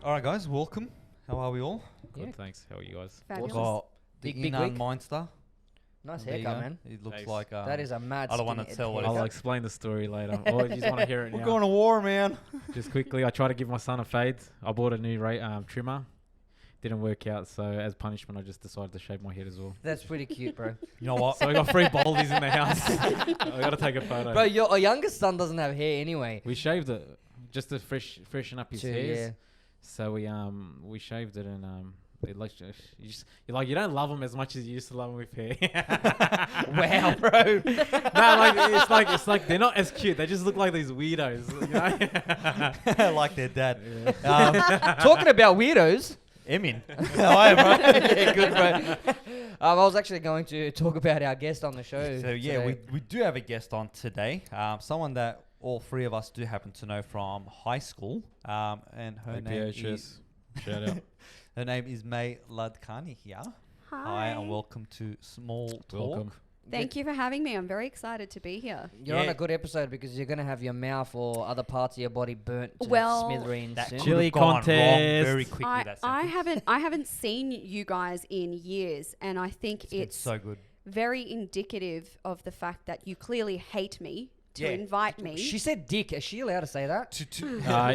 All right, guys, welcome. How are we all? Good, thanks. How are you guys? Fabulous. Got the Big Inan week. Meinster. Nice There you haircut, go. man. It looks Thanks. like... That is a mad I don't wanna skinny tell what it haircut. I'll explain the story later. Or you just want to hear it We're now? going to war, man. Just quickly, I tried to give my son a fade. I bought a new trimmer. Didn't work out, so as punishment, I just decided to shave my head as well. That's pretty cute, bro. You know what? So I got 3 baldies in the house. I got to take a photo. Bro, your youngest son doesn't have hair anyway. We shaved it just to freshen up his Too, hairs. yeah. So we shaved it and it like you don't love them as much as you used to love them with hair. Wow, bro. No, it's like they're not as cute. They just look like these weirdos. You know? Like their dad. Talking about weirdos. Emin. How are you, bro? Yeah, good, bro. I was actually going to talk about our guest on the show. So, yeah, today. we do have a guest on today. Someone that all three of us do happen to know from high school. And her name is... Shout out. Her name is May Ladkani here. Hi, and welcome to Small Talk. Welcome. Thank you for having me. I'm very excited to be here. You're on Yeah. a good episode because you're going to have your mouth or other parts of your body burnt to Well, smithereens That soon. could Chili have gone wrong contest. very quickly. That I sentence. haven't seen you guys in years, and I think It's been it's so good. very indicative of the fact that you clearly hate me to Yeah. invite me. She said dick. Is she allowed to say that?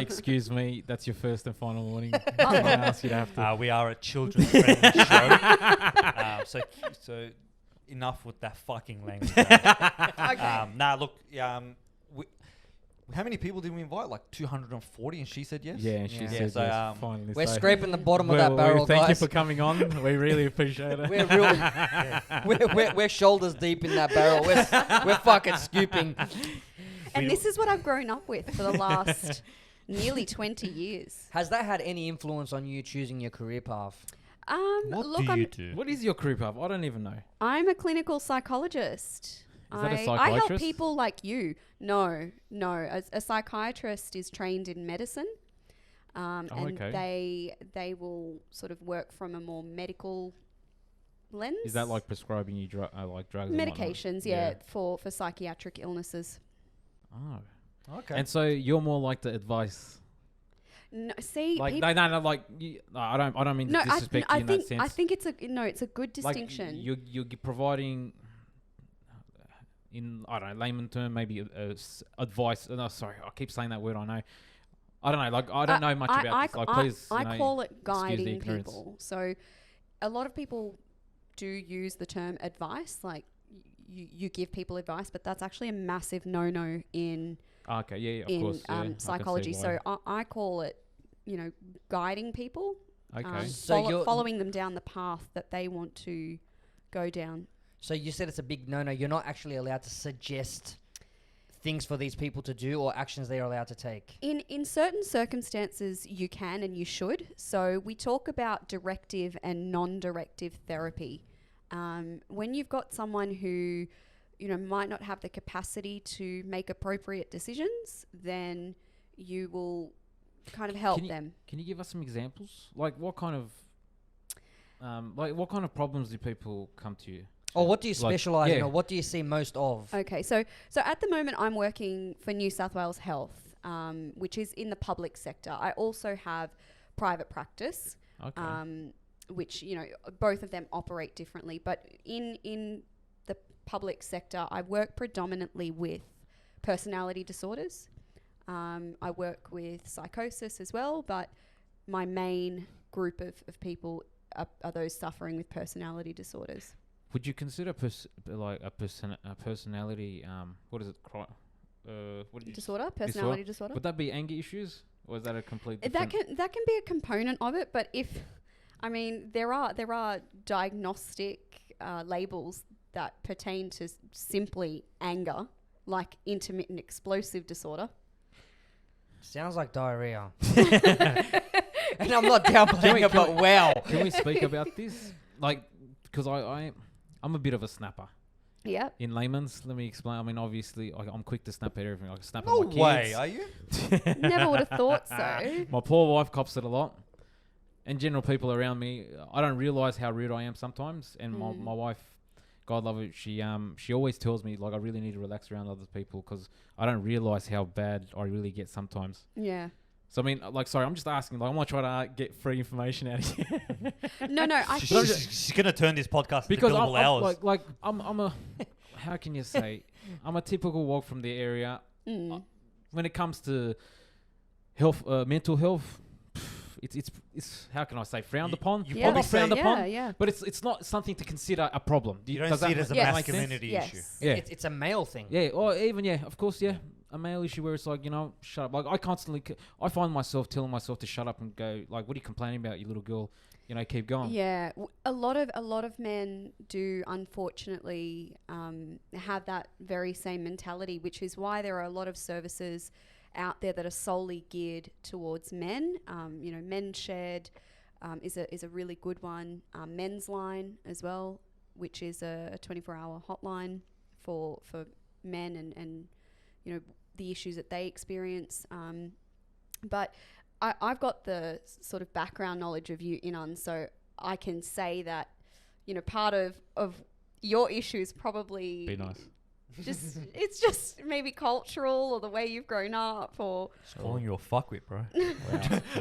Excuse me. That's your first and final warning. I ask you to have to. We are a children's friendly show. So enough with that fucking language. Nah, look. How many people did we invite? Like 240, and she said yes. Yeah, and she Yeah. says So, yes. Finally, We're so- scraping the bottom of that barrel, Thank you guys. for coming on. We really appreciate it. We're real. We're shoulders deep in that barrel. We're fucking scooping. And this is what I've grown up with for the last nearly 20 years. Has that had any influence on you choosing your career path? What Look, do you do? What is your career path? I don't even know. I'm a clinical psychologist. Is that a I help psychiatrist? people like you. No. A psychiatrist is trained in medicine, and okay. they will sort of work from a more medical lens. Is that like prescribing you like drugs? and whatnot? medications? Yeah, for psychiatric illnesses. Oh. Okay. And so you're more like the advice. No, see, Like peop- no, like I don't mean to disrespect you in that sense. I think it's a good distinction. Like you're providing, in I don't know, layman term, maybe advice. No, sorry, I keep saying that word. I know. I don't know. Like I don't know much about this. Like please, I call it excuse the guiding ignorance. people. So, a lot of people do use the term advice, like you give people advice, but that's actually a massive no-no in Okay, yeah, of in course. Yeah, I can see psychology. So why. I call it, guiding people, Okay. So following them down the path that they want to go down. So you said it's a big no-no. You're not actually allowed to suggest things for these people to do or actions they are allowed to take. In certain circumstances, you can and you should. So we talk about directive and non-directive therapy. When you've got someone who, might not have the capacity to make appropriate decisions, then you will kind of help them. Can you give us some examples? Like what kind of problems do people come to you? Or what do you Like, specialize in yeah. or what do you see most of? Okay, so at the moment I'm working for New South Wales Health, which is in the public sector. I also have private practice, Okay. which both of them operate differently. But in the public sector, I work predominantly with personality disorders. I work with psychosis as well, but my main group of people are those suffering with personality disorders. Would you consider a personality? What is it? What did you Disorder, personality disorder. Would that be anger issues, or is that a complete? That can be a component of it, but there are diagnostic labels that pertain to simply anger, like intermittent explosive disorder. Sounds like diarrhea. And I'm not downplaying it, but wow. Can we speak about this? Like, because I'm a bit of a snapper. Yeah. In layman's, let me explain. I mean, obviously, I'm quick to snap at everything. I can snap No at my way, kids. are you? Never would have thought so. My poor wife cops it a lot. And general people around me, I don't realise how rude I am sometimes. And my wife, God love her, she always tells me, like, I really need to relax around other people because I don't realise how bad I really get sometimes. Yeah. So I mean, like, sorry, I'm just asking. Like, I'm not trying to get free information out of you. No, I think She's gonna turn this podcast Because into billable hours. I'm a, how can you say? I'm a typical walk from the area. When it comes to health, mental health, it's how can I say, frowned upon? you yeah, probably Not frowned upon, yeah. but it's not something to consider a problem. you don't does see that it as a Yes. mass make sense? community Yes. issue. Yeah. It's a male thing. Yeah, or even of course, a male issue where it's like, shut up. Like I constantly, I find myself telling myself to shut up and go like, what are you complaining about, you little girl? Keep going. Yeah, a lot of men do unfortunately have that very same mentality, which is why there are a lot of services out there that are solely geared towards men. Men Shared is a really good one. Men's Line as well, which is a 24-hour hotline for men and the issues that they experience. But I've got the sort of background knowledge of you, Inan, so I can say that, part of your issues probably Be nice. it's just maybe cultural or the way you've grown up or Just calling you a fuckwit, bro.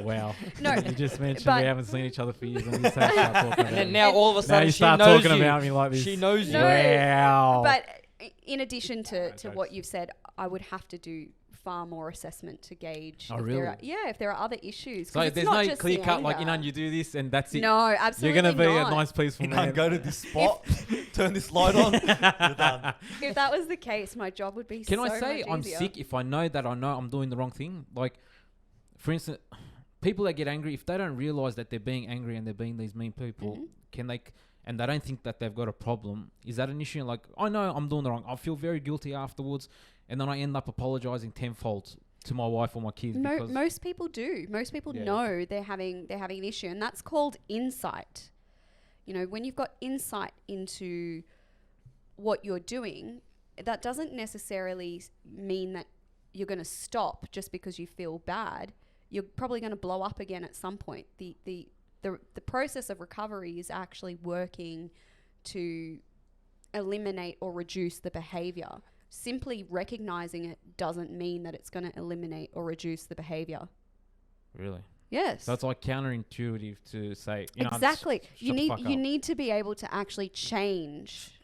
Wow. No, You just mentioned but- we haven't seen each other for years, and you start talking about And then me. now all of a Now sudden you she start knows talking you. about me like this. She knows you. No. Wow. But in addition to jokes. what you've said, I would have to do far more assessment to gauge Oh, if really? if there are other issues. 'Cause So it's there's not no just clear the cut like, anger. you do this and that's it. No, absolutely You're going to be not. a nice, peaceful man. Go to this spot, turn this light on, you're done. If that was the case, my job would be Can so I say much I'm easier. sick if I know that I'm doing the wrong thing? Like, for instance, people that get angry, if they don't realize that they're being angry and they're being these mean people, can they, and they don't think that they've got a problem, is that an issue? Like, I know I'm doing the wrong. I feel very guilty afterwards, and then I end up apologizing tenfold to my wife or my kids. because Most people do. Most people Yeah. know they're having an issue, and that's called insight. When you've got insight into what you're doing, that doesn't necessarily mean that you're going to stop just because you feel bad. You're probably going to blow up again at some point. The process of recovery is actually working to eliminate or reduce the behavior. Simply recognizing it doesn't mean that it's going to eliminate or reduce the behavior. Really? Yes. So it's like counterintuitive to say, Exactly. You shut the fuck you up. need to be able to actually change.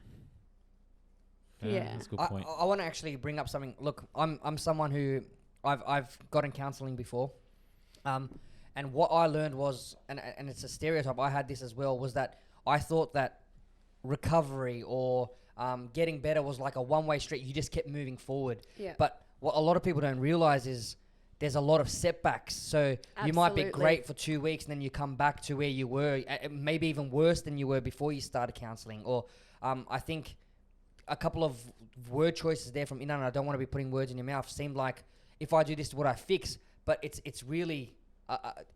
Yeah. That's a good I point. want to actually bring up something. Look, I'm someone who I've gotten counselling before, and what I learned was, and it's a stereotype, I had this as well, was that I thought that recovery or getting better was like a one-way street. You just kept moving forward. Yeah. But what a lot of people don't realize is there's a lot of setbacks. So you might be Absolutely. great for 2 weeks and then you come back to where you were, maybe even worse than you were before you started counselling. Or I think a couple of word choices there from Inan, and I don't want to be putting words in your mouth, seemed like if I do this, would I fix? But it's really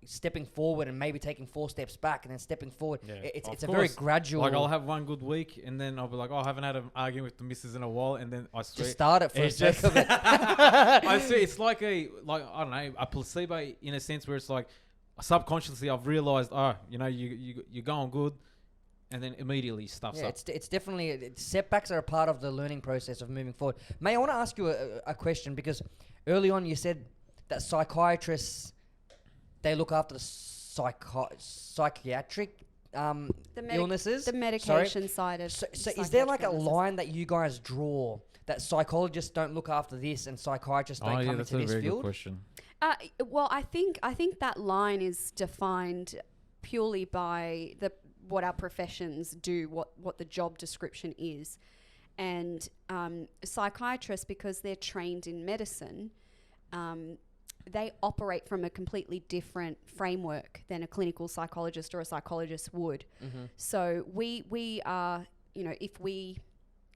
stepping forward and maybe taking 4 steps back and then stepping forward. Yeah, It's of a very course. gradual. Like I'll have one good week and then I'll be like, I haven't had an argument with the missus in a while, and then I swear just start it for it's a sake just- of it. I see it's like I don't know, a placebo in a sense where it's like subconsciously I've realized, you're going good, and then immediately stuff's Yeah, up. it's definitely setbacks are a part of the learning process of moving forward. May I want to ask you a question, because early on you said that psychiatrists, they look after the psychiatric illnesses. The medication side of So is there like a psychiatric illnesses. line that you guys draw that psychologists don't look after this and psychiatrists don't come That's into a this very good field? question. Well, I think that line is defined purely by what our professions do, what the job description is, and psychiatrists, because they're trained in medicine, they operate from a completely different framework than a clinical psychologist or a psychologist would. Mm-hmm. So we are, if we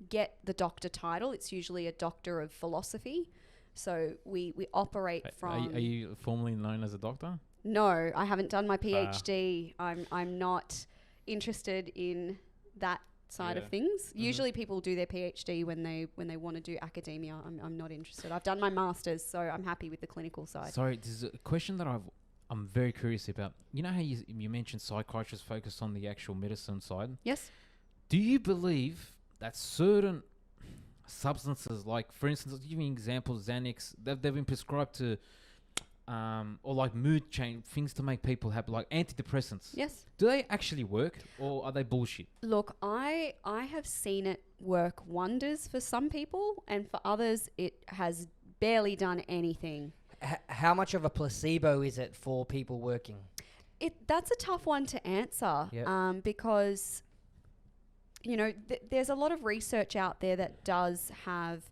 get the doctor title, it's usually a doctor of philosophy. So we operate from. Are you formally known as a doctor? No, I haven't done my PhD. I'm not interested in that side of Yeah. things. Mm-hmm. Usually people do their PhD when they want to do academia. I'm not interested. I've done my masters, so I'm happy with the clinical side. Sorry, this is a question that I'm very curious about. You know how you mentioned psychiatrists focus on the actual medicine side? Yes. Do you believe that certain substances, like for instance, I'll give you an example, Xanax, they've been prescribed to or like mood change things to make people happy, like antidepressants. Yes. Do they actually work, or are they bullshit? Look, I have seen it work wonders for some people, and for others, it has barely done anything. How much of a placebo is it for people working? That's a tough one to answer, Yep. because there's a lot of research out there that does have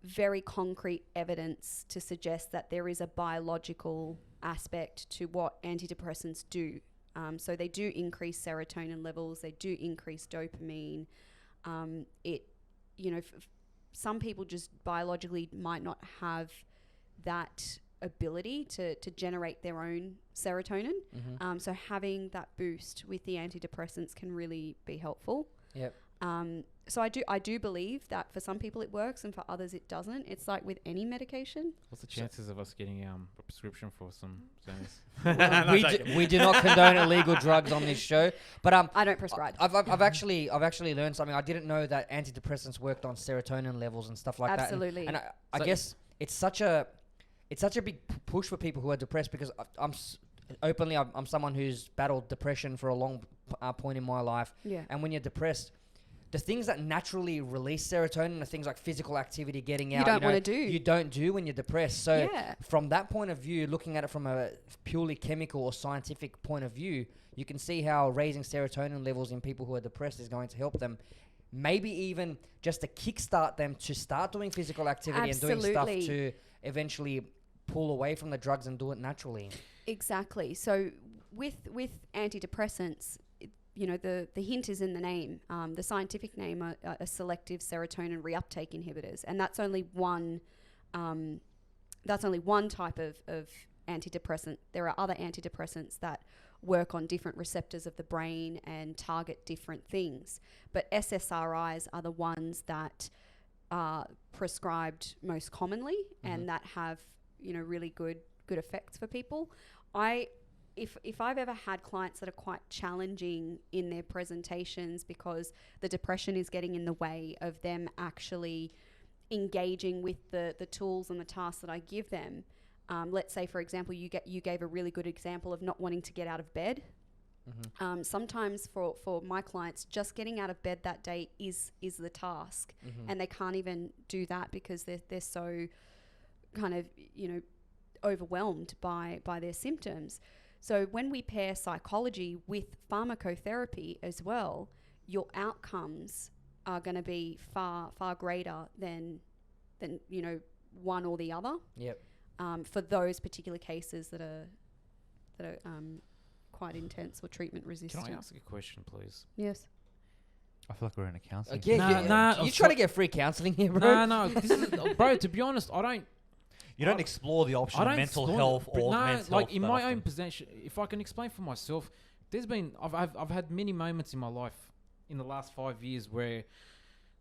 very concrete evidence to suggest that there is a biological aspect to what antidepressants do. So they do increase serotonin levels, they do increase dopamine. Some people just biologically might not have that ability to generate their own serotonin. Mm-hmm. So having that boost with the antidepressants can really be helpful. Yep. So I do believe that for some people it works and for others it doesn't. It's like with any medication. What's the chances of us getting a prescription for some Xanax? We do not condone illegal drugs on this show, but I don't prescribe. I've actually learned something. I didn't know that antidepressants worked on serotonin levels and stuff like Absolutely. that. And I guess it's such a big push for people who are depressed, because I'm someone who's battled depression for a long point in my life. Yeah. And when you're depressed, the things that naturally release serotonin are things like physical activity, getting out. You don't want to do. You don't do when you're depressed. So Yeah. from that point of view, looking at it from a purely chemical or scientific point of view, you can see how raising serotonin levels in people who are depressed is going to help them. Maybe even just to kickstart them to start doing physical activity and doing stuff to eventually pull away from the drugs and do it naturally. Exactly. So with antidepressants, the hint is in the name. The scientific name are selective serotonin reuptake inhibitors, and that's only one type of antidepressant. There are other antidepressants that work on different receptors of the brain and target different things, but SSRIs are the ones that are prescribed most commonly, and that have really good effects for people. If I've ever had clients that are quite challenging in their presentations because the depression is getting in the way of them actually engaging with the tools and the tasks that I give them. Let's say, for example, you gave a really good example of not wanting to get out of bed. Mm-hmm. Sometimes for my clients, just getting out of bed that day is the task, and they can't even do that because they're so kind of overwhelmed by their symptoms. So when we pair psychology with pharmacotherapy as well, your outcomes are going to be far greater than one or the other. Yep. For those particular cases that are quite intense or treatment resistant. Can I ask a question, please? Yes. I feel like we're in a counselling. You trying to get free counselling here, bro? No. This is, bro, to be honest, You don't explore the option I of don't mental explore health it, or but mental like health in that my often. own possession. If I can explain for myself, I've had many moments in my life in the last 5 years where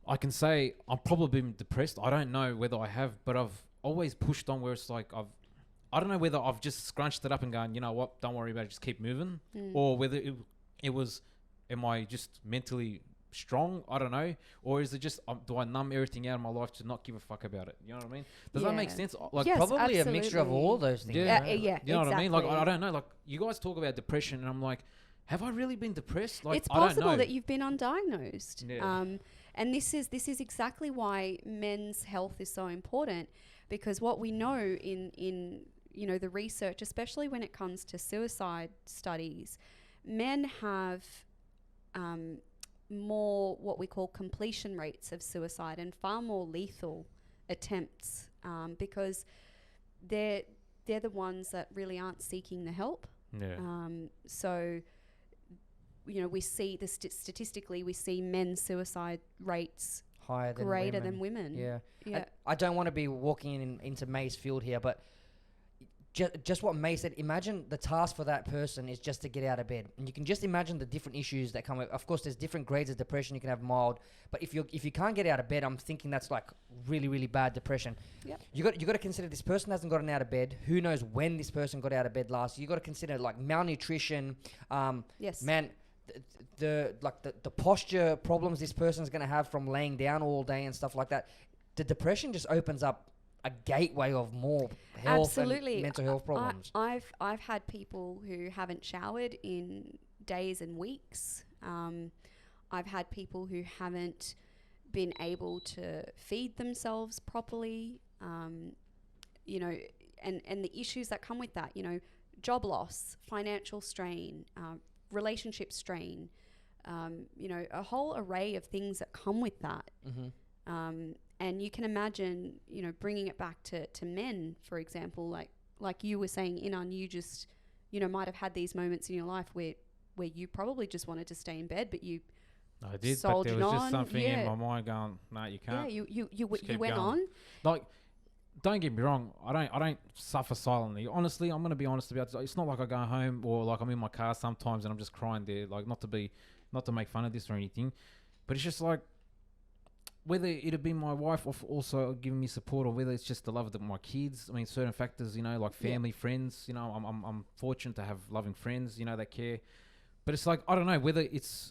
I can say I've probably been depressed. I don't know whether I have, but I've always pushed on where it's like I don't know whether I've just scrunched it up and gone, you know what, don't worry about it, just keep moving, or whether it was, am I just mentally strong? I don't know. Or is it just, do I numb everything out of my life to not give a fuck about it? You know what I mean? Does that make sense? Like, Yes, probably a mixture of all those things. Yeah. Yeah, you know what I mean? Like, exactly. I don't know. Like, you guys talk about depression, and I'm like, have I really been depressed? Like, It's I don't possible know. that you've been undiagnosed. Yeah. And this is exactly why men's health is so important, because what we know in the research, especially when it comes to suicide studies, men have more what we call completion rates of suicide and far more lethal attempts, because they're the ones that really aren't seeking the help. Yeah. So we see statistically we see men's suicide rates Higher than greater women. than women. Yeah. Yeah. I don't want to be walking into May's field here, but just what May said, imagine the task for that person is just to get out of bed. And you can just imagine the different issues that come with. Of course, there's different grades of depression. You can have mild, but if you can't get out of bed, I'm thinking that's like really, really bad depression. Yep. You got to consider this person hasn't gotten out of bed. Who knows when this person got out of bed last? You got to consider like malnutrition. Yes. Man, the posture problems this person's going to have from laying down all day and stuff like that. The depression just opens up a gateway of more health Absolutely. and mental health problems. I've had people who haven't showered in days and weeks. I've had people who haven't been able to feed themselves properly. You know, and the issues that come with that. You know, job loss, financial strain, relationship strain. You know, a whole array of things that come with that. And you can imagine, you know, bringing it back to men, for example, like you were saying, Inan, you just, you know, might have had these moments in your life where you probably just wanted to stay in bed, but you I did, but soldiered there was just on. something in Yeah. my mind going, no, you can't. Yeah, you Just keep went going. on. Like, don't get me wrong, I don't suffer silently. Honestly, I'm gonna be honest about it. It's not like I go home or like I'm in my car sometimes and I'm just crying there. Like, not to make fun of this or anything, but it's just like, whether it'd be my wife also giving me support, or whether it's just the love of my kids. I mean, certain factors, you know, like family, friends. You know, I'm fortunate to have loving friends, you know, that care. But it's like, I don't know whether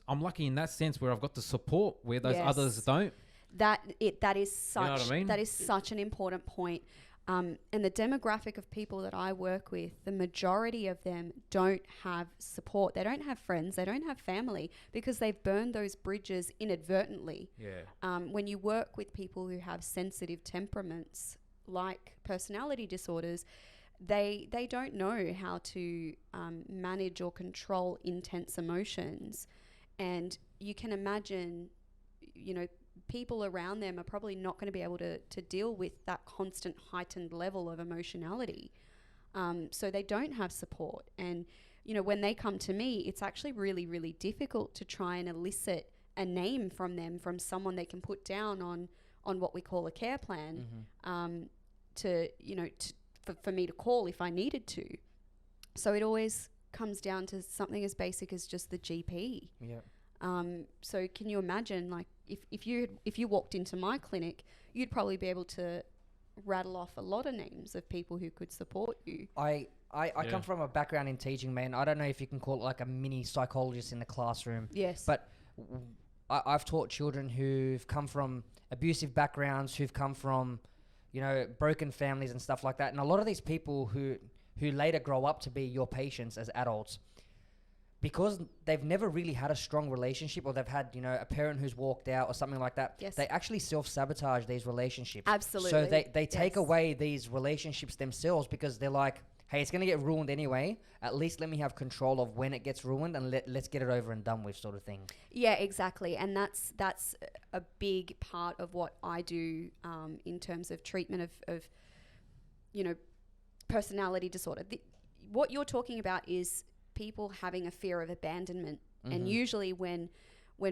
I'm lucky in that sense where I've got the support where those others don't. That is such You know what I mean? that is such an important point. And the demographic of people that I work with, the majority of them don't have support. They don't have friends. They don't have family because they've burned those bridges inadvertently. Yeah. When you work with people who have sensitive temperaments like personality disorders, they don't know how to manage or control intense emotions. And you can imagine, you know, people around them are probably not going to be able to deal with that constant heightened level of emotionality. So they don't have support. And, you know, when they come to me, it's actually really, really difficult to try and elicit a name from them, from someone they can put down on what we call a care plan, to, you know, for me to call if I needed to. So it always comes down to something as basic as just the GP. Yeah. So can you imagine, like, if you walked into my clinic, you'd probably be able to rattle off a lot of names of people who could support you. I come from a background in teaching, man. I don't know if you can call it like a mini psychologist in the classroom. Yes. But I've taught children who've come from abusive backgrounds, who've come from, you know, broken families and stuff like that. And a lot of these people who later grow up to be your patients as adults, because they've never really had a strong relationship, or they've had, you know, a parent who's walked out or something like that, Yes. they actually self-sabotage these relationships. Absolutely. So they take Yes. away these relationships themselves because they're like, hey, it's going to get ruined anyway. At least let me have control of when it gets ruined, and let's get it over and done with, sort of thing. Yeah, exactly. And that's a big part of what I do in terms of treatment of you know, personality disorder. What you're talking about is people having a fear of abandonment. And usually when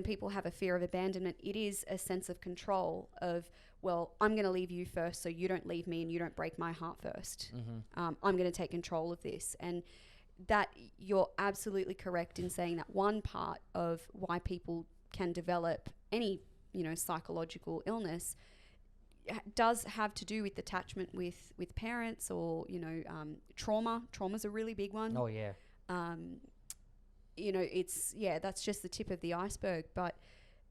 people have a fear of abandonment, it is a sense of control of, well, I'm going to leave you first so you don't leave me and you don't break my heart first. I'm going to take control of this. And that, you're absolutely correct in saying that one part of why people can develop any, you know, psychological illness does have to do with attachment with parents, or, you know, trauma. Trauma's a really big one. Oh, yeah. You know, that's just the tip of the iceberg, but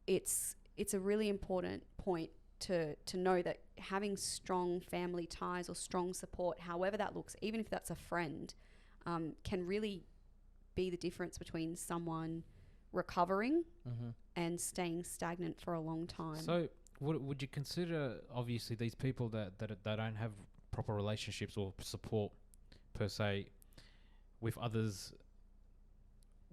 it's a really important point to know that having strong family ties or strong support, however that looks, even if that's a friend, can really be the difference between someone recovering and staying stagnant for a long time. So would you consider, obviously, these people that don't have proper relationships or support per se with others,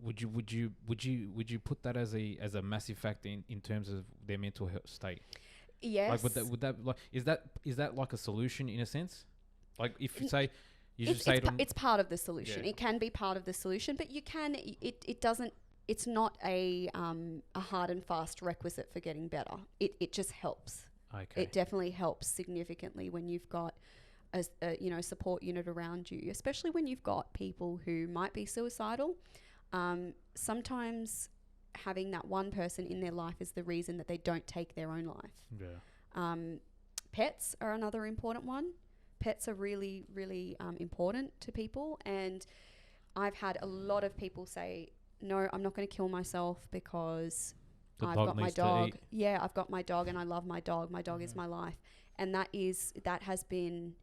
would you put that as a massive factor in terms of their mental health state? Yes. Like would that like is that like a solution in a sense? Like if you say you just say to them, it's part of the solution. Yeah. It can be part of the solution, but you can it doesn't. It's not a hard and fast requisite for getting better. It just helps. okay, It definitely helps significantly when you've got a you know, support unit around you, especially when you've got people who might be suicidal. Sometimes having that one person in their life is the reason that they don't take their own life. yeah, Pets are another important one. Pets are really, really important to people. And I've had a lot of people say, no, I'm not going to kill myself because, I've dog got my needs to dog. eat. Yeah, I've got my dog and I love my dog. My dog is my life. And that has been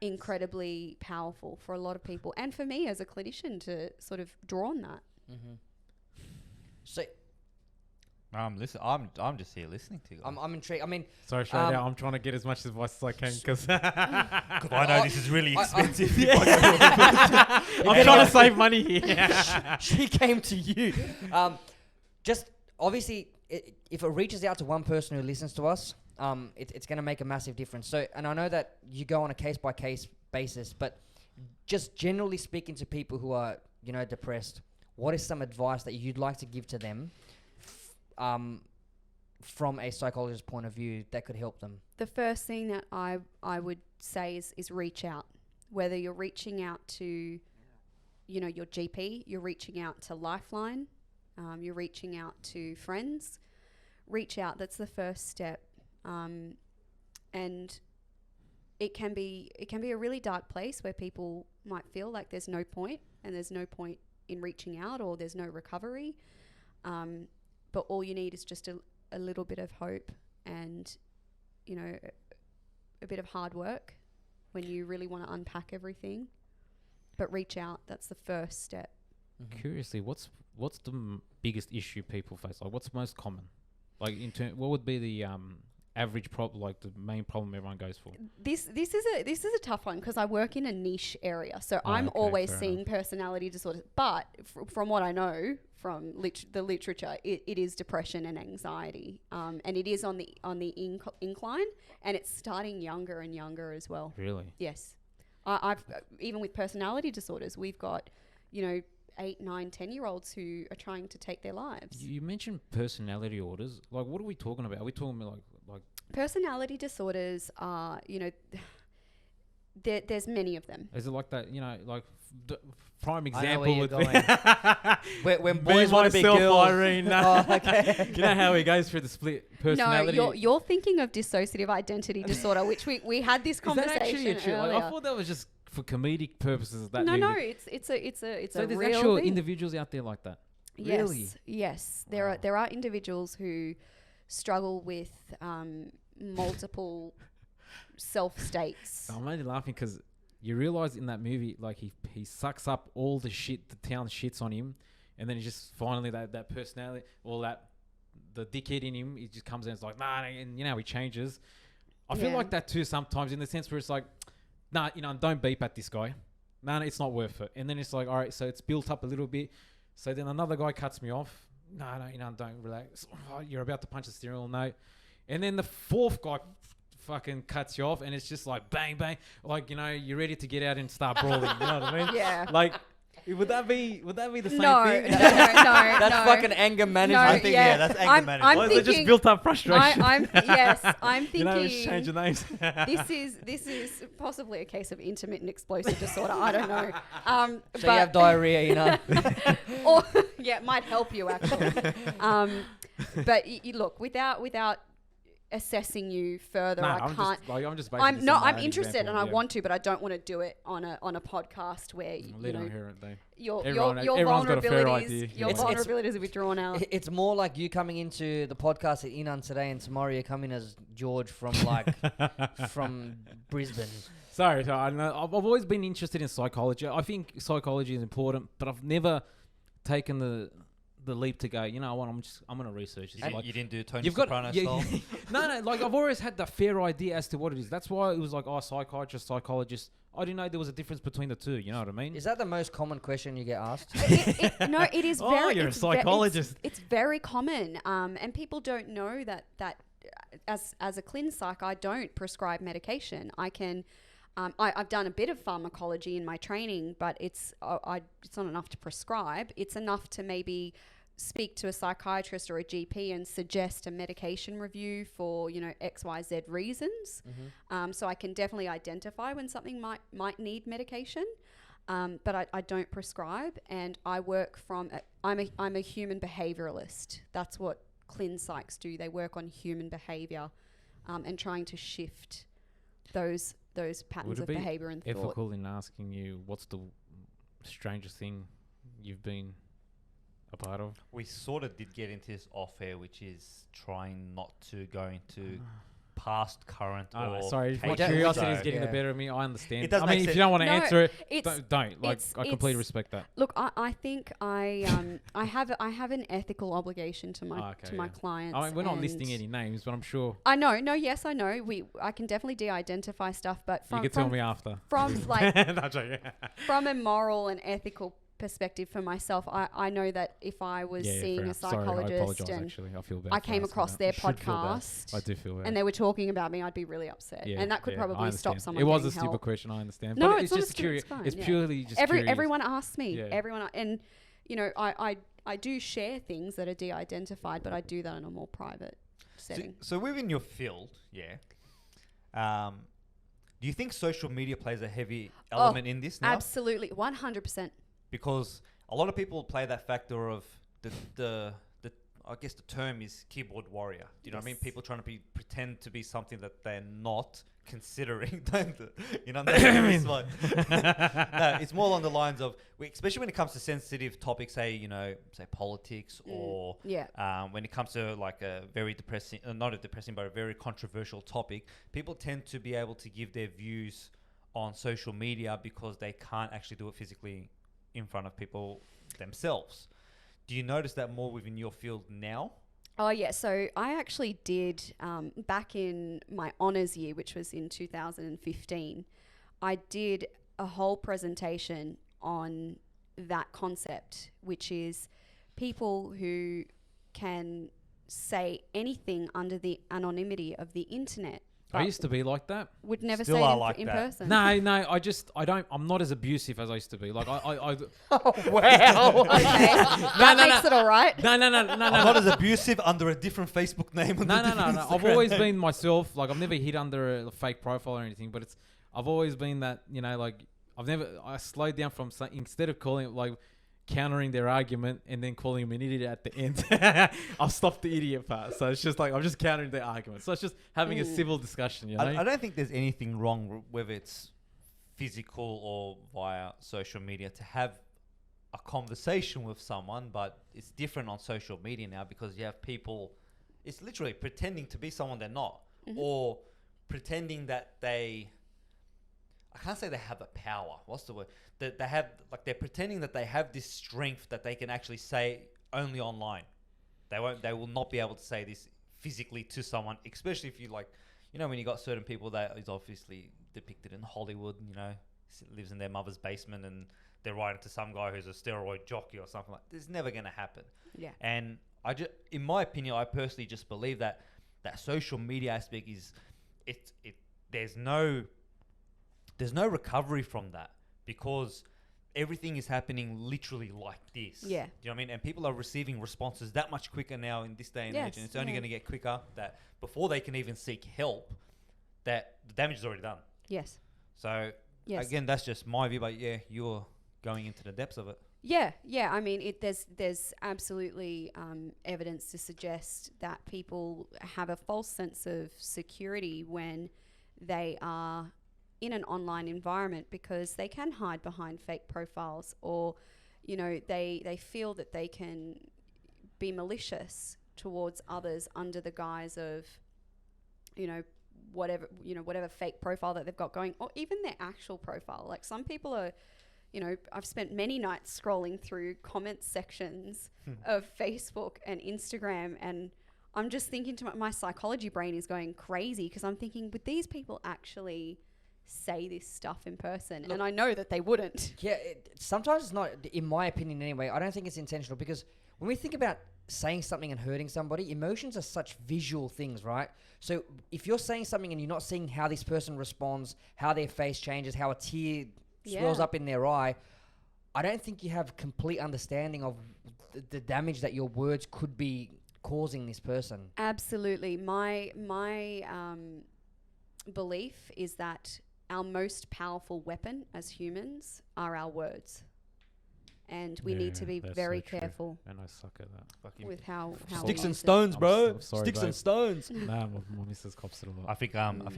incredibly powerful for a lot of people and for me as a clinician to sort of draw on that. Mm-hmm. So Listen, I'm just here listening to you. I'm intrigued. I mean, Sorry, Shredder, I'm trying to get as much advice as I can because I know this is really expensive. I'm trying to save money here. she came to you. Just obviously, if it reaches out to one person who listens to us, it's going to make a massive difference. So, and I know that you go on a case by case basis, but just generally speaking to people who are, depressed, what is some advice that you'd like to give to them, from a psychologist's point of view that could help them? The first thing that I would say is reach out. Whether you're reaching out to, your GP, you're reaching out to Lifeline, you're reaching out to friends, reach out. That's the first step. And it can be a really dark place where people might feel like there's no point and there's no point in reaching out or there's no recovery. But all you need is just a little bit of hope and, a bit of hard work when you really want to unpack everything. But reach out. That's the first step. Mm-hmm. Curiously, what's the biggest issue people face? Like, what's most common? Like, what would be the average problem, like the main problem everyone goes for? This is a tough one because I work in a niche area, so I'm always seeing personality disorders. But from what I know from the literature, it is depression and anxiety, and it is on the incline, and it's starting younger and younger as well. Really? Yes, I've even with personality disorders, we've got 8, 9, 10-year-olds who are trying to take their lives. You mentioned personality orders. Like, what are we talking about? Are we talking about like personality disorders are, there's many of them. is it like that? Prime I know where example you're would going. be when boys want to be myself, girls. Irene. Oh, okay. You know how he goes through the split personality? No, you're thinking of dissociative identity disorder, which we had this conversation Is that actually earlier. I thought that was just for comedic purposes. That No, movie. it's a So there's real actual thing. individuals out there like that. Yes, Really? yes. Wow. There are individuals who struggle with multiple self states. I'm only laughing because you realise in that movie, like he sucks up all the shit the town shits on him, and then he just finally that personality or the dickhead in him, he just comes in and it's like nah, and he changes. I feel Yeah. like that too sometimes in the sense where it's like nah, don't beep at this guy. Nah, it's not worth it. And then it's like all right, so it's built up a little bit. So then another guy cuts me off. No, don't relax. Oh, you're about to punch the steering wheel. No. And then the fourth guy fucking cuts you off, and it's just like bang, bang. Like, you're ready to get out and start brawling. You know what I mean? Yeah. Like, would that be the same thing? No, That's no. fucking anger management. I think, yeah, that's anger management. I'm Or is it just thinking, built up frustration? I'm thinking. Just change the names. This is possibly a case of intermittent explosive disorder. I don't know. So you have diarrhea, or yeah, it might help you actually. But look, without assessing you further, I can't. I'm just. I'm interested and I want to, but I don't want to do it on a podcast where They don't hear it. They. your everyone's got a fair idea. vulnerabilities your It's- vulnerabilities will be drawn out. It's more like you coming into the podcast at Inan today, and tomorrow you're coming as George from from Brisbane. Sorry, I know. I've always been interested in psychology. I think psychology is important, but I've never taken the leap to go, you know what, I'm going to research this. You didn't do Tony You've got Soprano style? No, like I've always had the fair idea as to what it is. That's why it was like, psychiatrist, psychologist. I didn't know there was a difference between the two, you know what I mean? Is that the most common question you get asked? No, it is Oh, very. you're a it's psychologist. It's very common, and people don't know that as a clin psych, I don't prescribe medication. I can. I've done a bit of pharmacology in my training, but it's not enough to prescribe. It's enough to maybe speak to a psychiatrist or a GP and suggest a medication review for XYZ reasons. Mm-hmm. So I can definitely identify when something might need medication, but I don't prescribe. And I work from I'm a human behavioralist. That's what clin psychs do. They work on human behavior and trying to shift those patterns of behavior and thought. Ethical in asking you what's the strangest thing you've been a part of. We sort of did get into this off air, which is trying not to go into past, current, I don't know, or sorry, if my cases. curiosity is So getting the Yeah. better of me. I understand. It does I make mean, if sense. you don't want to No, answer it, it's- don't. Like, it's- I completely it's- respect that. Look, I think I have an ethical obligation to my Yeah. clients. I mean, we're not listing and any names, but I'm sure I know. No, yes, I know. I can definitely de-identify stuff, but you from can tell me after. from like No, joking. from a moral and ethical perspective for myself, I know that if I was Yeah, seeing fair a enough. Sorry, I psychologist apologise, and actually. I feel bad. I for came asking across that. their You should feel bad. podcast I do feel bad. and they were talking about me, I'd be really upset, Yeah, and that could yeah, I probably stop understand. someone. It was a getting stupid help. question, I understand. No, but it's it's not a just stupid- curious. it's fine, It's yeah. purely just curious. Everyone asks me. Yeah. Everyone, and you know, I do share things that are de-identified, but I do that in a more private setting. So within your field, do you think social media plays a heavy element in this now? Absolutely, 100%. Because a lot of people play that factor of the I guess the term is keyboard warrior. Do you know what I mean? Yes. People trying to pretend to be something that they're not, considering. You know what I mean? It's like, no, it's more along the lines of, especially when it comes to sensitive topics, say politics, or Yeah. when it comes to like a very depressing, not a depressing, but a very controversial topic, people tend to be able to give their views on social media because they can't actually do it physically in front of people themselves. Do you notice that more within your field now? Oh, yeah. So I actually did, back in my honours year, which was in 2015, I did a whole presentation on that concept, which is people who can say anything under the anonymity of the internet. I used to be like that. Would never Still say are it like in that. person. No, I'm not as abusive as I used to be. Like, I Oh, wow. Okay. That makes it all right. no. I'm not as abusive under a different Facebook name. No. I've always been myself. Like, I've never hid under a fake profile or anything, but I've always been that, like, I slowed down from instead of calling it like countering their argument and then calling him an idiot at the end. I'll stop the idiot part. So it's just like, I'm just countering their argument. So it's just having a civil discussion, you know? I don't think there's anything wrong whether it's physical or via social media to have a conversation with someone, but it's different on social media now because you have people, it's literally pretending to be someone they're not, or pretending that I can't say they have a power. What's the word? That they have, like, they're pretending that they have this strength that they can actually say only online. They will not be able to say this physically to someone, especially if you, like, when you got certain people that is obviously depicted in Hollywood, lives in their mother's basement and they're writing to some guy who's a steroid jockey or something like that. It's never going to happen. Yeah. And in my opinion, I personally just believe that social media aspect is, there's no recovery from that because everything is happening literally like this. Yeah. Do you know what I mean? And people are receiving responses that much quicker now in this day and age, and it's only going to get quicker, that before they can even seek help, that the damage is already done. Yes. So Yes. again, that's just my view, but yeah, you're going into the depths of it. Yeah. I mean, there's absolutely evidence to suggest that people have a false sense of security when they are in an online environment because they can hide behind fake profiles, or they feel that they can be malicious towards others under the guise of whatever fake profile that they've got going, or even their actual profile. Like, some people are, I've spent many nights scrolling through comment sections of Facebook and Instagram, and I'm just thinking to my psychology brain is going crazy because I'm thinking, would these people actually say this stuff in person? Look, and I know that they wouldn't. Yeah, sometimes it's not, in my opinion anyway, I don't think it's intentional, because when we think about saying something and hurting somebody, emotions are such visual things, right? So if you're saying something and you're not seeing how this person responds, how their face changes, how a tear swells up in their eye, I don't think you have complete understanding of the damage that your words could be causing this person. Absolutely. My belief is that our most powerful weapon as humans are our words. and we need to be that's very so true. careful And I suck at that. Fucking with how sticks we and use it. stones, I'm bro. so sorry, Sticks babe. and stones. Nah, my missus cops it a lot. I think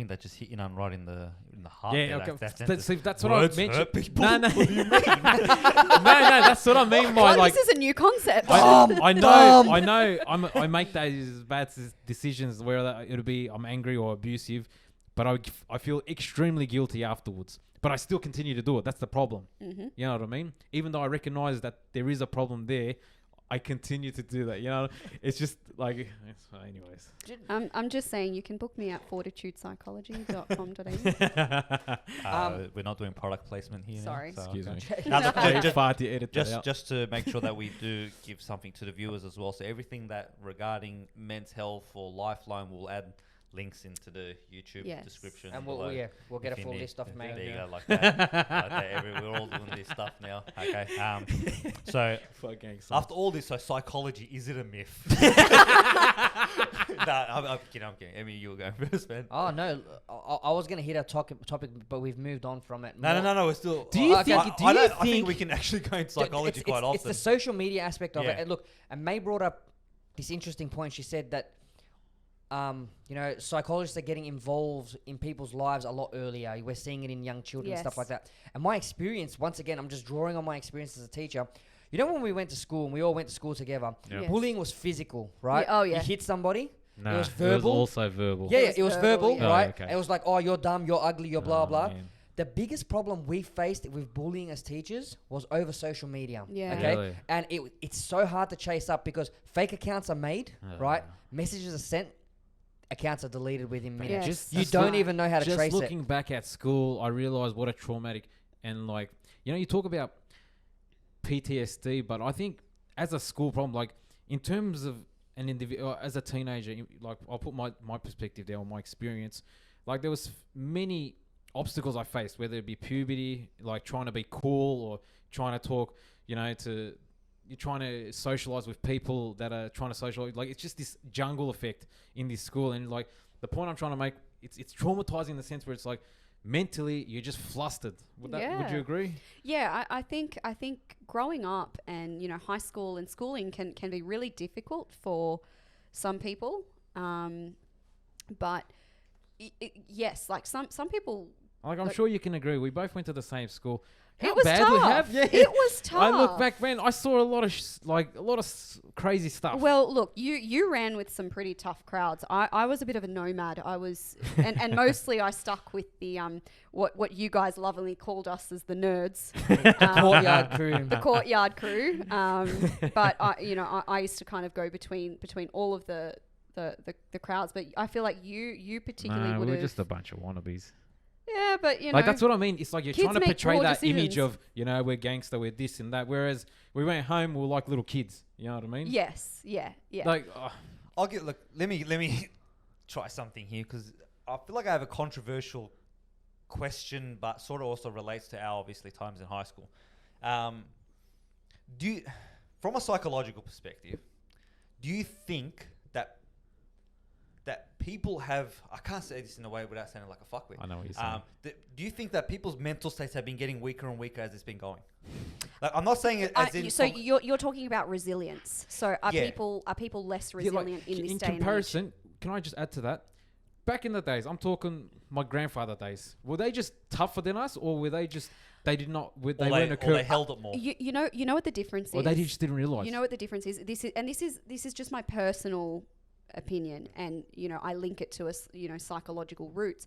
that just hit Inan right in the heart. Yeah, there, okay. that's That's what I words mentioned. hurt people. No, no, no, that's what I mean by Oh, like. this is a new concept. I know. I make those bad decisions where it'll be I'm angry or abusive, but I feel extremely guilty afterwards. But I still continue to do it. That's the problem. Mm-hmm. You know what I mean? Even though I recognize that there is a problem there, I continue to do that. You know, it's just like, anyways. I'm just saying you can book me at fortitudepsychology.com.au. We're not doing product placement here. Sorry. Now, so Excuse me. No, look, It's far to edit that out. just to make sure that we do give something to the viewers as well. So everything that regarding men's health or Lifeline, we'll add links into the YouTube Yes. description. And below. we'll get a If you full need- list off, mate. There you go, like that. Like that. We're all doing this stuff now. Okay. So after all this, so psychology, is it a myth? I'm kidding. I mean, you were going first, man. Oh no, I was gonna hit a topic, but we've moved on from it. No, we're still. Do you I think- think we can actually go into psychology quite often. It's the social media aspect of Yeah. it. And look, and May brought up this interesting point. She said that, psychologists are getting involved in people's lives a lot earlier. We're seeing it in young children and stuff Yes. like that. And my experience, once again, I'm just drawing on my experience as a teacher. You know, when we went to school and we all went to school together, Yeah. Yes. bullying was physical, right? Yeah, oh, yeah. You hit somebody. No, it was verbal. also verbal. Yeah, It it was was verbal, verbal, yeah. right? Oh, okay. And it was like, oh, you're dumb, you're ugly, you're blah, Oh, blah. man. The biggest problem we faced with bullying as teachers was over social media. Yeah. Okay. Really? And it's so hard to chase up because fake accounts are made, right? Oh. Messages are sent, accounts are deleted within minutes. Yes. You don't even know how to just trace looking back at school, I realized what a traumatic and like, you talk about PTSD, but I think as a school problem, like in terms of an individual, as a teenager, like I'll put my perspective there on my experience, like there was many obstacles I faced, whether it be puberty, like trying to be cool or trying to talk, you're trying to socialize with people that are trying to socialize. Like it's just this jungle effect in this school. And like the point I'm trying to make, it's traumatizing in the sense where it's like mentally you're just flustered. Would Yeah. you agree? Yeah, I think growing up and high school and schooling can be really difficult for some people, but yes, like some people. Like I'm Like- sure you can agree. We both went to the same school. How It was bad tough. we have? Yeah. It was tough. I look back, man. I saw a lot of crazy stuff. Well, look, you ran with some pretty tough crowds. I was a bit of a nomad. I was, and mostly I stuck with the what you guys lovingly called us as the nerds, Courtyard crew. the courtyard crew. But I used to kind of go between all of the crowds. But I feel like you particularly Nah, would we were have. just a bunch of wannabes. Yeah, but Like that's what I mean. It's like you're kids trying to make portray poor that image decisions. of we're gangster, we're this and that. Whereas we went home, we were like little kids. You know what I mean? Yes. Yeah. Like Let me try something here because I feel like I have a controversial question, but sort of also relates to our obviously times in high school. From a psychological perspective, do you think that people have, I can't say this in a way without sounding like a fuckwit. I know what you're saying. Do you think that people's mental states have been getting weaker and weaker as it's been going? Like, I'm not saying it as in. So you're talking about resilience. So are Yeah. people less Yeah, like, resilient in this in day and age? comparison, can I just add to that? Back in the days, I'm talking my grandfather days. Were they just tougher than us, or were they just they did not? They weren't or they occurring, held it more. You know what the difference or is. they just didn't realize. You know what the difference is. This is just my personal opinion, and I link it to psychological roots.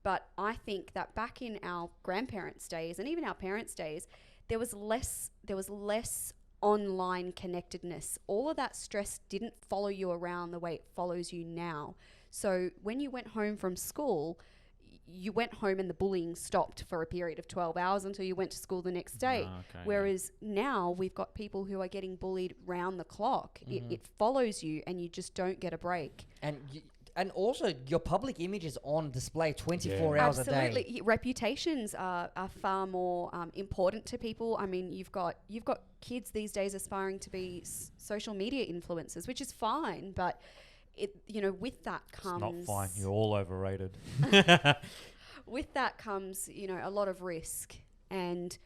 But I think that back in our grandparents' days and even our parents' days, there was less online connectedness. All of that stress didn't follow you around the way it follows you now. So when you went home from school, you went home and the bullying stopped for a period of 12 hours until you went to school the next day. Ah, okay, Whereas now we've got people who are getting bullied round the clock. It follows you and you just don't get a break. And also your public image is on display 24 hours a day. Absolutely. Reputations are far more important to people. I mean, you've got kids these days aspiring to be social media influencers, which is fine, but with that comes It's not fine. You're all overrated. with that comes, a lot of risk. And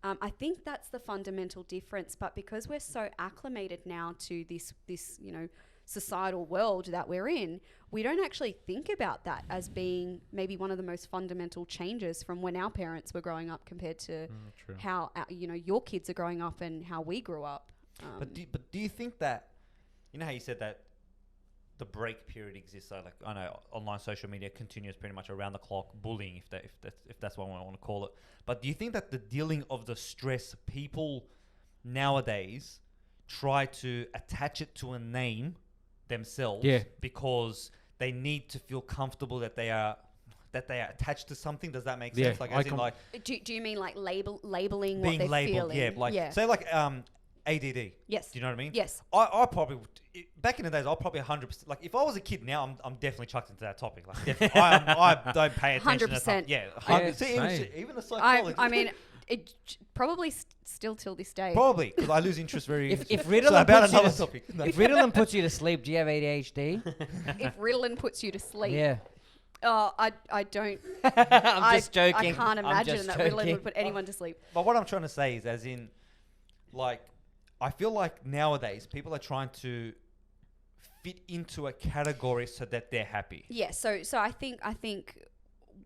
I think that's the fundamental difference. But because we're so acclimated now to this, societal world that we're in, we don't actually think about that as being maybe one of the most fundamental changes from when our parents were growing up compared to True. how your kids are growing up and how we grew up. But do you think that, how you said that the break period exists? So like, I know online social media continues pretty much around the clock bullying, if that's what I want to call it. But do you think that the dealing of the stress, people nowadays try to attach it to a name themselves, because they need to feel comfortable that they are attached to something? Does that make sense? Yeah, Like, as in, like, do you mean like labeling being what they're labeled? feeling? Yeah, say like ADD. Yes. Do you know what I mean? Yes. I probably back in the days, I'll probably 100%. Like, if I was a kid now, I'm definitely chucked into that topic. Like, definitely, I don't pay attention. 100%. Yeah, Yeah, see, even a I psychologist. mean, it probably still till this day. Probably, because I lose interest very. If so Ritalin about puts you another to- topic. No. If Ritalin puts you to sleep, do you have ADHD? If Ritalin puts you to sleep, Yeah. oh, I don't. I'm just joking. I can't I'm imagine just that Ritalin joking. would put anyone to sleep. But what I'm trying to say is, as in, like, I feel like nowadays people are trying to fit into a category so that they're happy. Yeah. So I think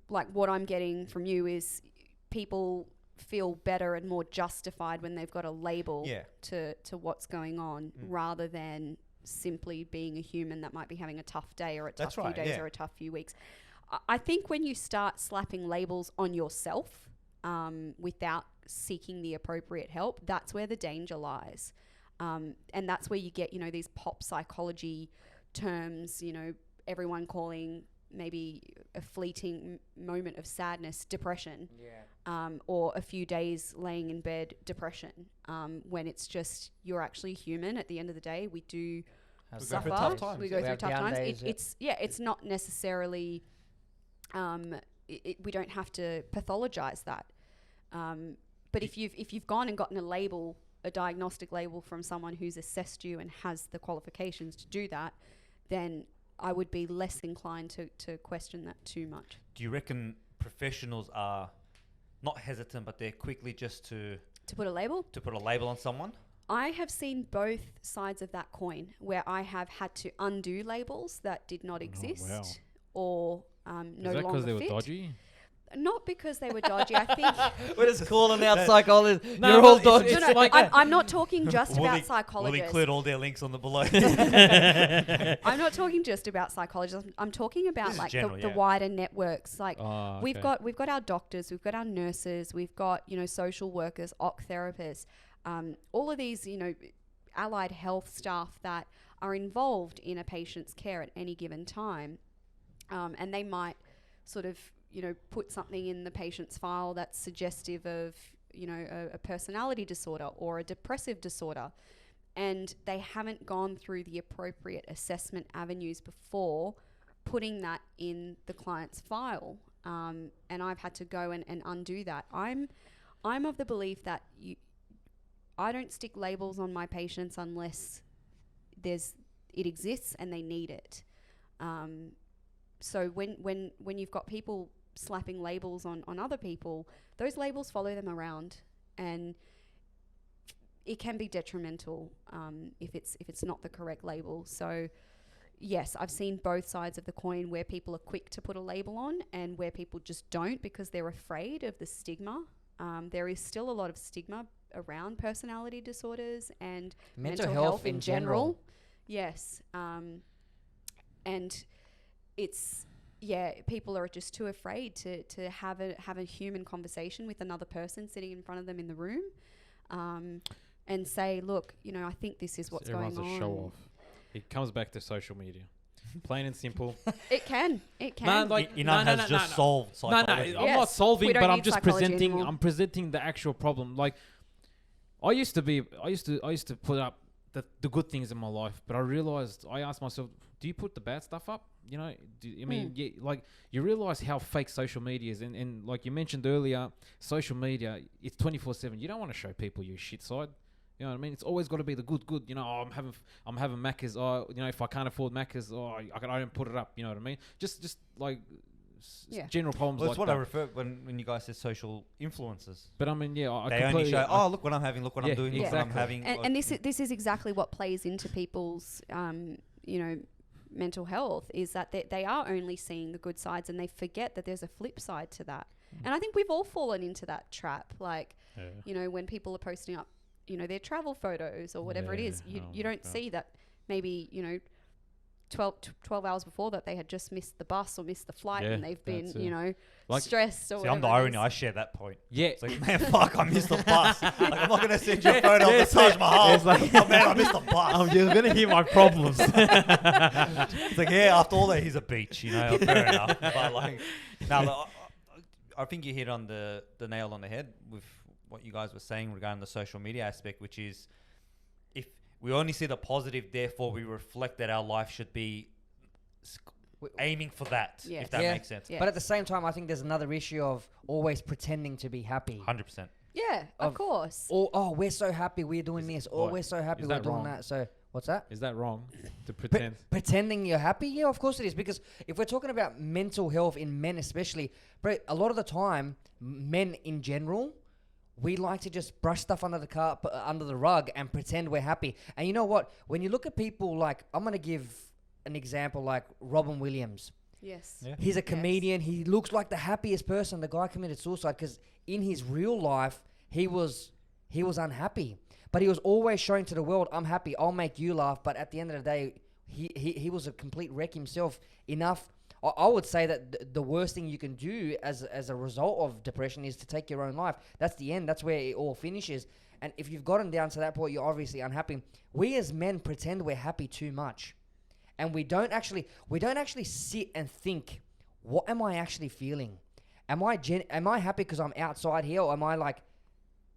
like what I'm getting from you is people feel better and more justified when they've got a label to what's going on, rather than simply being a human that might be having a tough day or a tough few days or a tough few weeks. I think when you start slapping labels on yourself without seeking the appropriate help, that's where the danger lies. And that's where you get, these pop psychology terms, everyone calling maybe a fleeting moment of sadness depression, or a few days laying in bed depression, when it's just, you're actually human. At the end of the day, we do suffer. We go through tough times. It's not necessarily, we don't have to pathologize that. But if you've gone and gotten a diagnostic label from someone who's assessed you and has the qualifications to do that, then I would be less inclined to question that too much. Do you reckon professionals are not hesitant, but they're quickly just to put a label? To put a label on someone? I have seen both sides of that coin, where I have had to undo labels that did not exist, or no longer fit. Is that because they were dodgy? Not because they were dodgy. I think We're just calling out psychologists. No, You're well, all dodgy. it's no, like I'm not talking just We'll about psychologists. We'll include all their links on the below. I'm not talking just about psychologists. I'm talking about like general, the wider networks. Like we've okay. got our doctors, we've got our nurses, we've got social workers, OC therapists, all of these allied health staff that are involved in a patient's care at any given time, and they might sort of put something in the patient's file that's suggestive of a personality disorder or a depressive disorder, and they haven't gone through the appropriate assessment avenues before putting that in the client's file, and I've had to go and undo that. I'm of the belief that I don't stick labels on my patients unless it exists and they need it. So when you've got people slapping labels on other people, those labels follow them around, and it can be detrimental if it's not the correct label. So yes, I've seen both sides of the coin, where people are quick to put a label on and where people just don't because they're afraid of the stigma. There is still a lot of stigma around personality disorders and mental health in general. Yes. And it's, people are just too afraid to have a human conversation with another person sitting in front of them in the room, and say, look, I think this is what's going on. Everyone's a show off. It comes back to social media. Plain and simple. It can. No, like, Inan has just solved psychology. No, I'm not solving, We don't but I'm need just psychology presenting. anymore. I'm presenting the actual problem. Like, I used to put up the good things in my life, but I asked myself, do you put the bad stuff up? Like, you realize how fake social media is, and like you mentioned earlier, social media, it's 24/7. You don't want to show people your shit side. You know what I mean? It's always got to be the good. I'm having Maccas. If I can't afford Maccas, I don't put it up. You know what I mean? Just like Yeah. general problems Well, like that's what that. I refer when you guys said social influencers. But I mean, yeah, I They only completely- show, oh, look what I'm having, look what Yeah, I'm doing, look what I'm exactly. having. And, like, and this is exactly what plays into people's mental health, is that they are only seeing the good sides and they forget that there's a flip side to that. And I think we've all fallen into that trap. Like, when people are posting up, their travel photos or whatever it is, you don't see that maybe, 12 hours before that they had just missed the bus or missed the flight, and they've been, Like- stressed or See, I'm the whatever it irony. is. I share that point. Yeah. It's like, man, fuck, I missed the bus. Like, I'm not going to send you a photo of the it's Taj like- Mahal. it's like- Oh, man, I missed the bus. You're gonna hear my problems. It's like, yeah, after all that, here's a beach, fair enough. But like, no, I think you hit on the nail on the head with what you guys were saying regarding the social media aspect, which is if we only see the positive, therefore we reflect that our life should be aiming for that, Yeah. if that Yeah. makes sense. Yeah. But at the same time, I think there's another issue of always pretending to be happy. 100%. Yeah, of Of- course. Or, oh, we're so happy we're doing this. Or what? we're so happy Is we're that doing wrong? that. So, what's that? Is that wrong to pretend? Pretending you're happy? Yeah, of course it is. Because if we're talking about mental health in men especially, bro, a lot of the time, men in general, we like to just brush stuff under the rug and pretend we're happy. And you know what? When you look at people like, I'm going to give an example like Robin Williams. Yes. Yeah. He's a Yes. comedian. He looks like the happiest person. The guy committed suicide because in his real life, he was unhappy. But he was always showing to the world, I'm happy, I'll make you laugh. But at the end of the day, he was a complete wreck himself. I would say that the worst thing you can do as a result of depression is to take your own life. That's the end. That's where it all finishes. And if you've gotten down to that point, you're obviously unhappy. We as men pretend we're happy too much. And we don't actually sit and think, what am I actually feeling? Am I happy because I'm outside here, or am I like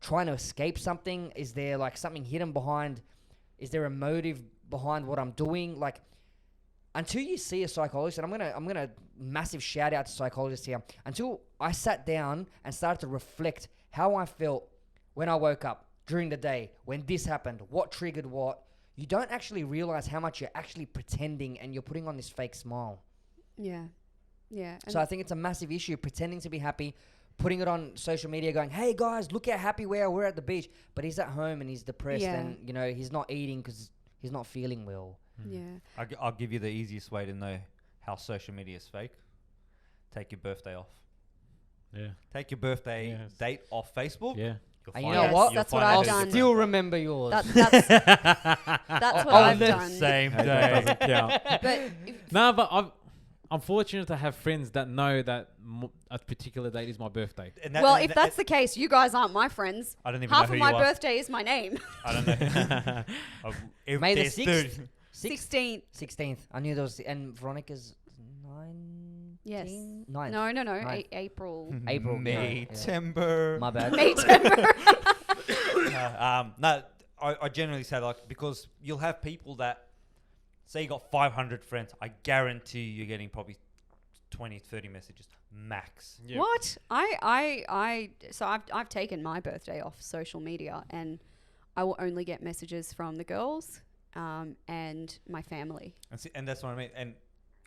trying to escape something? Is there like something hidden behind? Is there a motive behind what I'm doing? Like, until you see a psychologist, and I'm gonna massive shout out to psychologists here. Until I sat down and started to reflect how I felt when I woke up during the day, when this happened, what triggered what. You don't actually realize how much you're actually pretending and you're putting on this fake smile. Yeah. Yeah. So I think it's a massive issue, pretending to be happy, putting it on social media going, hey guys, look how happy we are, we're at the beach. But he's at home and he's depressed and, he's not eating because he's not feeling well. Yeah. I'll give you the easiest way to know how social media is fake. Take your birthday off. Yeah. Take your birthday Yes. date off Facebook. Yeah. You'll And find you know out- what? you'll That's what find I've out done. it's Still different. remember yours. That's what On I've the done. same That day. doesn't count. But No, but I'm fortunate to have friends that know that a particular date is my birthday. And that- well, and if that- that's the case, you guys aren't my friends. I don't even Half know of who my you are. birthday is my name. I don't know. If May the there's 6th? 16th. 16th. I knew there was, and Veronica's 9. Yes. 9th. No. Ninth. April. April. May, Yeah. September. My bad. May, September. No, I generally say like, because you'll have people that say you got 500 friends. I guarantee you're getting probably 20, 30 messages max. Yeah. What? So I've taken my birthday off social media, and I will only get messages from the girls and my family. And that's what I mean. And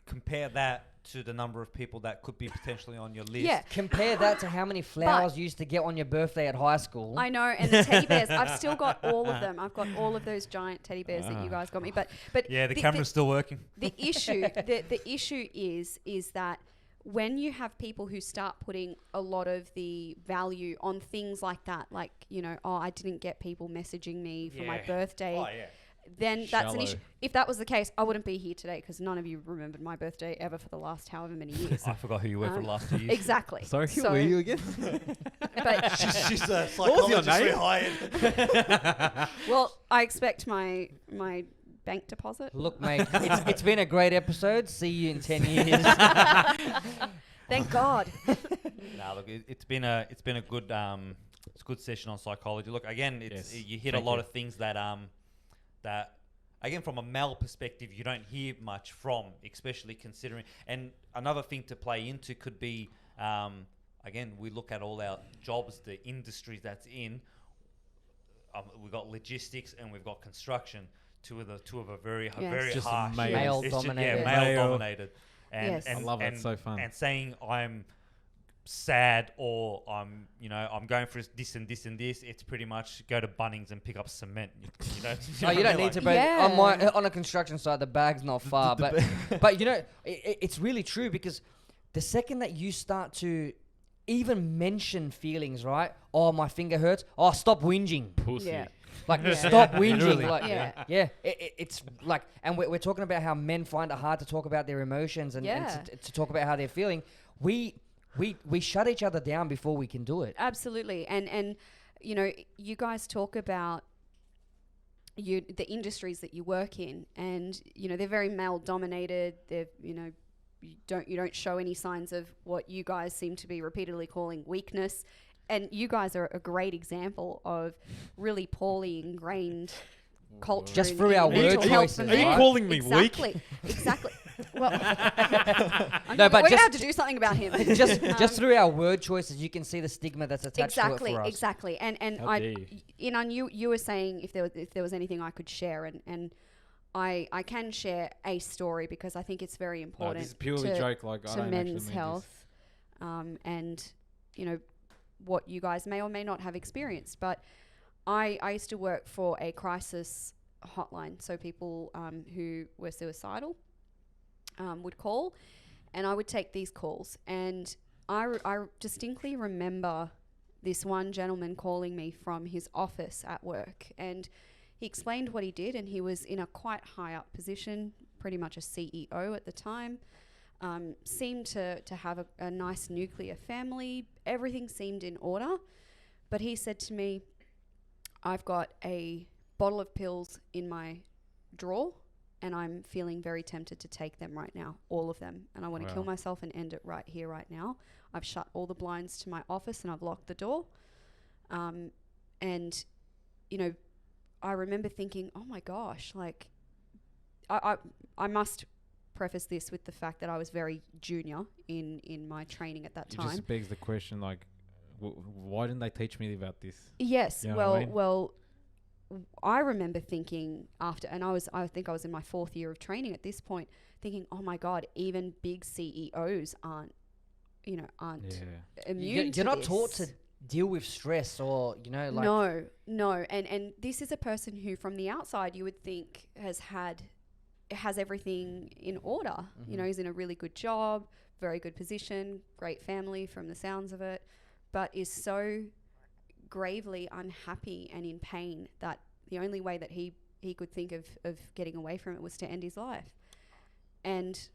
compare that to the number of people that could be potentially on your list. Yeah. Compare that to how many flowers you used to get on your birthday at high school. I know, and the teddy bears. I've still got all of them. I've got all of those giant teddy bears that you guys got me. But Yeah, the camera's still working. the issue the issue is that when you have people who start putting a lot of the value on things like that, like, I didn't get people messaging me for my Yeah. birthday, Oh, yeah. then that's an issue. Shallow. If that was the case, I wouldn't be here today because none of you remembered my birthday ever for the last however many years. I forgot who you were for the last 2 years. Exactly. Sorry, who So- were you again? But She's a What was your psychologist we name? hired. well, I expect my bank deposit. Look, mate, it's been a great episode. See you in 10 years. Thank God. Nah, look, it's been a good it's a good session on psychology. Look, again, it's Yes, you hit thank a lot you. of things that again, from a male perspective, you don't hear much from, especially considering. And another thing to play into could be, again, we look at all our jobs, the industries that's in. We've got logistics and we've got construction. Two of a very Yes. very Just harsh. male. Male It's just- dominated. male Male. dominated. and Yes. and, I love that. and, So fun. and saying I'm sad or I'm I'm going for this and this and this. It's pretty much go to Bunnings and pick up cement. You know, Oh, you don't need to, but Yeah. on a construction site, the bag's not far. But it's really true, because the second that you start to even mention feelings, right? Oh, my finger hurts. Oh, stop whinging. Pussy. Yeah. Like, Yeah. stop whinging. Literally. Like, Yeah. it's like, and we're talking about how men find it hard to talk about their emotions and Yeah. to talk about how they're feeling. We shut each other down before we can do it. Absolutely. And you guys talk about the industries that you work in, and they're very male dominated. They're you don't show any signs of what you guys seem to be repeatedly calling weakness. And you guys are a great example of really poorly ingrained culture. Just in- through in our mental word health choices, and Are you mental- calling me weak? Exactly. Well, No, but we're gonna just- have to do something about him. just through our word choices, you can see the stigma that's attached to it for us. Exactly. And How dare you. you were saying if there was anything I could share, and I can share a story because I think it's very No, important this is purely to, joke. Like, I to don't actually men's mean health, and what you guys may or may not have experienced. But I used to work for a crisis hotline, so people who were suicidal would call, and I would take these calls. And I distinctly remember this one gentleman calling me from his office at work, and he explained what he did, and he was in a quite high up position, pretty much a CEO at the time. Seemed to have a nice nuclear family. Everything seemed in order. But he said to me, I've got a bottle of pills in my drawer, and I'm feeling very tempted to take them right now, all of them. And I want to kill Wow. myself and end it right here, right now. I've shut all the blinds to my office and I've locked the door. And, I remember thinking, oh my gosh, like, I must preface this with the fact that I was very junior in my training at that It time. just begs the question, like, why didn't they teach me about this? Yes. You know what I mean? Well, I remember thinking after, and I think I was in my 4th year of training at this point, thinking, oh my God, even big CEOs aren't Yeah. immune to You're not this. taught to deal with stress, or like No. And this is a person who from the outside you would think has everything in order. He's in a really good job, very good position, great family from the sounds of it, but is so gravely unhappy and in pain that the only way that he could think of getting away from it was to end his life. And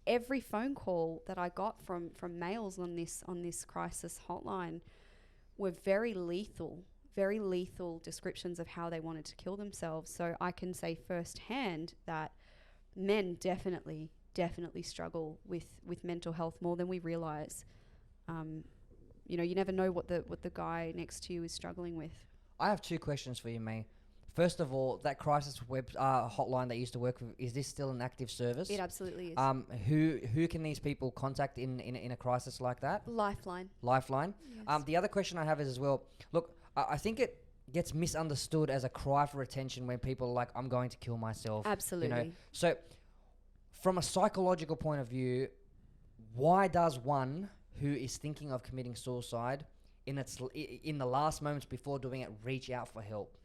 every phone call that I got from males on this crisis hotline were very lethal descriptions of how they wanted to kill themselves. So I can say firsthand that men definitely struggle with mental health more than we realize. You never know what the guy next to you is struggling with. I have 2 questions for you, May. First of all, that crisis hotline that you used to work with, is this still an active service? It absolutely is. Who can these people contact in a crisis like that? Lifeline. Lifeline. Yes. The other question I have is as well, look, I think it gets misunderstood as a cry for attention when people are like, I'm going to kill myself. Absolutely. So from a psychological point of view, why does one who is thinking of committing suicide in the last moments before doing it reach out for help?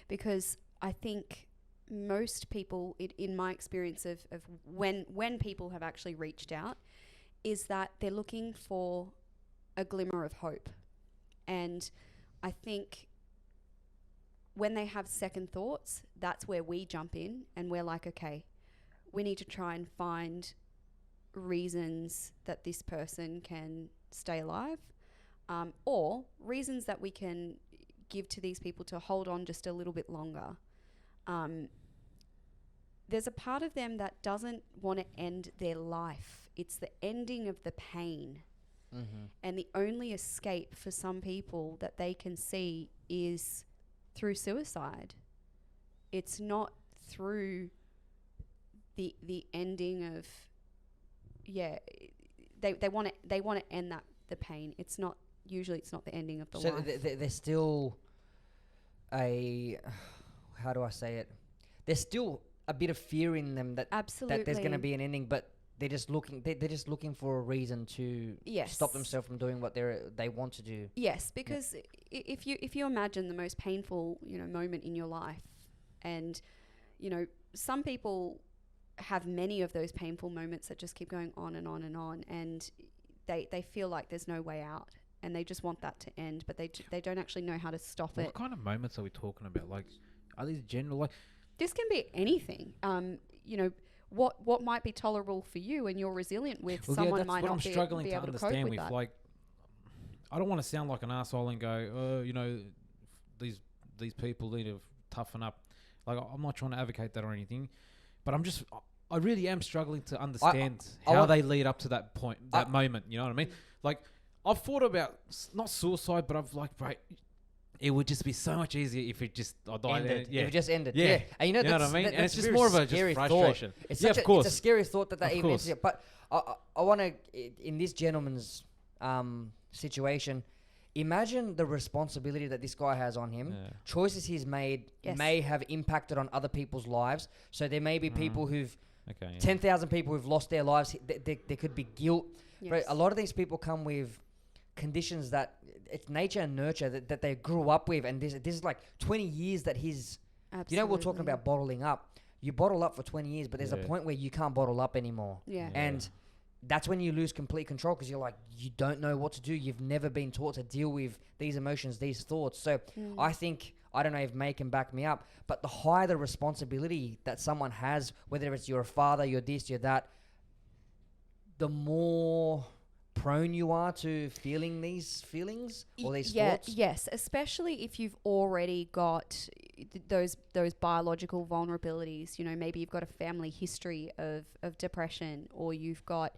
Because I think most people, in my experience of when people have actually reached out, is that they're looking for a glimmer of hope. And I think when they have second thoughts, that's where we jump in and we're like, okay, we need to try and find reasons that this person can stay alive, or reasons that we can give to these people to hold on just a little bit longer. There's a part of them that doesn't want to end their life. It's the ending of the pain. Mm-hmm. And the only escape for some people that they can see is through suicide. It's not through the ending of, they want to end the pain. It's not the ending of the So life. there's still how do I say it? There's still a bit of fear in them that Absolutely. there's going to be an ending, but they're just looking for a reason to stop themselves from doing what they want to do. Yes, because if you imagine the most painful, moment in your life, and, some people have many of those painful moments that just keep going on and on and on, and they feel like there's no way out, and they just want that to end, but they don't actually know how to stop it. What kind of moments are we talking about? Like, are these general, like... This can be anything. What might be tolerable for you, and you're resilient with, someone might not be able to cope with that. Like, I don't want to sound like an asshole and go, these people need to toughen up. Like, I'm not trying to advocate that or anything, but I really am struggling to understand how they lead up to that point, that moment. You know what I mean? Like, I've thought about not suicide, but I've like, right, it would just be so much easier if it just ended. Yeah. If it just ended. Yeah. And You know what I mean? And it's just more of a just frustration. It's Yeah, such of course. It's a scary thought that Of even course. ends. But I want to, in this gentleman's situation, imagine the responsibility that this guy has on him. Yeah. Choices he's made may have impacted on other people's lives. So there may be people who've 10,000 people who've lost their lives. There could be guilt. Yes. But a lot of these people come with conditions that it's nature and nurture that they grew up with, and this is like 20 years that he's... Absolutely. we're talking about bottling up. You bottle up for 20 years, but there's a point where you can't bottle up anymore. Yeah. And that's when you lose complete control, because you're like, you don't know what to do. You've never been taught to deal with these emotions, these thoughts. So I think, I don't know if May can back me up, but the higher the responsibility that someone has, whether it's you're a father, you're this, you're that, the more prone you are to feeling these feelings or these thoughts. Yes, especially if you've already got those biological vulnerabilities. Maybe you've got a family history of depression, or you've got,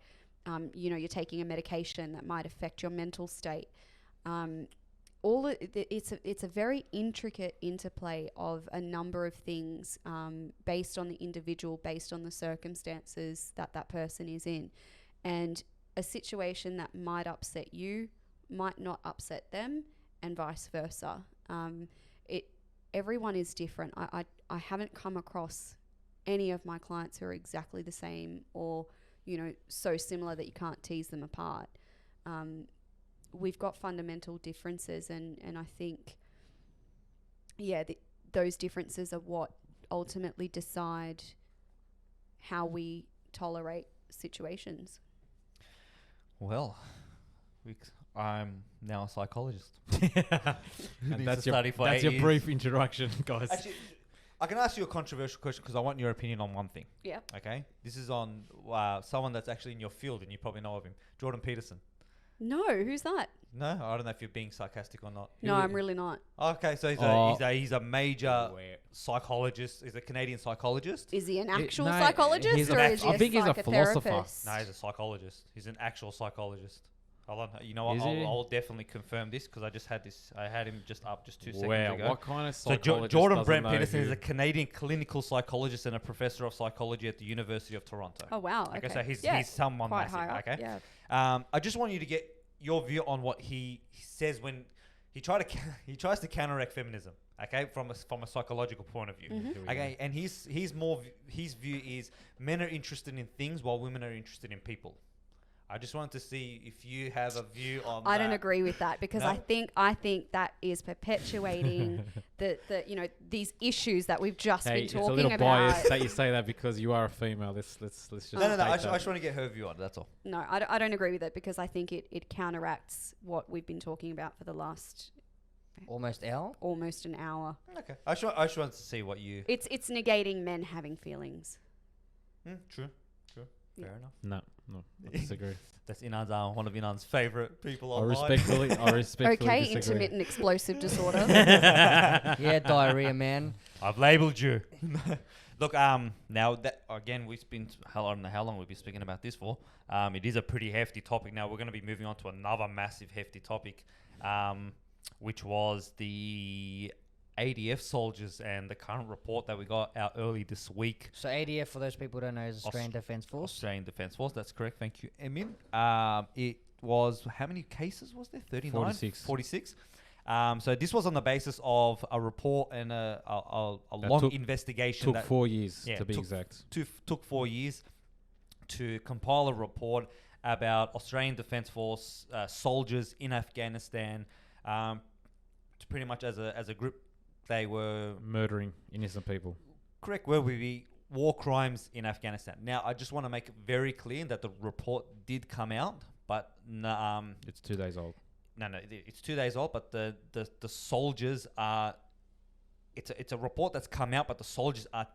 you're taking a medication that might affect your mental state. It's a very intricate interplay of a number of things, based on the individual, based on the circumstances that person is in, and a situation that might upset you might not upset them, and vice versa. Everyone is different. I haven't come across any of my clients who are exactly the same, or so similar that you can't tease them apart. We've got fundamental differences, and I think those differences are what ultimately decide how we tolerate situations. Well, I'm now a psychologist. And that's your brief introduction, guys. Actually, I can ask you a controversial question because I want your opinion on one thing. Yeah. Okay? This is on someone that's actually in your field, and you probably know of him. Jordan Peterson. No, who's that? No? I don't know if you're being sarcastic or not. No, I'm really not. Okay, so he's a major psychologist. He's a Canadian psychologist. Is he an actual psychologist, or is he I think he's a philosopher. psychotherapist? No, he's a psychologist. He's an actual psychologist. I'll definitely confirm this because I had him just 2 seconds ago. What kind of So psychologist Jordan Brent Peterson is a Canadian clinical psychologist and a professor of psychology at the University of Toronto. Oh wow! Okay, so he's someone quite massive. high up. Okay. Yeah. I just want you to get your view on what he says when he tries to counteract feminism. Okay, from a psychological point of view. Mm-hmm. Okay, and his view is men are interested in things while women are interested in people. I just wanted to see if you have a view on that. I don't agree with that because No? I think that is perpetuating these issues that we've just been it's a talking little about. biased that you say that because you are a female. Let's just. No. I state just want to get her view on it. That's all. No, I don't agree with it because I think it counteracts what we've been talking about for the last Almost hour? almost an hour. Okay. I just wanted to see what you. It's negating men having feelings. True. Yeah. Fair enough. No, I disagree. That's one of Inan's favourite people I online. respectfully Okay, disagree. intermittent explosive disorder. Yeah, diarrhea, man. I've labelled you. Look, now that again I don't know how long we've been speaking about this for. It is a pretty hefty topic. Now we're going to be moving on to another massive hefty topic, which was the ADF soldiers and the current report that we got out early this week. So ADF, for those people who don't know, is Australian Defence Force. Australian Defence Force, that's correct. Thank you, Emin. It was, how many cases was there? 39? 46. 46. So this was on the basis of a report and a That long took- investigation Took that 4 years yeah, to be took- exact. took 4 years to compile a report about Australian Defence Force soldiers in Afghanistan. To pretty much as a group, they were Murdering innocent people. correct where we be war crimes in Afghanistan. Now, I just want to make it very clear that the report did come out, but It's 2 days old. no, it's 2 days old. But the soldiers are. It's a report that's come out, but the soldiers are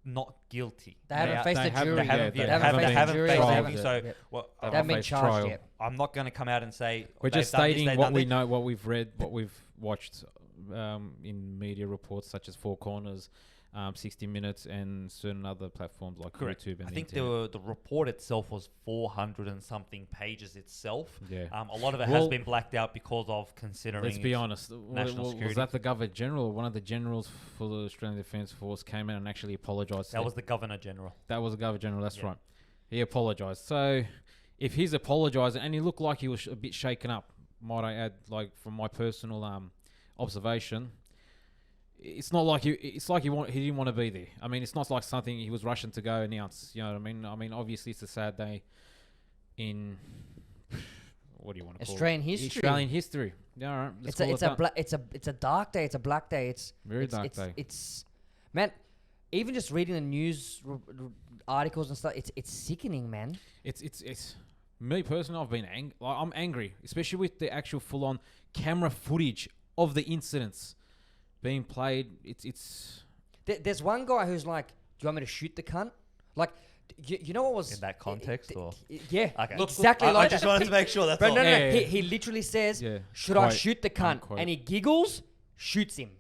not guilty. They haven't faced they a haven't- jury. They yeah, haven't, they yeah, haven't they faced haven't a faced jury. anything. So, Yeah. well, They haven't been faced charged trial. yet. I'm not going to come out and say We're just they've done this, stating they've what done we this. know, what we've read, what we've watched in media reports such as Four Corners, 60 Minutes, and certain other platforms like Correct. YouTube and I the think internet. the report itself was 400 and something pages itself. Yeah. A lot of it Well, has been blacked out because of considering. Let's be its- honest. national Was security. that the Governor General or one of the generals for the Australian Defence Force came in and actually apologised? That was the Governor General. That was the Governor General, that's Yeah. right. He apologised. So if he's apologising, and he looked like he was a bit shaken up, might I add, like from my personal observation, it's not like he didn't want to be there. I mean, it's not like something he was rushing to go announce. You know what I mean? I mean, obviously it's a sad day in what do you want to call Australian it? history. Australian history. Yeah, all right. Let's call it that. It's a dark day. It's a black day. It's Very it's, dark it's, day. It's man, even just reading the news articles and stuff. It's sickening, man. It's me personally. I've been I'm angry, especially with the actual full-on camera footage of the incidents being played. It's There's one guy who's like, "Do you want me to shoot the cunt?" Like, you know what was In that context, or yeah, Okay. exactly I like just that. wanted to make sure that's But all. no, Yeah. he literally says, yeah. "Should I Quote, shoot the cunt?" unquote. And he giggles, shoots him,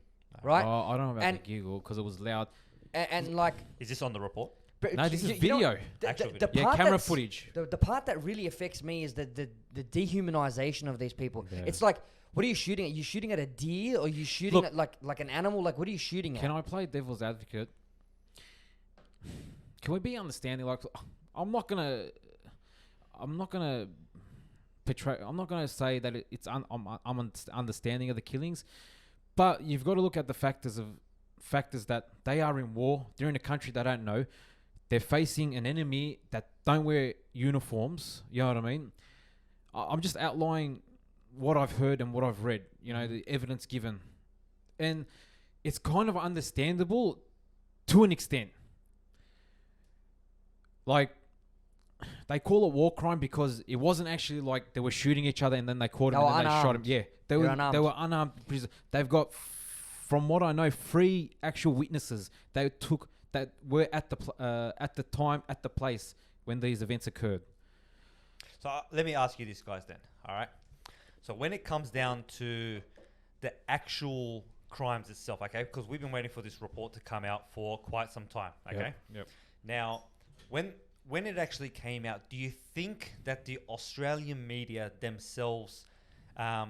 right? Oh, I don't know about And- the giggle because it was loud. And like, Is this on the report? but No, this is you know, video. Actual the video. Yeah, part camera that's- footage. The part that really affects me is the dehumanization of these people. Yeah. It's like, what are you shooting at? You shooting at a deer, or you shooting Look, at like an animal? Like, what are you shooting at? Can I play devil's advocate? Can we be understanding? Like, I'm not gonna portray. I'm not gonna say that I'm understanding of the killings, but you've got to look at the factors that they are in war. They're in a country they don't know. They're facing an enemy that don't wear uniforms. You know what I mean? I'm just outlining what I've heard and what I've read. You know, the evidence given, and it's kind of understandable to an extent. Like, they call it war crime because it wasn't actually like they were shooting each other and then they caught him They and were then they shot him. unarmed. Yeah, They were unarmed prisoners. They've got, from what I know, 3 actual witnesses that were at the time at the place when these events occurred. So let me ask you this, guys, then. All right. So when it comes down to the actual crimes itself, okay, because we've been waiting for this report to come out for quite some time, okay? Yep. Now, when it actually came out, do you think that the Australian media themselves,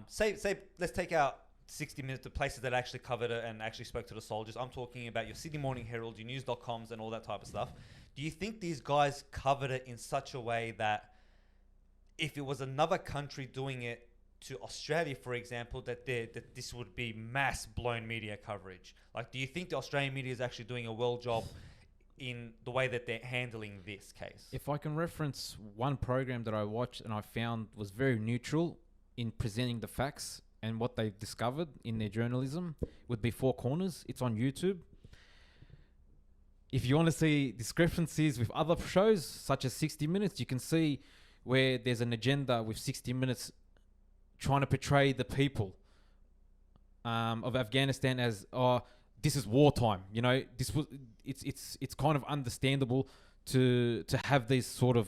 say let's take out 60 Minutes, the places that actually covered it and actually spoke to the soldiers. I'm talking about your Sydney Morning Herald, your news.coms and all that type of stuff. Do you think these guys covered it in such a way that if it was another country doing it to Australia, for example, that this would be mass blown media coverage? Like, do you think the Australian media is actually doing a well job in the way that they're handling this case? If I can reference one program that I watched and I found was very neutral in presenting the facts and what they've discovered in their journalism, would be Four Corners. It's on YouTube. If you want to see discrepancies with other shows, such as 60 Minutes, you can see where there's an agenda with 60 Minutes trying to portray the people of Afghanistan as, this is wartime. You know, it's kind of understandable to have these sort of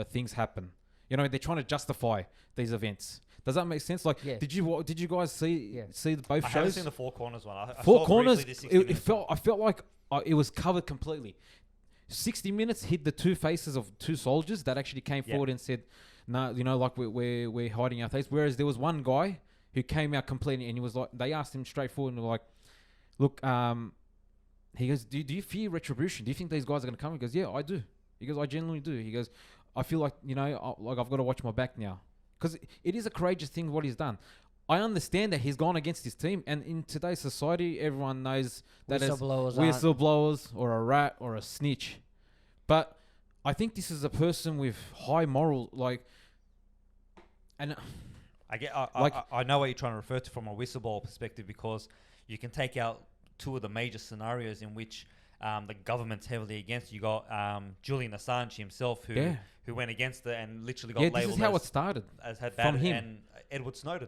things happen. You know, they're trying to justify these events. Does that make sense? Like, Yeah. did you guys see both I shows? haven't seen the Four Corners one. I Four saw Corners. briefly the 60 I Minutes one. felt like it was covered completely. 60 Minutes hid the 2 faces of 2 soldiers that actually came Yeah. forward and said, "No, you know, like we're hiding our face." Whereas there was one guy who came out completely, and he was like, they asked him straightforward, and they were like, "Look, he goes, do you fear retribution? Do you think these guys are going to come?" He goes, "Yeah, I do." He goes, "I genuinely do." He goes, "I feel like, you know, like I've got to watch my back now." Because it is a courageous thing what he's done. I understand that he's gone against his team, and in today's society, everyone knows that as whistleblowers or a rat or a snitch. But I think this is a person with high moral, like, and I know what you're trying to refer to from a whistleblower perspective, because you can take out two of the major scenarios in which the government's heavily against. You got Julian Assange himself, who went against it and literally got labeled. This is how it started as had from bad, him. and Edward Snowden,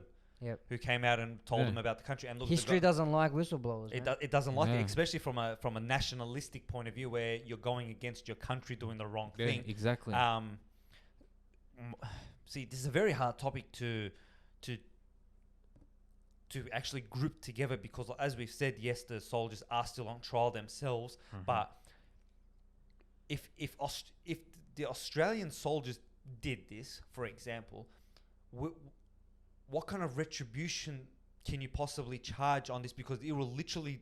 who came out and told them about the country. And look, history doesn't like whistleblowers. It doesn't like it, especially from a nationalistic point of view, where you're going against your country doing the wrong thing. Exactly. See, this is a very hard topic to actually group together, because as we've said, yes, the soldiers are still on trial themselves, but if the Australian soldiers did this, for example, what kind of retribution can you possibly charge on this? Because it will literally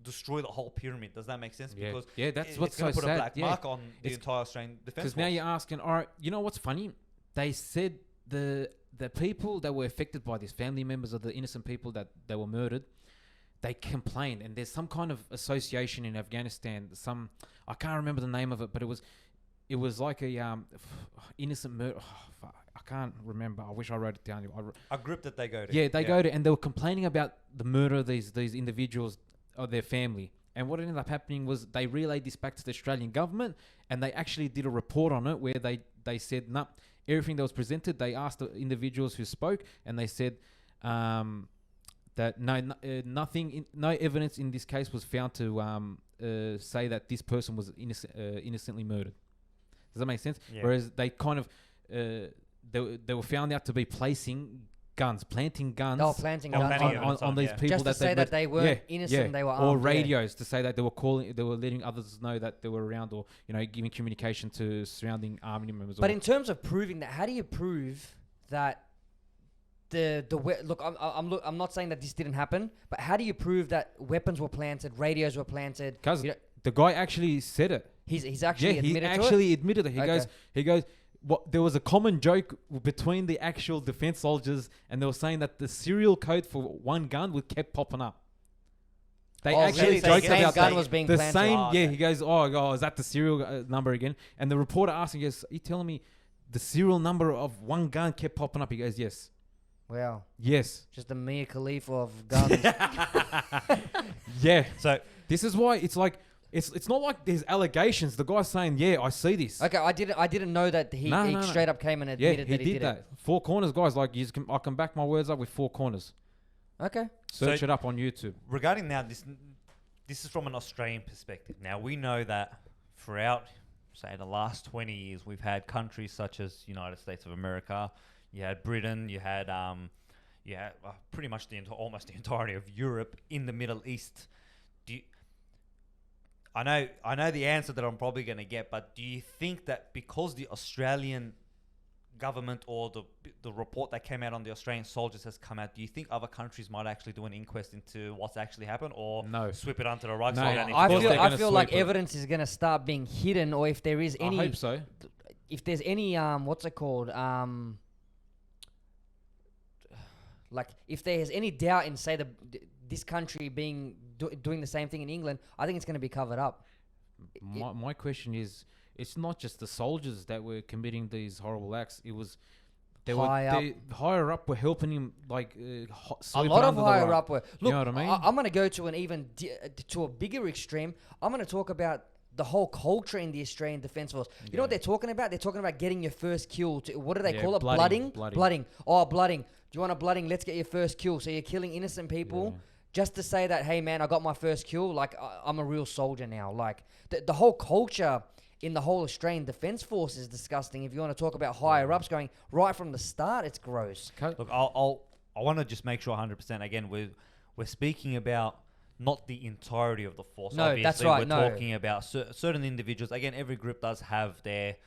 destroy the whole pyramid. Does that make sense? Yeah. Because That's what's it's going so to put a sad. black mark on the entire Australian Defence Force. Because now you're asking, all right, you know what's funny? They said the people that were affected by this, family members of the innocent people that were murdered, they complained, and there's some kind of association in Afghanistan. I can't remember the name of it, but it was like a innocent murder. I can't remember. I wish I wrote it down. A group that they go to. Yeah, they go to, and they were complaining about the murder of these individuals or their family. And what ended up happening was they relayed this back to the Australian government, and they actually did a report on it where they said, nah, everything that was presented, they asked the individuals who spoke, and they said that no evidence in this case was found to say that this person was innocently murdered. Does that make sense? Yeah. Whereas they kind of they were found out to be planting guns on these people, just to that say that they weren't innocent, they were armed, or radios to say that they were letting others know that they were around, or giving communication to surrounding army members. But in terms of proving that, how do you prove that I'm not saying that this didn't happen, but how do you prove that weapons were planted, radios were planted? Because the guy actually said it. He's actually admitted to it? He actually admitted it. He goes, there was a common joke between the actual defense soldiers, and they were saying that the serial code for one gun would kept popping up. They actually joked about gun that. was being the planted. same, he goes, oh, is that the serial number again? And the reporter asked him, he goes, are you telling me the serial number of one gun kept popping up? He goes, yes. Wow. Yes. Just a Mia Khalifa of guns. Yeah. So this is why it's like, it's not like there's allegations. The guy's saying, yeah, I see this. Okay, I didn't know that he straight up came and admitted that he did that. Four corners, guys. Like, I can back my words up with four corners. Okay. Search it up on YouTube. Regarding now, this is from an Australian perspective. Now, we know that throughout, say, the last 20 years, we've had countries such as United States of America, you had Britain, you had pretty much almost the entirety of Europe, in the Middle East. I know the answer that I'm probably going to get, but do you think that because the Australian government or the report that came out on the Australian soldiers has come out, do you think other countries might actually do an inquest into what's actually happened, or sweep it under the rug? No, I feel like evidence is going to start being hidden, or if there is any... I hope so. If there's any, what's it called? Like, if there's any doubt in, say, this country doing the same thing in England, I think it's going to be covered up. My question is, it's not just the soldiers that were committing these horrible acts. It was higher up were helping him, like a lot of higher up were. Look, you know what I mean? I'm going to go to an even to a bigger extreme. I'm going to talk about the whole culture in the Australian Defence Force. You know what they're talking about? They're talking about getting your first kill. What do they call it? Blooding. Oh, blooding. Do you want a blooding? Let's get your first kill. So you're killing innocent people just to say that, hey, man, I got my first kill. Like, I'm a real soldier now. Like, the whole culture in the whole Australian Defence Force is disgusting. If you want to talk about higher ups going right from the start, it's gross. Look, I want to just make sure 100%. Again, we're speaking about not the entirety of the force. No, obviously. that's right. We're talking about certain individuals. Again, every group does have their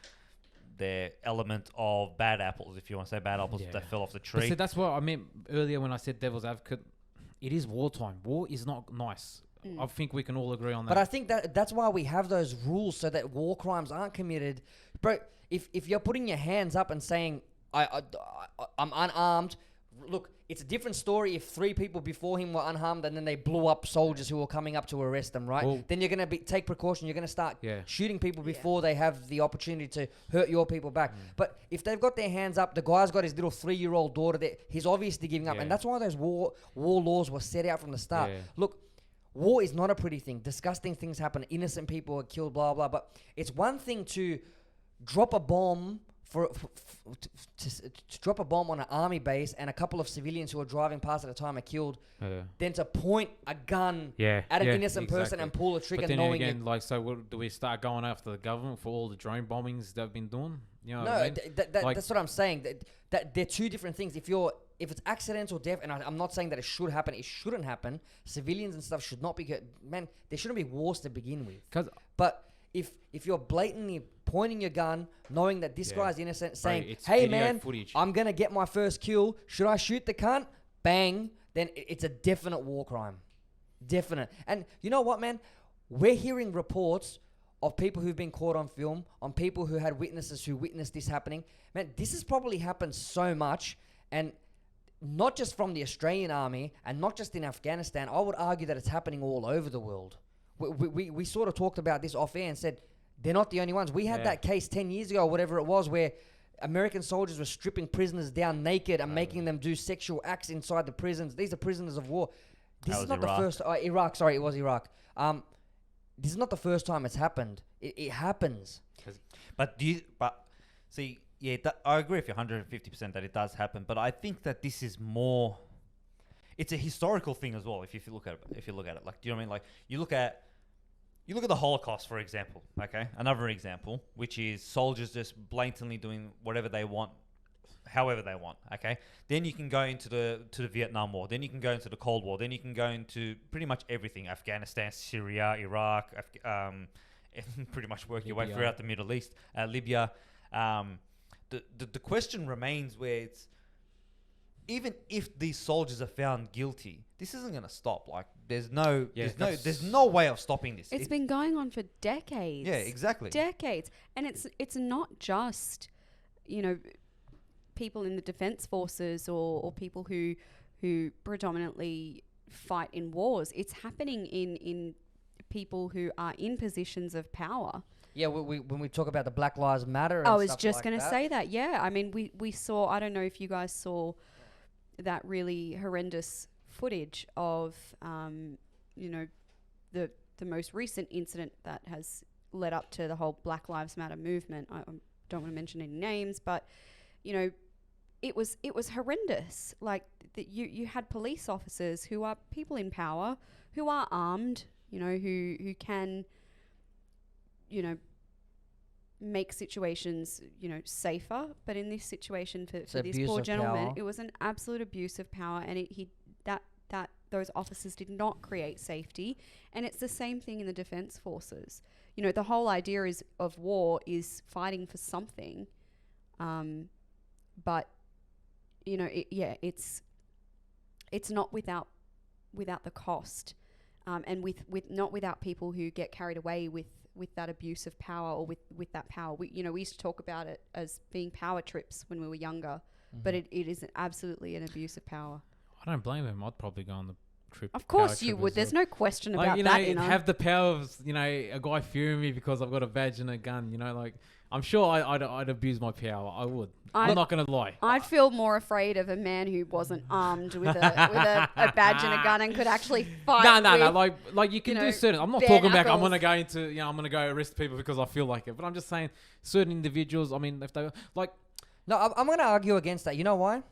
element of bad apples, if you want to say bad apples that fell off the tree. But see, that's what I meant earlier when I said devil's advocate. It is wartime. War is not nice. I think we can all agree on that. But I think that's why we have those rules, so that war crimes aren't committed. Bro, if you're putting your hands up and saying, I'm unarmed, look, It's a different story if 3 people before him were unharmed and then they blew up soldiers who were coming up to arrest them, right? Well- Then you're going to take precaution. You're going to start Yeah. shooting people Yeah. before they have the opportunity to hurt your people back. But if they've got their hands up, the guy's got his little 3-year-old daughter there, he's obviously giving up. Yeah. And that's why those war laws were set out from the start. Yeah. Look, war is not a pretty thing. Disgusting things happen. Innocent people are killed, blah, blah. But it's one thing to drop a bomb to drop a bomb on an army base and a couple of civilians who are driving past at the time are killed, Yeah. than to point a gun Yeah. at an yeah, innocent person and pull a trigger But then knowing again, like, so what, do we start going after the government for all the drone bombings they've been doing? You know what I no, mean? Like- that's what I'm saying. That they're two different things. If it's accidental death, and I'm not saying that it should happen, it shouldn't happen. Civilians and stuff should not be man. There shouldn't be wars to begin with. 'Cause But if you're blatantly pointing your gun, knowing that this Yeah. guy's innocent, saying, it's "Hey video man, footage. I'm gonna get my first kill. Should I shoot the cunt?" Bang. Then it's a definite war crime. Definite. And you know what, man? We're hearing reports of people who've been caught on film, on people who had witnesses who witnessed this happening. Man, this has probably happened so much, and not just from the Australian army and not just in Afghanistan. I would argue that it's happening all over the world. We sort of talked about this off air and said they're not the only ones. We had Yeah. that case 10 years ago, or whatever it was, where American soldiers were stripping prisoners down naked and making them do sexual acts inside the prisons. These are prisoners of war. This That is was not Iraq. the first... Iraq, sorry, it was Iraq. This is not the first time it's happened. It happens. But see, yeah, I agree with you 150% that it does happen. But I think that this is more. It's a historical thing as well. If you look at it, like, do you know what I mean? Like, you look at the Holocaust, for example. Okay, another example, which is soldiers just blatantly doing whatever they want, however they want. Okay, then you can go into the Vietnam War. Then you can go into the Cold War. Then you can go into pretty much everything: Afghanistan, Syria, Iraq, pretty much work your way Libya. throughout the Middle East, Libya. The question remains where it's, even if these soldiers are found guilty, this isn't going to stop. Like, there's no way of stopping this. It's been going on for decades. Yeah, exactly. Decades. And it's not just, people in the defense forces or people who predominantly fight in wars. It's happening in people who are in positions of power. Yeah, when we talk about the Black Lives Matter and I was stuff just like going to that. say that. Yeah. I mean, we saw, I don't know if you guys saw that really horrendous footage of, the most recent incident that has led up to the whole Black Lives Matter movement. I don't want to mention any names, but, it was horrendous. Like, you had police officers who are people in power, who are armed, who can, make situations, safer. But in this situation for this abuse poor of gentleman, power. it was an absolute abuse of power, and that those officers did not create safety. And it's the same thing in the defense forces. The whole idea of war is fighting for something, but it's not without the cost, and with not without people who get carried away with that abuse of power or with that power. We used to talk about it as being power trips when we were younger, but it is absolutely an abuse of power. I don't blame him. I'd probably go on the trip. Of course power you trip would. as There's well. no question Like, about that. have the power of, a guy fearing me because I've got a badge and a gun. Like, I'm sure I'd abuse my power. I would. I'm not gonna lie. I'd feel more afraid of a man who wasn't armed with a badge and a gun and could actually fight. No. with, Like you can do certain. I'm not bare talking about. I'm knuckles. gonna go into. I'm gonna go arrest people because I feel like it. But I'm just saying certain individuals. I mean, if they like. No, I'm going to argue against that. You know why?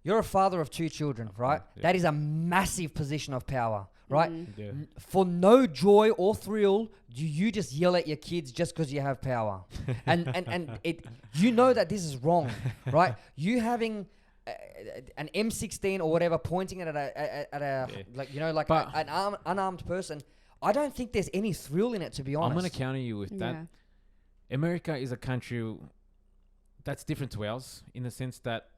You're a father of 2 children, right? Yeah. That is a massive position of power, right? Yeah. For no joy or thrill, do you just yell at your kids just because you have power? and you know that this is wrong, right? You having an M16 or whatever pointing it at a But- an unarmed person. I don't think there's any thrill in it, to be honest. I'm gonna counter you with that. Yeah. America is a country that's different to ours in the sense that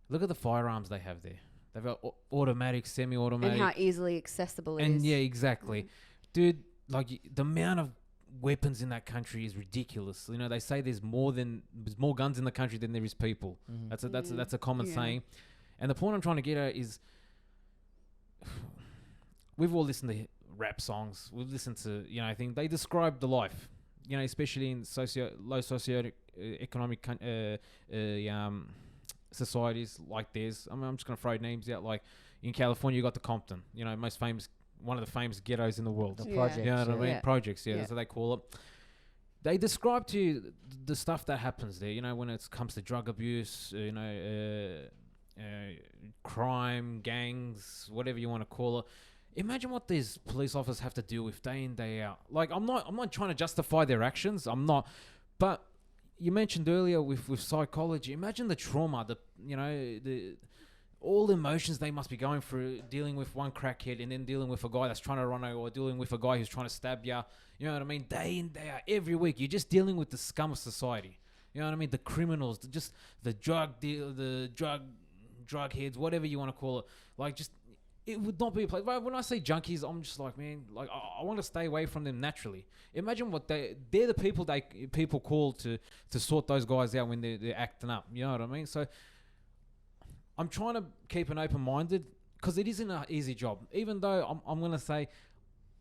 look at the firearms they have there. They've got automatic, semi-automatic, And how easily accessible it is. and yeah, exactly, dude. Like the amount of weapons in that country is ridiculous. They say there's more guns in the country than there is people. Mhm. That's a common Yeah. saying. And the point I'm trying to get at is, we've all listened to rap songs. We've listened to, you know, I think they describe the life, you know, especially in low socio-economic societies like theirs. I mean, I'm just going to throw names out. Like in California, you got the Compton, you know, one of the famous ghettos in the world. The Yeah. projects. You know what I mean? Yeah. Projects, yeah, Yeah. that's what they call it. They describe to you the stuff that happens there, you know, when it comes to drug abuse, crime, gangs, whatever you want to call it. Imagine what these police officers have to deal with day in, day out. Like, I'm not trying to justify their actions. I'm not. But you mentioned earlier with psychology. Imagine the trauma, all the emotions they must be going through, dealing with one crackhead and then dealing with a guy that's trying to run over, or dealing with a guy who's trying to stab you. You know what I mean? Day in, day out, every week. You're just dealing with the scum of society. You know what I mean? The criminals, the drug deal, the drug heads, whatever you want to call it. Like, just, it would not be a place. When I say junkies, I'm just like, man, like, I want to stay away from them naturally. Imagine what they're the people call to sort those guys out when they're acting up. You know what I mean? So I'm trying to keep an open-minded, because it isn't an easy job. Even though I'm going to say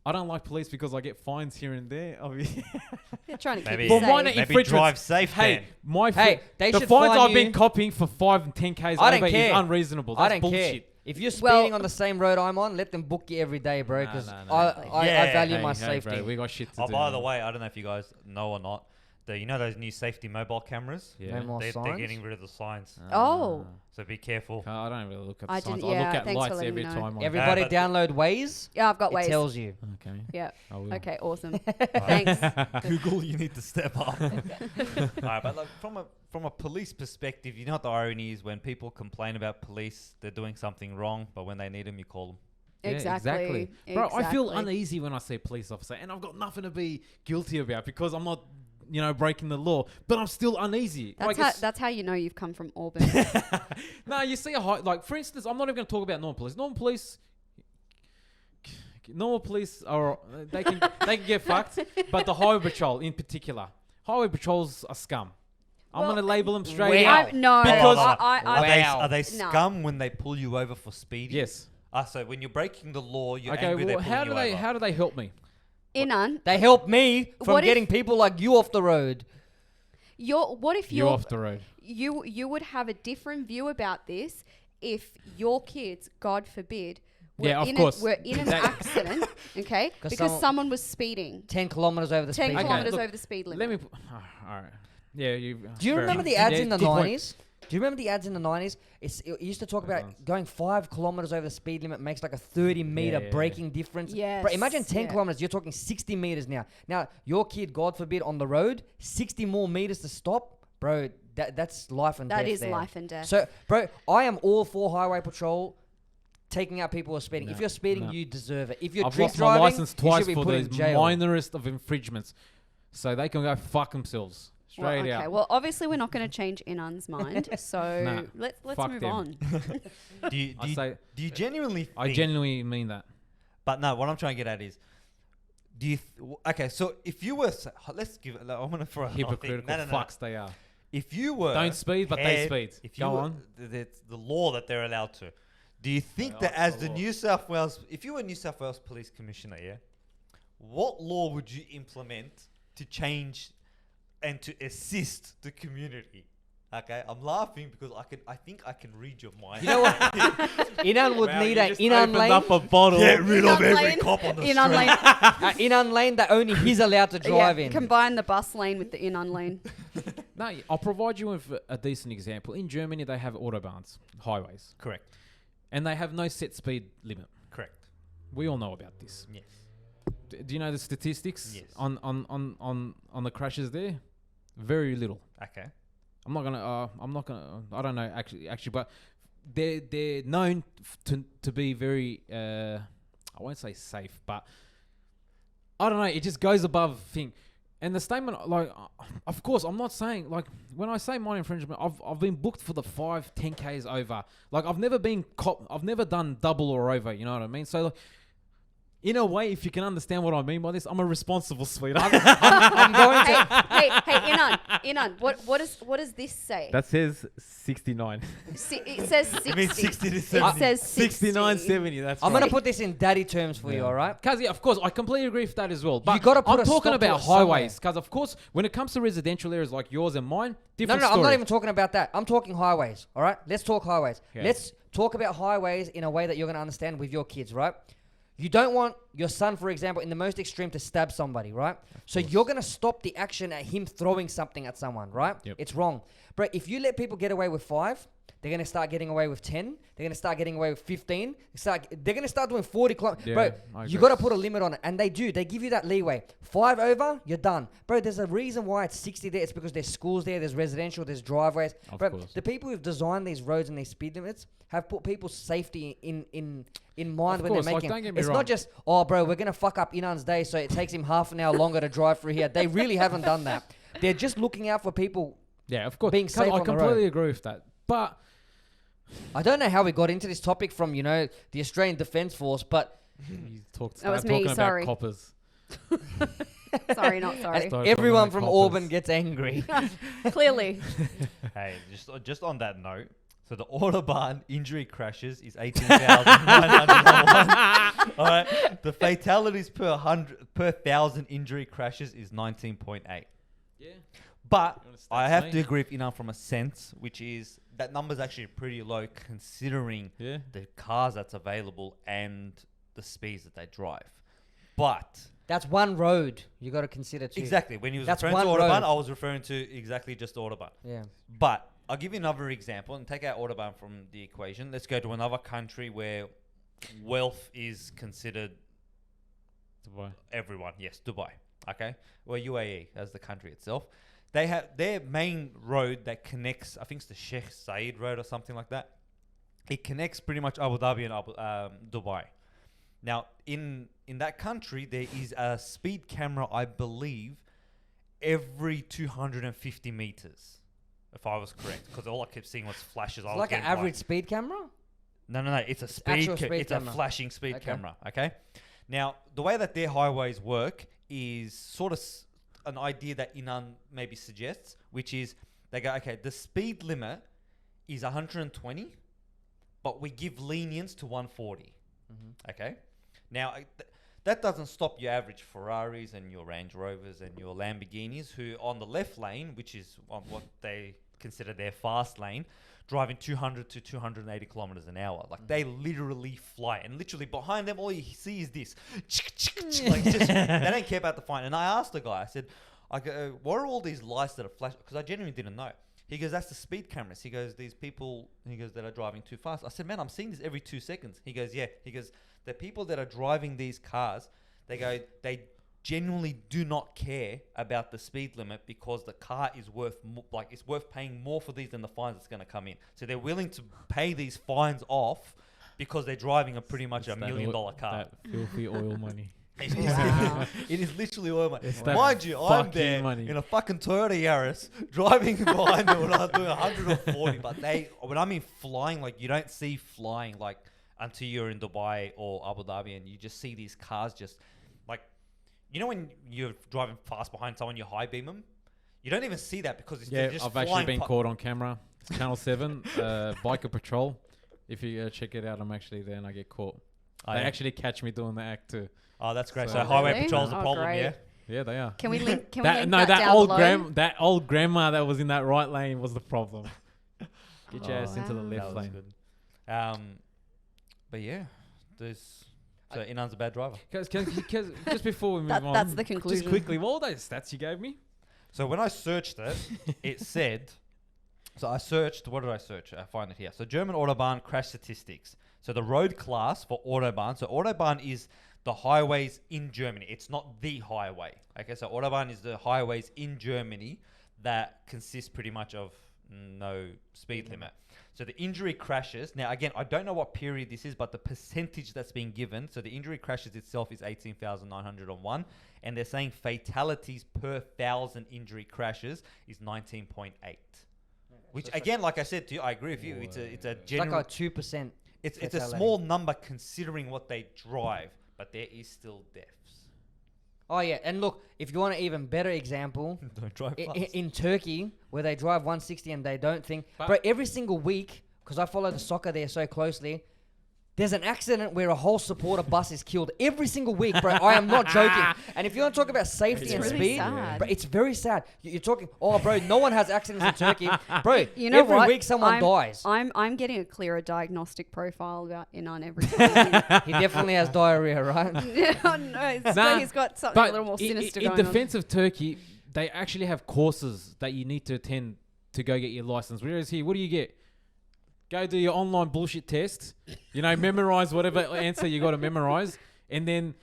I don't like police because I get fines here and there. They're trying to Maybe- keep you But safe. minor Maybe infringements. drive safe Hey, then. They the should fines fine I've you. been copying for 5 and 10Ks I don't over is care. unreasonable. I That's don't bullshit. care. If you're Well- speeding on the same road I'm on, let them book you every day, bro. Nah, Because nah, nah. I Yeah. value my Hey, safety. bro, we got shit to Oh, do. by the man. way, I don't know if you guys know or not. You know those new safety mobile cameras? Yeah. No more They're signs. getting rid of the signs. Oh. So be careful. I don't really look at the I signs. didn't- I look yeah, at thanks for lights letting every me know. time. Everybody but- download Waze. Yeah, I've got It ways. tells you. Okay. Yeah. I will. Okay, awesome. Thanks. Thanks. Google, you need to step up. Alright, but like from a police perspective, you know what the irony is when people complain about police, they're doing something wrong, but when they need them, you call them. Yeah, Exactly. Bro, I feel Exactly. uneasy when I see police officer, and I've got nothing to be guilty about because I'm not, breaking the law, but I'm still uneasy. That's how you know you've come from Auburn. No, you see a high, like, for instance, I'm not even going to talk about normal police. Normal police are, they can get fucked, but the highway patrol in particular, highway patrols are scum. I'm Well, going to label them straight wow. out. No, Because- Are they No. scum when they pull you over for speeding? Yes. So when you're breaking the law, you're Okay, angry well, they're how pulling you over. how do they help me? Inan, They help me from What if- getting people like you off the road. what if You're you're off the road. you would have a different view about this if your kids, God forbid, were Yeah, of in course. were in an That- accident, okay? 'Cause Because someone was speeding 10 kilometers over the 10 speed limit. kilometers look, over the speed limit. Let me. All right. Yeah, you. Do you fair remember enough. the ads Yeah, in the good point. 90s? Do you remember the ads in the 90s? It used to talk Those about ones. going 5 kilometers over the speed limit makes like a 30-meter Yeah. braking difference. Yes, Bro, imagine 10 yeah. kilometers. You're talking 60 meters now. Now, your kid, God forbid, on the road, 60 more meters to stop. Bro, that's life and death. That is there. life and death. So, bro, I am all for highway patrol taking out people who are speeding. If No, you're speeding, no. you deserve it. If you're I've drink lost my driving, license you twice should be for put those in jail. minorest of infringements, so they can go fuck themselves straight okay, out. well, obviously we're not going to change Inan's mind, so Nah, let's fuck move them. on. Do you, I say do you genuinely think... I genuinely mean that. But no, what I'm trying to get at is, do you... okay, so if you were... let's give it... I'm going to throw another thing. Hypocritical No. fucks they are. If you were... Don't speed, but they speed. If you Go were, on. It's the law that they're allowed to. Do you think are that as the the law. New South Wales... If you were New South Wales Police Commissioner, yeah, what law would you implement to change and to assist the community? Okay, I'm laughing because I think I can read your mind. You know what? Inan would Wow, need you a just Inan opened lane. up a bottle. Get rid of Inan every lane. cop on the Inan street. lane. Inan lane that only he's allowed to drive in. Combine the bus lane with the Inan lane. No, I'll provide you with a decent example. In Germany, they have autobahns, highways, Correct. and they have no set speed limit. Correct. We all know about this. Yes. Do you know the statistics Yes. on the crashes there? Very little. Okay. I'm not gonna. I don't know actually, but they're known to be very. I won't say safe, but I don't know. It just goes above thing. And the statement, like, of course, I'm not saying, like, when I say minor infringement, I've been booked for the 5-10Ks over. Like, I've never been I've never done double or over. You know what I mean? So, like, in a way, if you can understand what I mean by this, I'm a responsible sweetheart. I'm going to. Hey, Inan, what does this say? That says 69. It says 60. You mean 60 to It 70? says 60. 69, 70. That's I'm right. gonna put this in daddy terms for you, Yeah. all right? Cause yeah, of course, I completely agree with that as well. But gotta put I'm a talking stop to about it somewhere. highways. Cause of course, when it comes to residential areas like yours and mine, No, different no, I'm story. not even talking about that. I'm talking highways, all right? Let's talk highways. Okay. Let's talk about highways in a way that you're gonna understand with your kids, right? You don't want your son, for example, in the most extreme to stab somebody, right? So you're going to stop the action at him throwing something at someone, right? Yep. It's wrong. But if you let people get away with 5, they're going to start getting away with 10. They're going to start getting away with 15. They're going to start doing 40 kilometers. Yeah, Bro, I you agree. got to put a limit on it. And they do. They give you that leeway. 5 over, you're done. Bro, there's a reason why it's 60 there. It's because there's schools there. There's residential. There's driveways. Of Bro, course. the people who've designed these roads and these speed limits have put people's safety in mind Of when course, they're like, making don't get me it's wrong. not just, oh, bro, we're going to fuck up Inan's day so it takes him half an hour longer to drive through here. They really haven't done that. They're just looking out for people. Yeah, of course. being 'Cause safe I on the road. completely agree with that. But I don't know how we got into this topic from, the Australian Defence Force, but you talked That was started me, talking sorry. about coppers. Sorry, not sorry. Started talking everyone about from coppers. Auburn gets angry. Clearly. Hey, just on that note, so the Autobahn injury crashes is 18,901. All right, the fatalities per 1,000 injury crashes is 19.8. Yeah. But You wanna I stats, have mate? to agree with Inan from a sense, which is that number's actually pretty low considering Yeah. the cars that's available and the speeds that they drive. But That's one road you got to consider too. exactly, when he was That's referring to one Autobahn, road. I was referring to exactly just Autobahn. Yeah. But I'll give you another example and take out Autobahn from the equation. Let's go to another country where wealth is considered Dubai. everyone. Yes, Dubai. Okay. Well, UAE as the country itself. They have their main road that connects, I think it's the Sheikh Zayed Road or something like that. It connects pretty much Abu Dhabi and Dubai. Now, in that country, there is a speed camera, I believe, every 250 meters, if I was correct, because all I kept seeing was flashes. I It's was like an getting average speed camera? No. It's a actual speed. speed It's camera. a flashing speed Okay. camera. Okay. Now, the way that their highways work is sort of an idea that Inan maybe suggests, which is they go, okay, the speed limit is 120, but we give lenience to 140. Okay. Now, that doesn't stop your average Ferraris and your Range Rovers and your Lamborghinis, who on the left lane, which is on what they consider their fast lane, driving 200 to 280 kilometers an hour. Like they literally fly, and literally behind them, all you see is this. Like just, they don't care about the fine. And I asked the guy, I said, what are all these lights that are flashing? Because I genuinely didn't know. He goes, that's the speed cameras. He goes, these people, he goes, that are driving too fast. I said, man, I'm seeing this every 2 seconds. He goes, yeah. He goes, the people that are driving these cars, they genuinely do not care about the speed limit because the car is worth it's worth paying more for these than the fines that's going to come in. So they're willing to pay these fines off because they're driving a pretty much It's $1 that million car. That filthy oil money. Wow. It is literally oil money. It's that Mind you, I'm fucking there money. in a fucking Toyota Yaris driving behind them when I was doing 140. But when I mean flying, like you don't see flying like until you're in Dubai or Abu Dhabi, and you just see these cars just like, you know, when you're driving fast behind someone, you high beam them. You don't even see that because it's Yeah, just I've actually flying been caught on camera. It's Channel 7, Biker Patrol. If you check it out, I'm actually there and I get caught. They actually catch me doing the act too. Oh, that's great. So- So highway Really? patrol's the Oh, problem, great. yeah. Yeah, they are. Can we link that that down old below? that old grandma that was in that right lane was the problem. Get your ass into the Wow. left That was lane. good. But yeah, there's so Inan's a bad driver. Cause just before we move on, That's the conclusion. just quickly, what were those stats you gave me? So when I searched it, it said. So I searched. What did I search? I find it here. So German Autobahn crash statistics. So the road class for Autobahn. So Autobahn is the highways in Germany. It's not the highway. Okay. So Autobahn is the highways in Germany that consist pretty much of no speed limit. So the injury crashes. Now again, I don't know what period this is, but the percentage that's being given. So the injury crashes itself is 18,901, and they're saying fatalities per 1,000 injury crashes is 19.8. Which again, like I said to you, I agree with you. It's a It's like general. a 2%. It's a fatality. small number considering what they drive. but there is still deaths. Oh yeah, and look, if you want an even better example, Don't drive fast. in Turkey, where they drive 160 and they don't think, But- bro, every single week, because I follow the soccer there so closely, there's an accident where a whole supporter bus is killed every single week, bro. I am not joking. And if you want to talk about safety It's and really speed, sad. bro, it's very sad. You're talking, oh, bro, no one has accidents in Turkey, bro. You know every what? week someone dies. I'm getting a clearer diagnostic profile about Inan every time. He definitely has diarrhea, right? Oh, no, it's Nah, he's got something a But little more sinister in going defense of Turkey, they actually have courses that you need to attend to go get your license. Whereas here, what do you get? Go do your online bullshit test. You know, memorize whatever answer you got to memorize, and then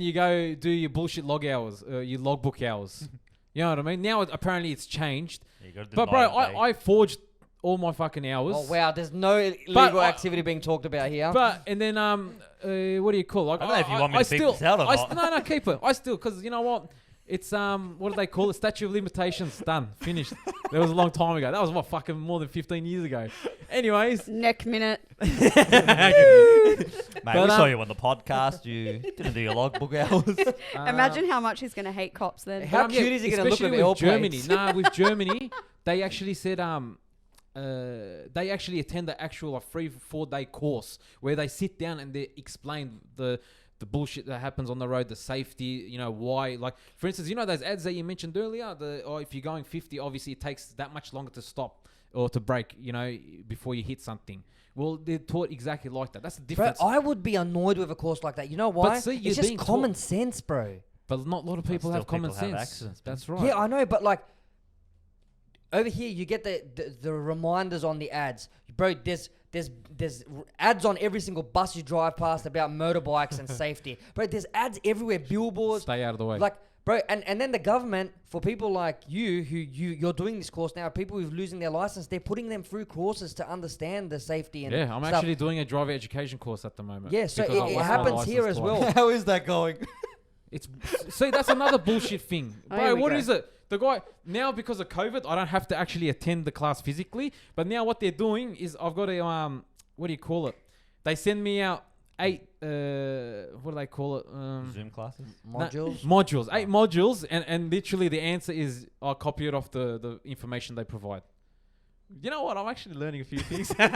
you go do your bullshit log hours, your logbook hours. You know what I mean? Now apparently it's changed. You gotta do But bro, 9 a day. I forged all my fucking hours. Oh wow, there's no illegal I- activity being talked about here. But and then what do you call? Like, I don't know if you want me to beep this out or not. No, keep it. I still, because you know what? It's what do they call it? Statute of limitations. Done. Finished. That was a long time ago. That was what, fucking more than 15 years ago. Anyways, neck minute. Mate, But, we saw you on the podcast. You didn't do your logbook hours. Imagine how much he's going to hate cops then. How cute is he gonna look especially with with Germany? L-plates? Nah, with Germany, they actually said they actually attend the actual 3-4 day course where they sit down and they explain the bullshit that happens on the road, the safety, you know, why. Like, for instance, you know those ads that you mentioned earlier? If you're going 50, obviously it takes that much longer to stop or to brake, you know, before you hit something. Well, they're taught exactly like that. That's the Bro, difference. I would be annoyed with a course like that. You know why? see, you're it's just being common taught. sense, bro. But not a lot of people still have common people have sense. accidents, man. That's right. Yeah, I know, but like over here, you get the reminders on the ads, bro. There's ads on every single bus you drive past about motorbikes and safety, bro. There's ads everywhere, billboards. Stay out of the way. Like, bro, and then the government, for people like you you're doing this course now, people who've losing their license, they're putting them through courses to understand the safety and yeah, I'm stuff. actually doing a driver education course at the moment. Yeah, so because I it lost my happens here license as twice. well. How is that going? It's see, that's another bullshit thing, Oh, here bro. we What go. is it? The guy now, because of COVID, I don't have to actually attend the class physically. But now what they're doing is I've got a what do you call it? They send me out 8 what do they call it? Zoom classes. Modules, 8 modules, and literally the answer is I copy it off the information they provide. You know what? I'm actually learning a few things. Not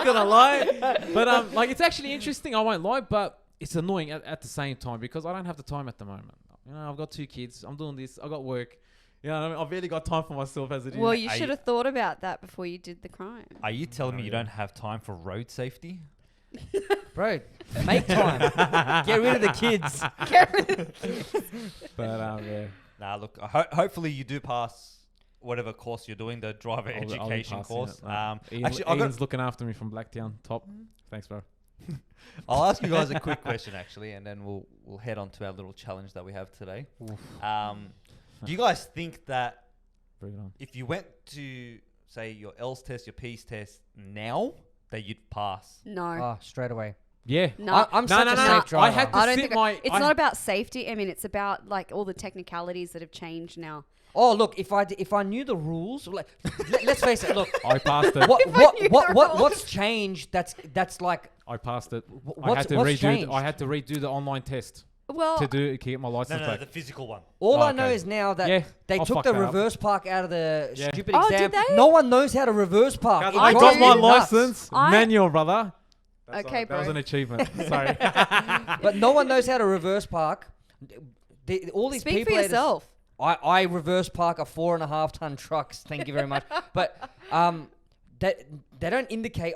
gonna lie, but like it's actually interesting. I won't lie, but it's annoying at the same time because I don't have the time at the moment. You know, I've got 2 kids. I'm doing this. I got work. You know, what I mean? I've barely got time for myself as it is. Well, you Are should have thought about that before you did the crime. Are you telling me you yeah. don't have time for road safety? Bro, make time. Get rid of the kids. But yeah, Nah, look. Hopefully you do pass whatever course you're doing, the driver I'll be education passing course. it. Actually, Ian's looking after me from Blacktown. Top. Thanks, bro. I'll ask you guys a quick question actually, and then we'll head on to our little challenge that we have today. Do you guys think that Bring it on. if you went to say your L's test, your P's test now, that you'd pass? No. Oh, straight away. Yeah. No. I'm No, such no, a no, safe no. driver. I had to I don't sit think my. it's not about safety. I mean, it's about like all the technicalities that have changed now. Oh, look, if I knew the rules, like, let's face it. Look, I passed it. what's changed? That's like I passed it. I what's had to what's redo. changed? I had to redo the online test Well, to get my No, license no, back. the physical one. All Oh, I know okay. is now that Yeah, they I'll took fuck the that up. reverse park out of the Yeah. stupid Oh, exam. did they? No one knows how to reverse park. It I do. got drives my me nuts. license I- manual, brother. Okay, That was bro. an achievement. Sorry. But no one knows how to reverse park. All these speak for people. yourself. I reverse park a 4.5 ton trucks. Thank you very much. But that they don't indicate.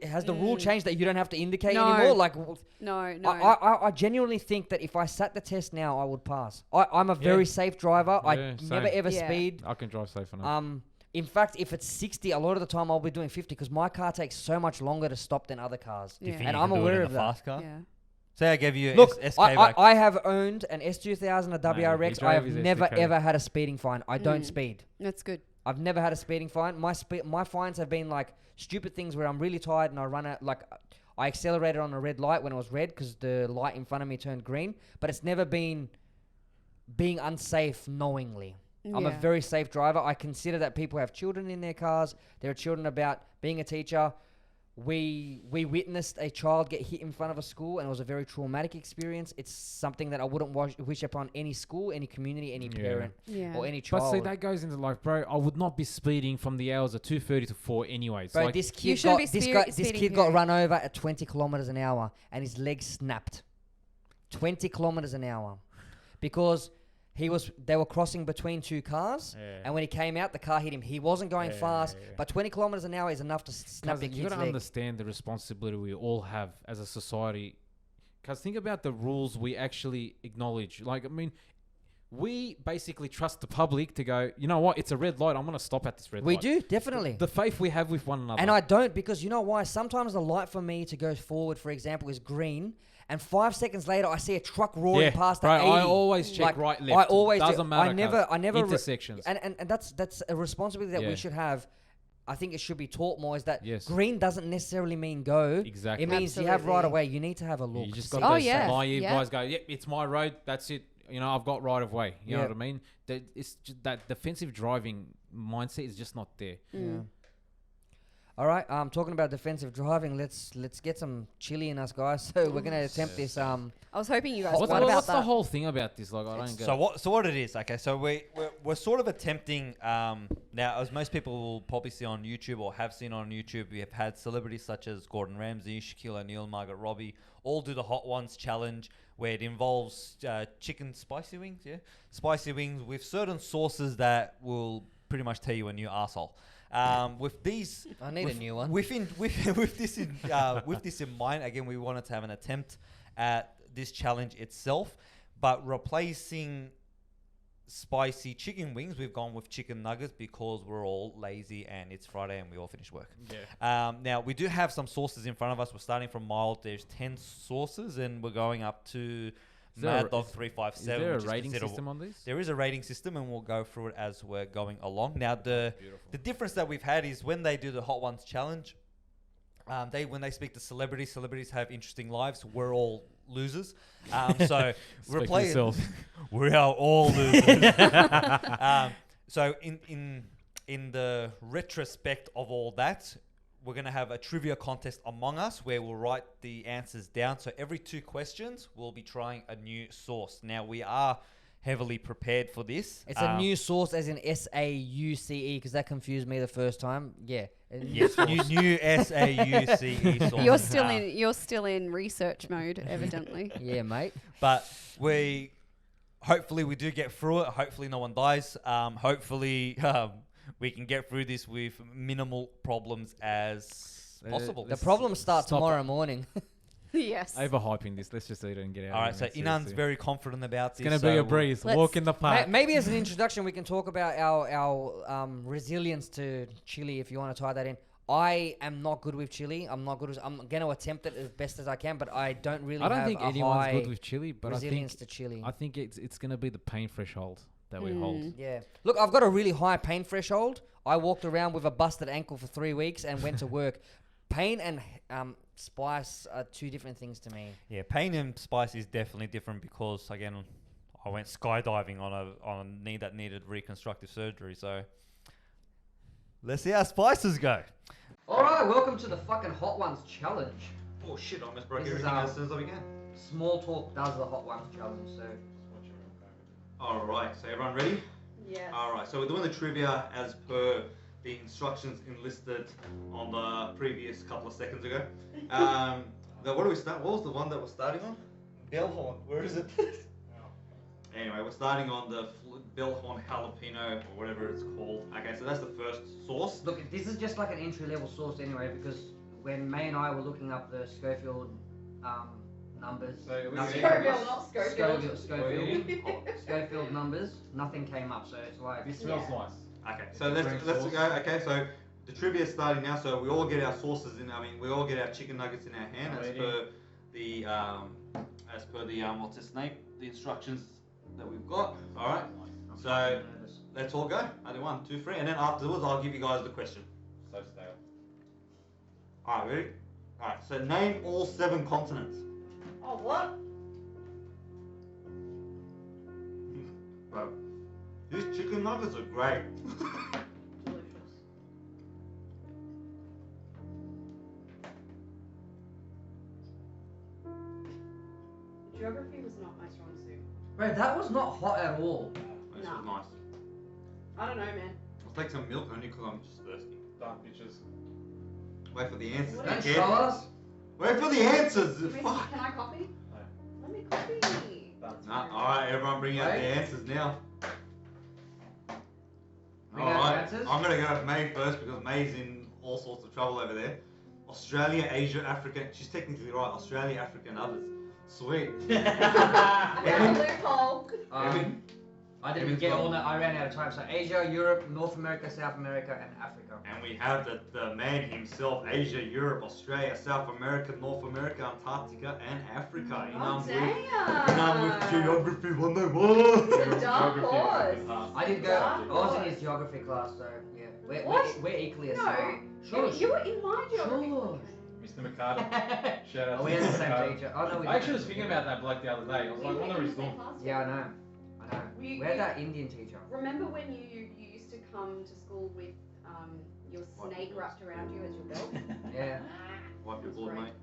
Has the rule changed that you don't have to indicate No. anymore? Like, No. I genuinely think that if I sat the test now, I would pass. I'm a very safe driver. I Yeah, never same. ever Yeah. speed. I can drive safe enough. In fact, if it's 60, a lot of the time I'll be doing 50 because my car takes so much longer to stop than other cars. Do you Yeah. think And you I'm can do it aware in of a that. fast car? Yeah. Say I gave you Look, SK I back. have owned an S2000, a WRX. drove I have his never SDK. ever had a speeding fine. I don't Mm. speed. That's good. I've never had a speeding fine. My fines have been like stupid things where I'm really tired and I run out. Like I accelerated on a red light when it was red because the light in front of me turned green. But it's never been being unsafe knowingly. I'm a Yeah. very safe driver. I consider that people have children in their cars. There are children about being a teacher. we witnessed a child get hit in front of a school, and it was a very traumatic experience. It's something that I wouldn't wish upon any school, any community, any parent, Yeah. or any But child. see, that goes into like, bro, I would not be speeding from the hours of 2:30 to 4 anyways. Bro, Like, this You kid shouldn't got be this speeding, kid got period. run over at 20 kilometers an hour, and his leg snapped. 20 kilometers an hour, because they were crossing between two cars, and when he came out, the car hit him. He wasn't going fast, but 20 kilometers an hour is enough to snap the you kid's got to leg. understand the responsibility we all have as a society. Because think about the rules we actually acknowledge. Like, I mean, we basically trust the public to go, you know what, it's a red light, I'm going to stop at this red We light. do, definitely. The faith we have with one another. And I don't, because you know why? Sometimes the light for me to go forward, for example, is green, and 5 seconds later I see a truck roaring past bro, at 80. I always check Like, right, I left. always do. Doesn't matter. I never intersections. And that's a responsibility that we should have. I think it should be taught more, is that Yes. green doesn't necessarily mean go. Exactly. It means you have right Absolutely. away. You need to have a look. You just see got Oh, those yeah. naive Yeah. guys go, yep, it's my road, that's it. You know, I've got right of way. You know Yeah. what I mean? It's just that defensive driving mindset is just not there. Yeah. All right. Talking about defensive driving, let's get some chili in us, guys. So we're gonna attempt this. I was hoping you guys What's, would about what's the that. whole thing about this? Like, I don't get it. So what it is? Okay, so we're sort of attempting now, as most people will probably see on YouTube or have seen on YouTube, we have had celebrities such as Gordon Ramsay, Shaquille O'Neal, Margaret Robbie, all do the Hot Ones challenge, where it involves chicken spicy wings, spicy wings with certain sauces that will pretty much tell you a new arsehole. With these, I need a new one. with this in mind, again, we wanted to have an attempt at this challenge itself, but replacing spicy chicken wings, we've gone with chicken nuggets because we're all lazy and it's Friday and we all finish work. Now we do have some sauces in front of us. We're starting from mild. There's 10 sauces and we're going up to Mad Dog 357. Is there a which rating considered- system on these? There is a rating system, and we'll go through it as we're going along. Now, the difference that we've had is when they do the Hot Ones challenge, when they speak to celebrities have interesting lives. We're all losers. So Speak for yourself. we are all losers. So in the retrospect of all that, we're going to have a trivia contest among us where we'll write the answers down. So every 2 questions, we'll be trying a new sauce. Now, we are heavily prepared for this. It's a new sauce, as in SAUCE, because that confused me the first time. Yeah. Yes, new SAUCE sauce. You're still in research mode, evidently. Yeah, mate. But hopefully we do get through it. Hopefully no one dies. Hopefully we can get through this with minimal problems as possible. The problems start stop tomorrow morning. Yes. Overhyping this. Let's just eat it and get out. All right, of so here, Inan's seriously. very confident about this. It's gonna be a breeze. Let's- Walk in the park. Maybe as an introduction, we can talk about our resilience to chili, if you want to tie that in. I am not good with chili. I'm going to attempt it as best as I can, but I don't really I don't have think a anyone's high good with chili, but resilience to chili. I think it's gonna be the pain threshold that we hold. Yeah. Look, I've got a really high pain threshold. I walked around with a busted ankle for 3 weeks and went to work. Pain and spice are 2 different things to me. Yeah, pain and spice is definitely different because, again, I went skydiving on a knee that needed reconstructive surgery. So let's see how spices go. All right, welcome to the fucking Hot Ones challenge. Oh shit, I almost broke This is, everything as soon as I began. Small Talk does the Hot Ones challenge, so Alright, so everyone ready? Yes. Alright, so we're doing the trivia as per the instructions enlisted on the previous couple of seconds ago. What do we start? What was the one that we're starting on? Bellhorn. Where is it? Anyway, we're starting on the Bellhorn jalapeno or whatever it's called. Okay, so that's the first sauce. look, this is just like an entry-level sauce anyway, because when May and I were looking up the Schofield numbers, Schofield numbers, nothing came up, so it's like This smells nice. Okay, so let's go. Okay, so the trivia is starting now. So we all get our sauces in. I mean, we all get our chicken nuggets in our hand as per the what's its name? The instructions that we've got. All right. So let's all go. I do 1, 2, 3, and then afterwards I'll give you guys the question. So stale. All right, ready? All right. So name all 7 continents. Oh, what? Bro, these chicken nuggets are great. Delicious. geography was not my strong suit. Bro, that was not hot at all. This Nah. was nice. I don't know, man. I'll take some milk only because I'm just thirsty. Done, bitches. Wait for the answers. What Don't is- again. show us. Wait for the answers. Give me some- Fuck. Can I copy? No. Let me copy. Done. Nah, alright, everyone bring out the Right. answers now. Bring out the Alright, answers. I'm gonna go with May first because May's in all sorts of trouble over there. Australia, Asia, Africa. She's technically right. Australia, Africa, and others. Sweet. Found a loophole. I didn't Evan's get gone. all that. I ran out of time. So Asia, Europe, North America, South America, and Africa. And we have the man himself, Asia, Europe, Australia, South America, North America, Antarctica, and Africa. Oh, with damn. Geography 101. The dark horse. I did go. Dark I was in horse. his geography class, so yeah. What? We're equally as No. smart. Sure. You were in my geography. Sure. Mr. McCarty. Shout out Oh, to we had Mr. the same McCarty. teacher. Oh no, we I actually was thinking about that bloke the other day. I was like, I wonder what he's doing. Yeah, I know. I know. We- We had that Indian teacher. Remember when you used to come to school with your snake wrapped around you as your belt? Yeah. Wipe your That's board, right. mate.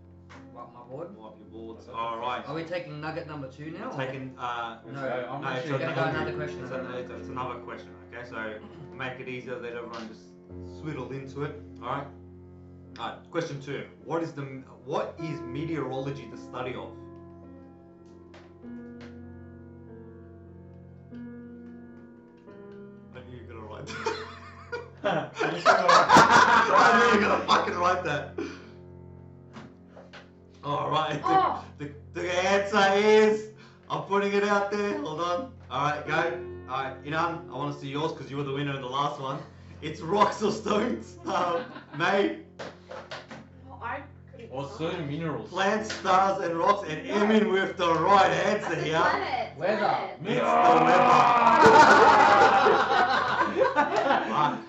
What, my board? Wipe your boards. That's Alright. Are we taking nugget number 2 now? We're taking, No. I'm no, actually it's gonna go another question. It's another question, okay? So, to make it easier, let everyone just swiddle into it, alright? Alright, question 2. What is meteorology the study of? I knew you were gonna write that. I knew you were gonna fucking write that. Alright, Oh. the answer is, I'm putting it out there, hold on. Alright, go. Alright, Inan, I want to see yours because you were the winner in the last one. It's rocks or stones. May, Oh, I couldn't. Or decide. certain minerals. plants, stars, and rocks, and Emin with the right answer That's a here. planet. Weather. planet. It's the weather.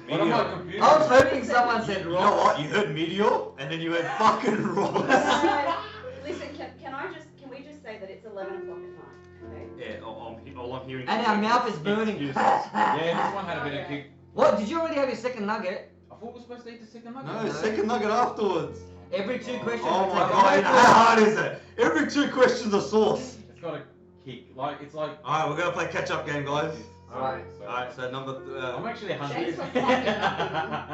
What am I Meteor. confused? I was hoping someone said You know what? rocks. You heard meteor, and then you went fucking rocks. Listen, can we just say that it's 11 o'clock at night, okay? Yeah, all I'm hearing. And is our mouth is burning. Excuses. Yeah, this one had a bit of Okay. kick. What? Did you already have your second nugget? I thought we were supposed to eat the second nugget. No, second nugget afterwards. Every 2 questions. Oh we my take god, a how hard is it? Every 2 questions a sauce. It's got a kick. Like, it's like. Alright, we're gonna play catch up game, guys. Alright. Alright, so number. I'm actually hungry. Thanks for fucking nothing.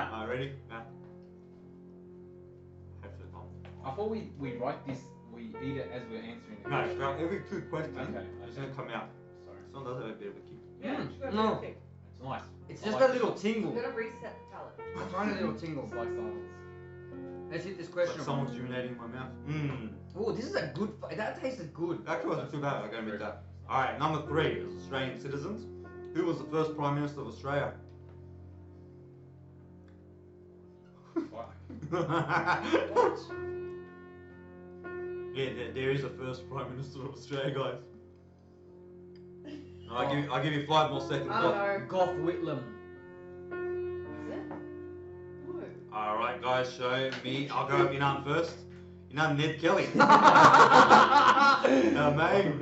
Alright, ready? Yeah. Hopefully not. I thought we write this, we eat it as we're answering it. No, right, every 2 questions, Okay, it's okay. gonna come out. Sorry. This one does have a bit of a kick. Yeah, Mm, she's got a no. bit of kick. It's nice. It's I just like a little it. tingle. I'm gonna reset the palette. A tiny little tingle. It's like silence. Let's hit this It's question. like someone's urinating in my mouth. Mmm. Oh, this is a good. That tasted good. Actually wasn't too bad, I gotta admit that. Alright, number 3 is Australian citizens. Who was the first Prime Minister of Australia? Fuck. What? Yeah, there is a first Prime Minister of Australia, guys. I'll give you 5 more seconds. I don't know. Gough Whitlam. Is it? No. Alright, guys, show me. I'll go with Inan first. Inan, Ned Kelly. Mate.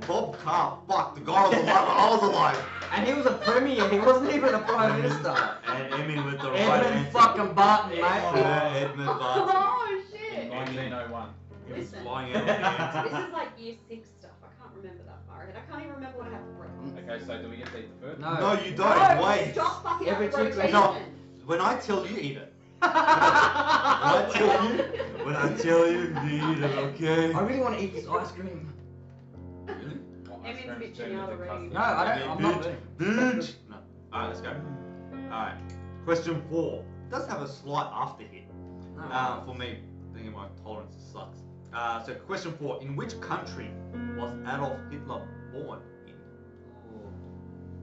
Bob Carr. Fuck, the guy was alive when I was alive. And he was a premier. He wasn't even a prime minister. And Emin with the right Edmund answer. fucking Barton, Sir mate. Edmund Barton. Oh shit! 1901. He was Listen. flying out of the answer. This is like year 6 stuff. I can't remember that far ahead. I can't even remember what I have for breakfast. Okay, so do we get to eat the food? No. No, you don't. No, Wait. Stop fucking Every up the 2 rotation. No. When I tell you, eat it. When I tell you, eat it, okay? I really want to eat this ice cream. Really? Well, Emin's ice cream's bitching turned out into already. custard. No, I don't. I'm not. Bitch. No. Alright, let's go. Alright. Question 4. It does have a slight after hit. No. For me, thinking my tolerance sucks. So question 4. In which country was Adolf Hitler born in? Oh,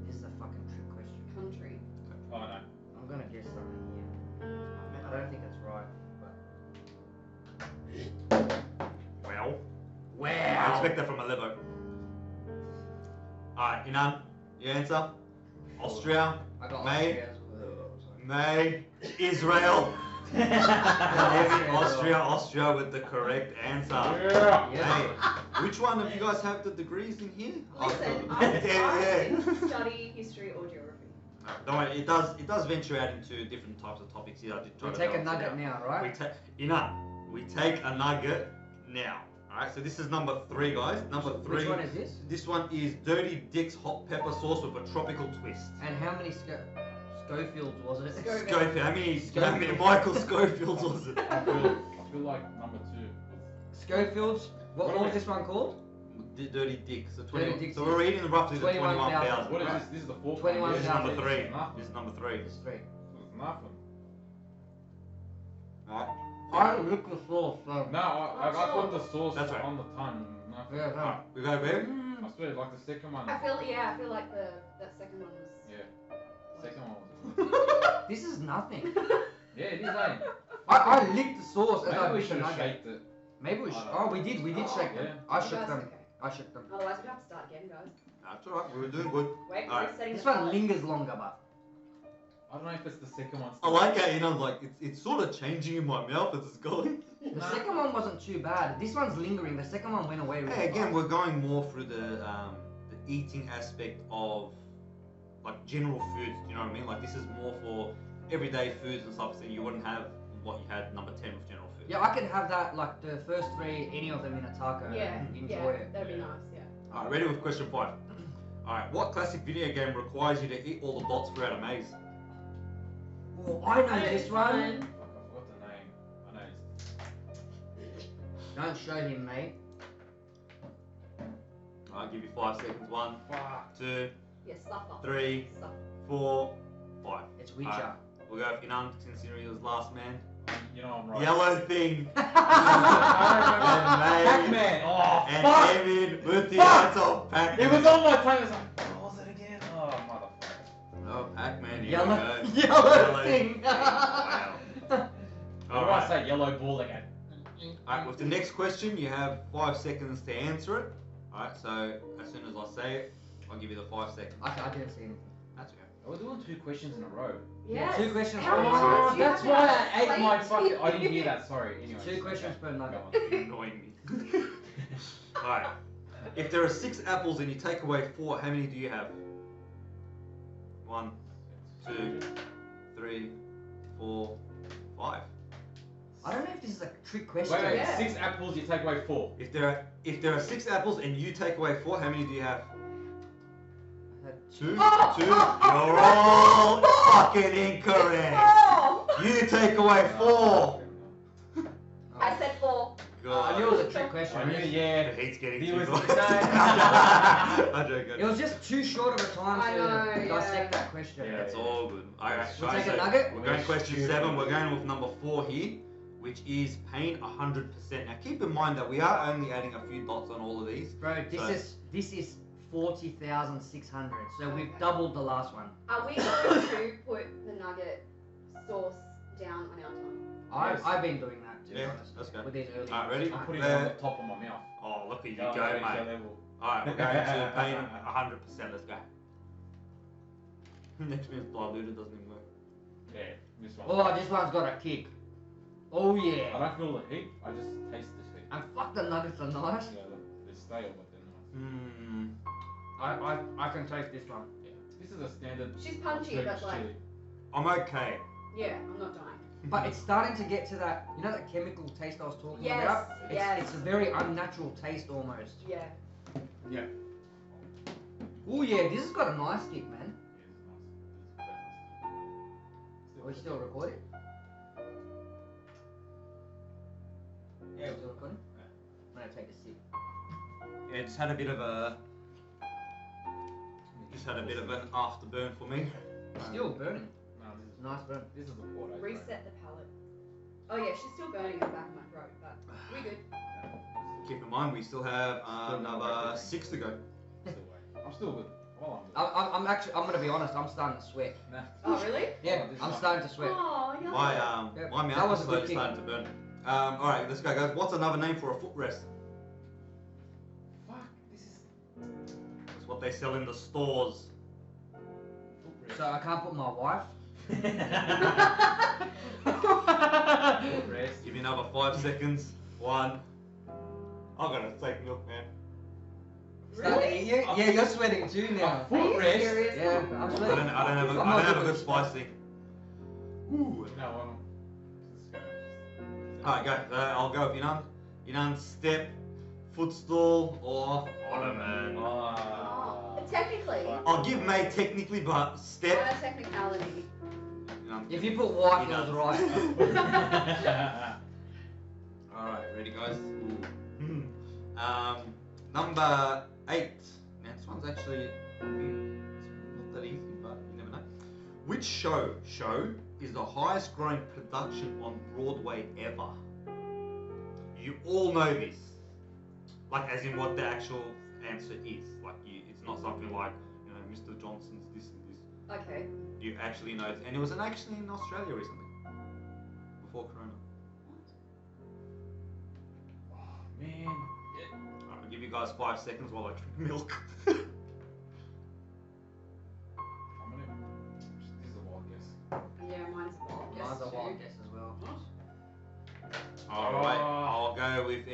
this is a fucking trick question. Country. Oh, no. I'm gonna guess something here. I don't think it's right, but. Well. I Wow. expect that from a levo. Alright, Inan, your answer? Austria, I got May. Austria as well. May, Israel. Austria with the correct answer. Yeah. Yeah. Hey, which one of you guys have the degrees in here? Listen, Oh, I yeah. didn't study history or geography. No, don't worry, it does venture out into different types of topics here. I did try We to take a balance it nugget out. now, We right? take, Inan, we take a nugget now. Alright, so this is number 3, guys. Number 3. Which one is this? This one is Dirty Dick's hot pepper sauce with a tropical twist. And how many Schofields was it? Schofield. Schofield. How many Michael Schofields was it? I feel like number 2. Schofields. What was this one called? Dirty Dick. So, Dirty Dick's so we're eating roughly the 21,000. 21,000. What is right? this? This is the 4th 21,000. This is number 3. Nothing. This is number 3. It's 3. It's nothing. Alright. I look the sauce. So. No, I put the sauce That's right. on the tongue. Nothing. Yeah, Alright, we go, babe. I swear, like the second one. I feel like that second one was. Yeah. Second one was. This is nothing. Yeah, it is, eh? I licked the sauce as I Maybe we licked the should have nugget. shaked it. Maybe we should. I don't Oh, know. we did shake them. Yeah. I You shook guys them. okay? I shook them. Otherwise, we'd have to start again, guys. That's alright, we were doing good. We're Alright. resetting This the one palate. lingers longer, but I don't know if it's the second one. I like how, you know, like, it's sort of changing in my mouth as it's going. the second one wasn't too bad. This one's lingering. The second one went away really Hey, again, fast. we're going more through the eating aspect of, like, general foods, you know what I mean? Like, this is more for everyday foods and stuff, so you wouldn't have what you had number 10 with general food. Yeah, I could have that, like the first 3, any of them in a taco Yeah, and enjoy yeah, it. that'd be Yeah. nice. Yeah. Alright, ready with question 5. Alright, what classic video game requires you to eat all the dots throughout a maze? Oh, I know this one. Fuck, I forgot the name. I know it's. Don't show him, mate. I'll give you 5 seconds. 1, Fuck. 2, Yeah, stuff up. 3, Stuff. 4, 5. It's Witcher. Alright. We'll go for Inan, considering he was last man. You know I'm right. Yellow thing. Pac-Man. Oh, And fuck. Evan with the Fuck. answer of Pac-Man. It was on my tongue. It's like, what was it again? Oh, motherfucker. Oh, Pac-Man. Here Yellow, we go. yellow thing. Wow. Why do I Alright. say yellow ball again? Alright, with the next question, you have 5 seconds to answer it. Alright, so as soon as I say it, I'll give you the 5 seconds. I didn't see anything. That's okay. We're doing 2 questions in a row. Yeah. 2 questions How per many nugget. times do you That's have to why I ate explain my to fucking. you? I didn't hear that. Sorry. Anyway. 2 questions per nugget. You're annoying me. Alright. If there are 6 apples and you take away 4, how many do you have? 1, 2, 3, 4, 5. I don't know if this is a trick Wait, question. wait. Yeah. 6 apples. You take away 4. If there are 6 apples and you take away 4, how many do you have? I had 2, 2. Oh, You're oh, all fucking incorrect. Oh! You take away 4. I said 4. I knew it was a trick question. I knew. The Yeah. heat's getting He too was- hot. no. I'm joking. It was just too short of a time I to know, dissect yeah. that question. Yeah. It's all good. Alright, We'll guys, take a so nugget. we're going question 7. We're going with number 4 here, which is pain 100%. Now keep in mind that we are only adding a few dots on all of these. Bro, So- this is 40,600. So we've doubled the last one. Are we going to put the nugget sauce down on our tongue? Yes. I've been doing that, to be Yeah, honest. let's go. With these early Alright, ones. ready? I'm putting it on the top of my mouth. Oh, look at you Oh, go, that is mate. the level. Alright, we're going to pain 100%. Let's go. Next one's diluted, doesn't even work. Yeah. This one. Oh, this one's got a kick. Oh I yeah. don't feel the heat. I just taste this heat. And fuck, the nuggets are nice. Yeah, they're stale, but they're nice. I can taste this one. Yeah. This is a standard. She's punchy, Turkish but like, chili. I'm okay. yeah, I'm not dying. But it's starting to get to that, you know, that chemical taste I was talking Yes, about? yes. It's a very unnatural taste almost. Yeah. Oh yeah, this has got a nice kick, man. Yeah, it's nice. Are we still recording? Yeah, we're still recording? I'm gonna take a sip. Yeah, just had a bit of an afterburn for me. Still burning. No, this is Nice burn. This is the port. Reset the palate. Oh yeah, she's still burning in the back of my throat, but we good. Keep in mind, we still have another 6 to go. I'm still good. Well, I'm good. I'm gonna be honest, I'm starting to sweat. Nah. Oh really? Yeah, this I'm is- starting to sweat. Oh, yeah. Yeah, My that mouth was is a good slowly kick. starting to burn. Alright, let's go, guys. What's another name for a footrest? Fuck. This is. It's what they sell in the stores. So I can't put my wife. Rest. Give me another 5 seconds. 1. I'm gonna take milk, man. Really? Yeah, you're sweating too now. Are you Footrest? serious? Yeah, I'm I sweating. don't have I'm a, not I don't have a good good with spice thing. Ooh. No, I don't. Alright, go. I'll go with Inan. Inan, step footstool, or ottoman. Technically. I'll give May technically, but What step. a technicality. If you put white, He it was does. right. Alright, ready guys? Number 8. Now this one's actually it's not that easy, but you never know. Which show is the highest growing production on Broadway ever? You all know this. Like as in what the actual answer is. Like it's not something like, you know, Mr. Johnson's this and this. Okay. You actually know it. And it was actually in Australia recently. Before Corona. Man. I'll give you guys 5 seconds while I drink milk. I'm gonna. This is a wild guess. Yeah, mine's a wild guess. Mine's a too. wild guess as well. Alright, I'll go with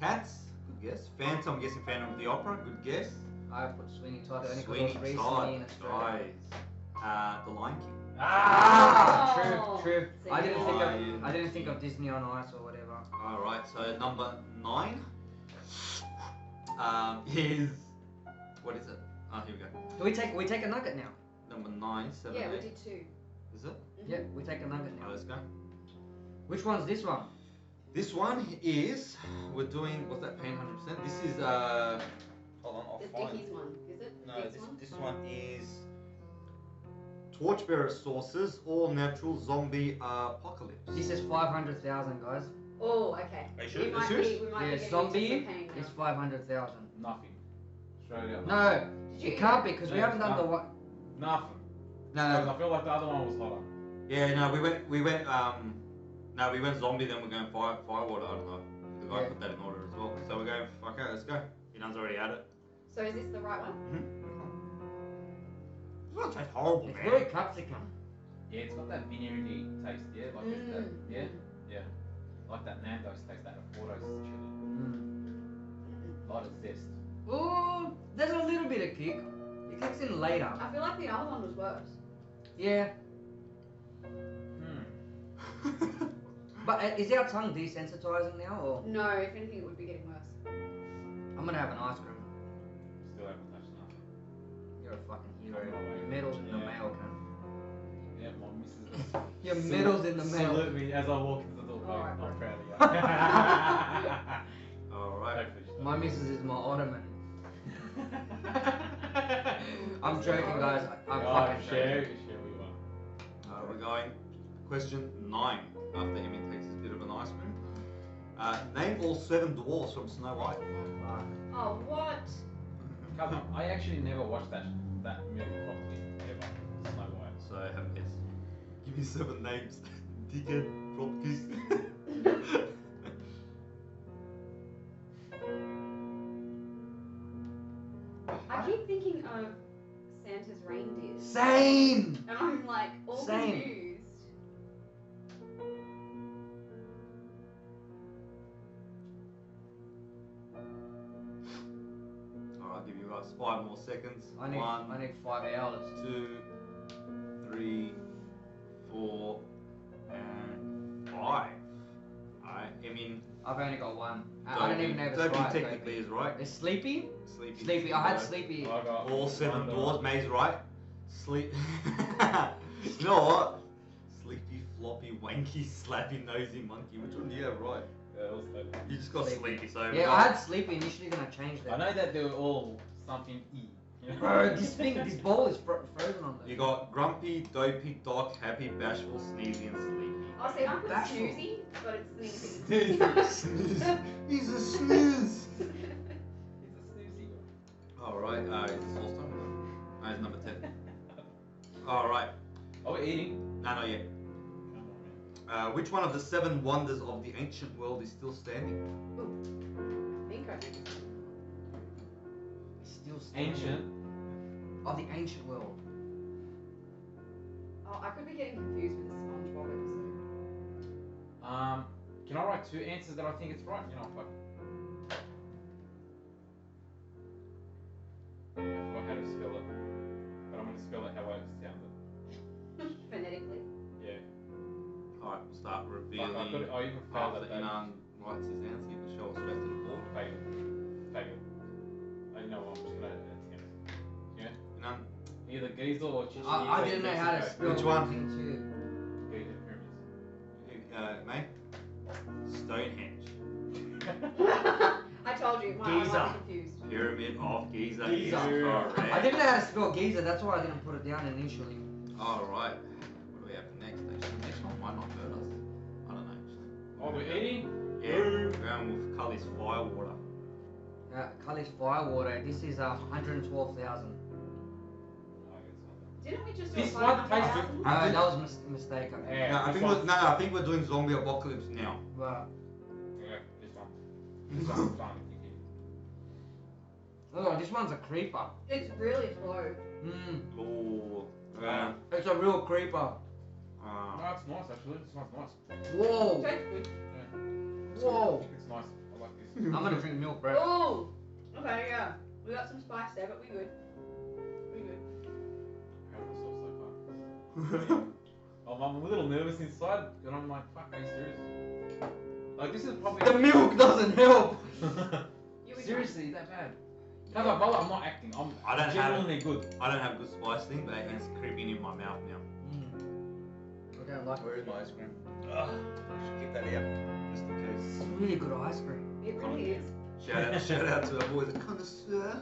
Cats, good guess. Phantom, I'm guessing Phantom of the Opera, good guess. I put Sweeney Todd only because it Sweeney was recently Todd, in Australia. guys. The Lion King. Ah, Oh. true. See, I didn't think Lion of Disney on Ice or whatever. Alright, so number 9 is, what is it? Oh, here we go. Do we take a nugget now? Number 9, 7, Yeah, we 8. did too. Is it? Yeah, we take a nugget now. Let's go. Which one's this one? This one is, we're doing, what's that, pain 100%? This is, hold on, I'll The find Dickies one, is it? No, Dicks one? this one is Torchbearer Sources, All Natural Zombie Apocalypse. This is 500,000, guys. Oh, okay. Are you sure? We might Serious? be, we might Yeah, be getting zombie into some pain is now. 500,000. Nothing. Straight up. No, Did you it can't be because we Yeah, haven't done the no. one. Nothing. No, Because I feel like the other one was hotter. yeah, no, we went zombie, then we're going firewater. I don't know. The guy Yeah. put that in order as well. So we're going. Okay, let's go. Inan's already at it. So is this the right one? This one tastes horrible, It's man. very capsicum. Yeah, it's got that vineyardy taste, yeah? Like it's that, yeah? Yeah. Like that Nando's taste, that Fordo's chili. Lot of zest. Ooh, there's a little bit of kick. It kicks in later. I feel like the other one was worse. Yeah, Hmm. but is our tongue desensitizing now, or No, if anything, it would be getting worse. I'm gonna have an ice cream? Still haven't touched nothing. You're a fucking hero. Oh, Your medal's in the yeah. mail, cunt. Yeah, my missus. Your medal's in the mail. Salute me as I walk into the door. Alright, I'm bro. proud of you. Alright. Hopefully she My missus is my ottoman. I'm joking, guys. I'm fucking share joking. we are. We're going question 9 after Emmy takes his bit of an ice cream. Name all 7 dwarfs from Snow White. Fuck. Oh, what? Come on, I actually never watched that movie properly ever. Snow White. So have a guess. Give me 7 names. Dickhead, Propkiss. I keep thinking of Santa's reindeer. Same. And I'm like all Same. confused. Alright, I'll give you guys 5 more seconds. I need 5 hours. 2, 3, 4, and 5. Alright, I mean, I've only got one. I don't even know if it's Dopey right. technically is right. It's Sleepy? Sleepy. Sleepy. I had right. Sleepy. I got All 7 one dwarves, May's right. Sleep. You know what? Sleepy, floppy, wanky, slappy, nosy monkey. Which one do you have right? Yeah, it was that. You just got Sleepy. sleepy, so. we Yeah, got- I had Sleepy. Initially gonna change I that. know that they were all something E. You know? Bro, this ball is frozen on You there. got grumpy, dopey, doc, happy, bashful, sneezy, and sleepy. Oh, see, I put Bashful. snoozy, but it's sneezy. Snooze. He's a snooze. He's a snoozy guy. Alright, is this all time? No, it's number 10. Alright. Are we eating? No, not yet. Come on, man. Which one of the 7 wonders of the ancient world is still standing? Think I think. It's still standing. Ancient. Of the ancient world. Oh, I could be getting confused with the SpongeBob episode. Can I write 2 answers that I think it's right? You know, fuck. I forgot how to spell it, but I'm gonna spell it how I sound Phonetically. it. Yeah. Alright, we'll start Fuck, revealing I even failed after at that. Inan writes his answer. You can show tell what's left of the board. Bagel. Bagel. I know I'm just gonna yeah. None. Either Giza or Chichen I didn't know how to spell Which one? thing too. Giza pyramids. Mate? Stonehenge. I told you, my Giza. I was confused. Pyramid of Giza. Giza. Is correct. I didn't know how to spell Giza, that's why I didn't put it down initially. Alright. What do we have next? Actually, the next one might not hurt us. I don't know. Oh, we're eating? Yeah, we're going with Cully's Firewater. Cully's Firewater, this is 112,000. Didn't we just do This a one 500,000? That was a mistake. I think. Yeah, No, I think we're doing zombie apocalypse now. But, Yeah, this one. This one's fun. oh, this one's a creeper. It's really slow. Ooh. It's a real creeper. No, it's nice actually. This one's nice. Whoa! Tastes good. Whoa! It's nice. I like this. I'm gonna drink milk, bro. Oh! Okay, yeah. We got some spice there, but we good. We good. Proud of myself so far. I'm a little nervous inside, and I'm like, fuck, are you serious? Like, this is probably. The milk doesn't help! You would Seriously, that bad? No, but I'm not acting. I'm I don't have- genuinely good. I don't have good spice thing, but it's creeping in my mouth now. I don't like Where is my ice cream? Ugh, should keep that out, just in case. It's really good ice cream. It really is. Shout out to our boys at Connoisseur.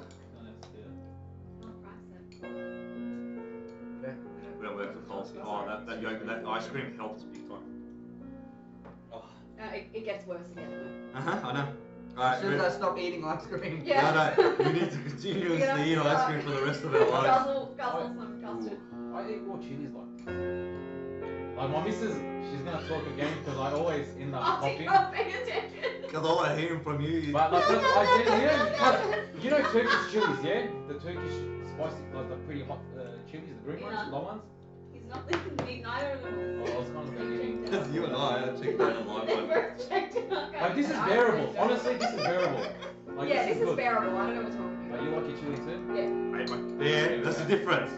We don't work for Coles. Oh, that yogurt, that ice cream helps big time. Oh. It gets worse again though. I know. Alright, As soon as I stop eating ice cream. Yeah. no, we need to continuously eat ice cream for the rest of our lives. Guzzle some custard. I eat more chilies like this. Like, my missus, she's gonna talk again because I always end up Oh, popping. you're not paying attention. Because all I hear from you is... But like, you know Turkish chilies, yeah? The Turkish spicy, like the pretty hot chilies, the green ones, Yeah. long ones. He's not listening to me, neither of them. Oh, I was kind of getting. Because you and I checked out a live They one. both checked it out. Like, this is bearable. Honestly, this is bearable. Like, Yeah, this is good. bearable. I don't know what's wrong with Like, you. you like your chili too? Yeah, that's the difference.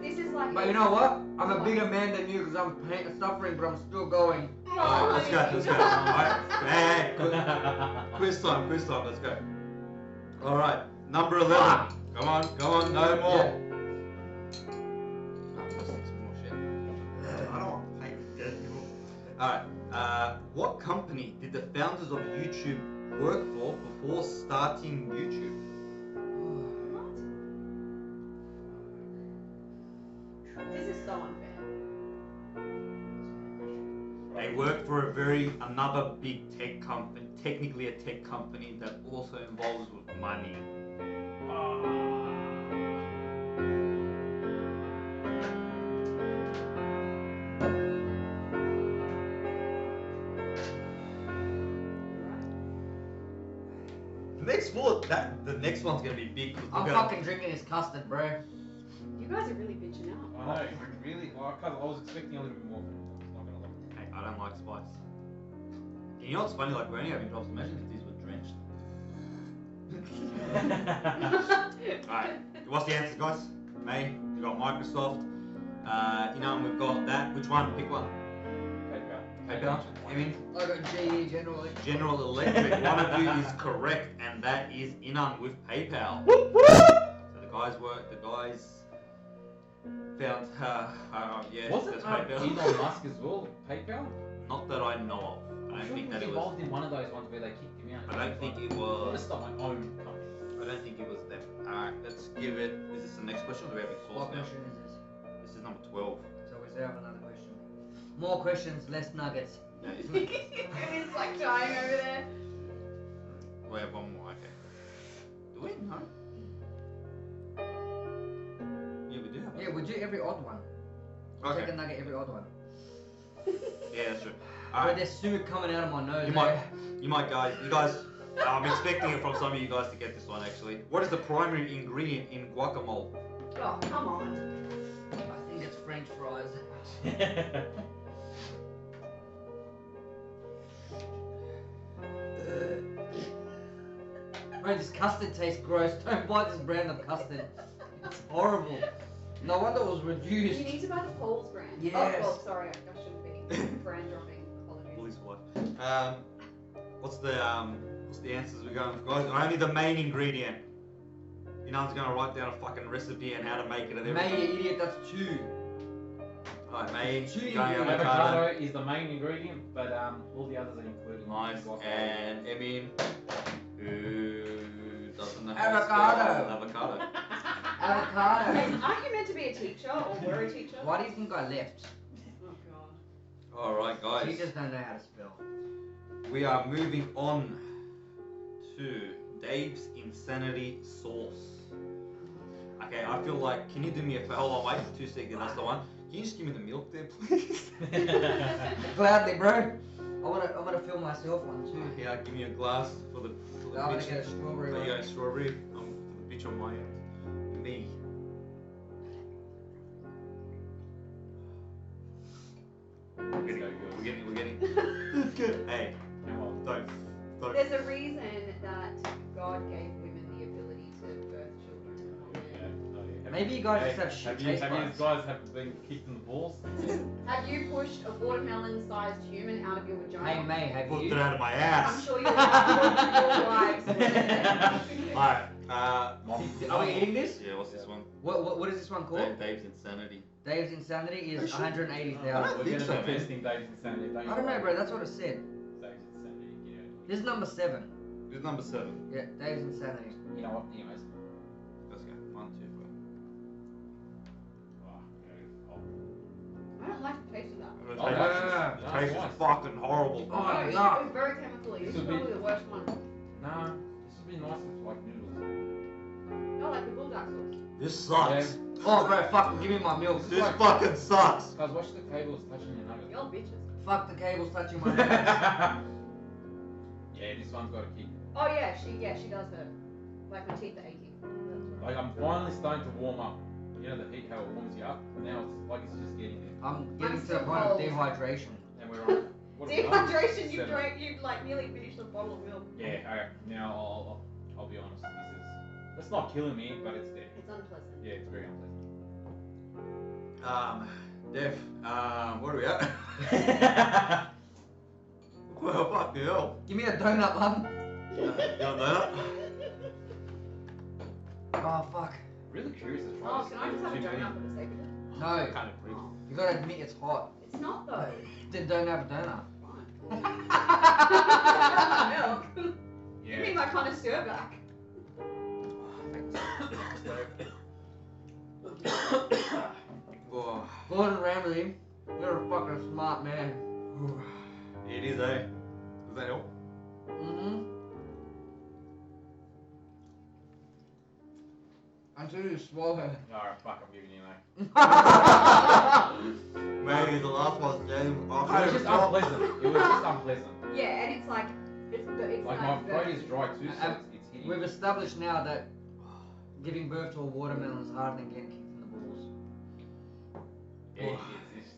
This is like. But you know what? I'm a bigger man than you because I'm suffering, but I'm still going. Alright, let's go. Alright, hey, quiz time, let's go. Alright, number 11. Come on, no more. Yeah. Oh, let's take some more shit. I don't want to pay for dead people. Alright, what company did the founders of YouTube work for before starting YouTube? This is so unfair. They work for another big tech company, technically a tech company that also involves with money. The next one's gonna be big. 'Cause we're I'm gonna- fucking drinking this custard, bro. You guys are really bitching out. I know, really. Like, I was expecting a little bit more from you. I'm not gonna lie. Hey, I don't like spice. You know what's funny? Like, we're only having drops. Imagine if these were drenched. Alright, what's the answers, guys? May, we got Microsoft. We've got that. Which one? Pick one. PayPal. Emin? I got GE generally. General Electric. One of you is correct, and that is Inan with PayPal. So the guys found, yeah, Wasn't that's Elon PayPal. Musk as well PayPal? Not that I know of. I I'm don't sure think he that was it was. involved in one of those ones where they kicked him out. I don't think it I want to was. start my own company. I don't think it was them. Alright, let's give it. Is this the next question? Or do we have it What closed now? question is this? This is number 12. So we still have another question. More questions, less nuggets. No, isn't it? It's like dying over there. We have one more. Okay. Do we? No. Yeah, we do have. Yeah, we do every odd one. Okay. Take a nugget every odd one. Yeah, that's true. Bro, Alright. there's suet coming out of my nose. You eh? might, you guys. I'm expecting it from some of you guys to get this one actually. What is the primary ingredient in guacamole? Oh, come on. I think it's French fries. Bro, this custard tastes gross. Don't buy this brand of custard. It's horrible. No wonder it was You reduced. need to buy the Paul's brand. Yes. Oh, well, sorry, I shouldn't be brand dropping. Apologies. Police wife. What's the What's the answers we're going for, guys? Only the main ingredient. You know, I'm gonna write down a fucking recipe and how to make it and May, everything. you idiot, that's 2. Alright, May, Two going ingredients. avocado. Avocado is the main ingredient, but all the others are included. Nice. And Emin, who doesn't know how Avocado. to spell avocado. Avocado. Aren't you meant to be a teacher or were a teacher? Why do you think I left? Oh god. Alright, guys. You just don't know how to spell. We are moving on to Dave's Insanity Sauce. Okay, I feel like, can you do me a favor? Hold on, wait for 2 seconds, that's the one. Can you just give me the milk there, please? Gladly, bro. I wanna fill myself one too. Yeah, give me a glass for the I'm gonna bitch. get a strawberry There you one. go, strawberry. For the bitch on my end. Me. We're getting. It's good. Hey, Come on. don't. There's a reason that God gave women the ability to birth children. Yeah. Maybe you guys just have shit taste Have you buds. guys have been kicked in the balls? Have you pushed a watermelon-sized human out of your vagina? Hey May, have Put you? it out of my I'm ass. sure your wives. Alright, Are we eating this? yeah, what's this one? What is this one called? Dave's Insanity. Dave's Insanity is I should- 180,000. I We're think gonna so. be investing Dave's Insanity, don't you? I don't know, bro. That's what it said. Dave's Insanity, yeah. This is number 7. This is number 7. Yeah, Dave's Insanity. You know what? Anyways. Let's go. 1, 2, Oh, I don't like the taste of that. 5. Oh, yeah. The taste is Nice. fucking horrible. Oh, No, yuck. it's very chemically. This This is would be- probably the worst one. nah, this would be nice with like noodles. No, like the bulldog sauce. This sucks. Oh, bro, fuck. Give me my milk. This fucking sucks. Guys, watch the cables touching your nuggets. Y'all bitches. Fuck the cables touching my. Yeah, this one's got a kick. Oh yeah, she does hurt. Like my teeth are aching. Like I'm finally starting to warm up. You know the heat, how it warms you up. Now it's like it's just getting there. I'm getting to still the point of cold. dehydration. And we're on. what are we on? Dehydration. You Seven. drank. You like nearly finished a bottle of milk. Yeah, okay. Now I'll be honest. It's not killing me, but it's there. It's unpleasant. Yeah, it's very unpleasant. Dev, what are we at? Well, fuck hell. Give me a donut, man. You want that? Oh, fuck. Really curious to try Oh, this. can I just have a Jim Beam. donut for the sake of it? No, Kind of brief. you gotta admit it's hot. It's not though. Then don't have a donut. Milk. Give me Yeah. my connoisseur back. Oh, Gordon Ramsay, you're a fucking smart man. it is, eh? Does that help? Mm-hmm. Until you swallow. Alright, fuck, I'm giving you an Maybe the last one's James. A. It was just unpleasant. It was just unpleasant. Yeah, and it's like it's Like my throat is dry too, so it's hitting. We've established now that giving birth to a watermelon is harder than getting kicked in the balls. Yeah,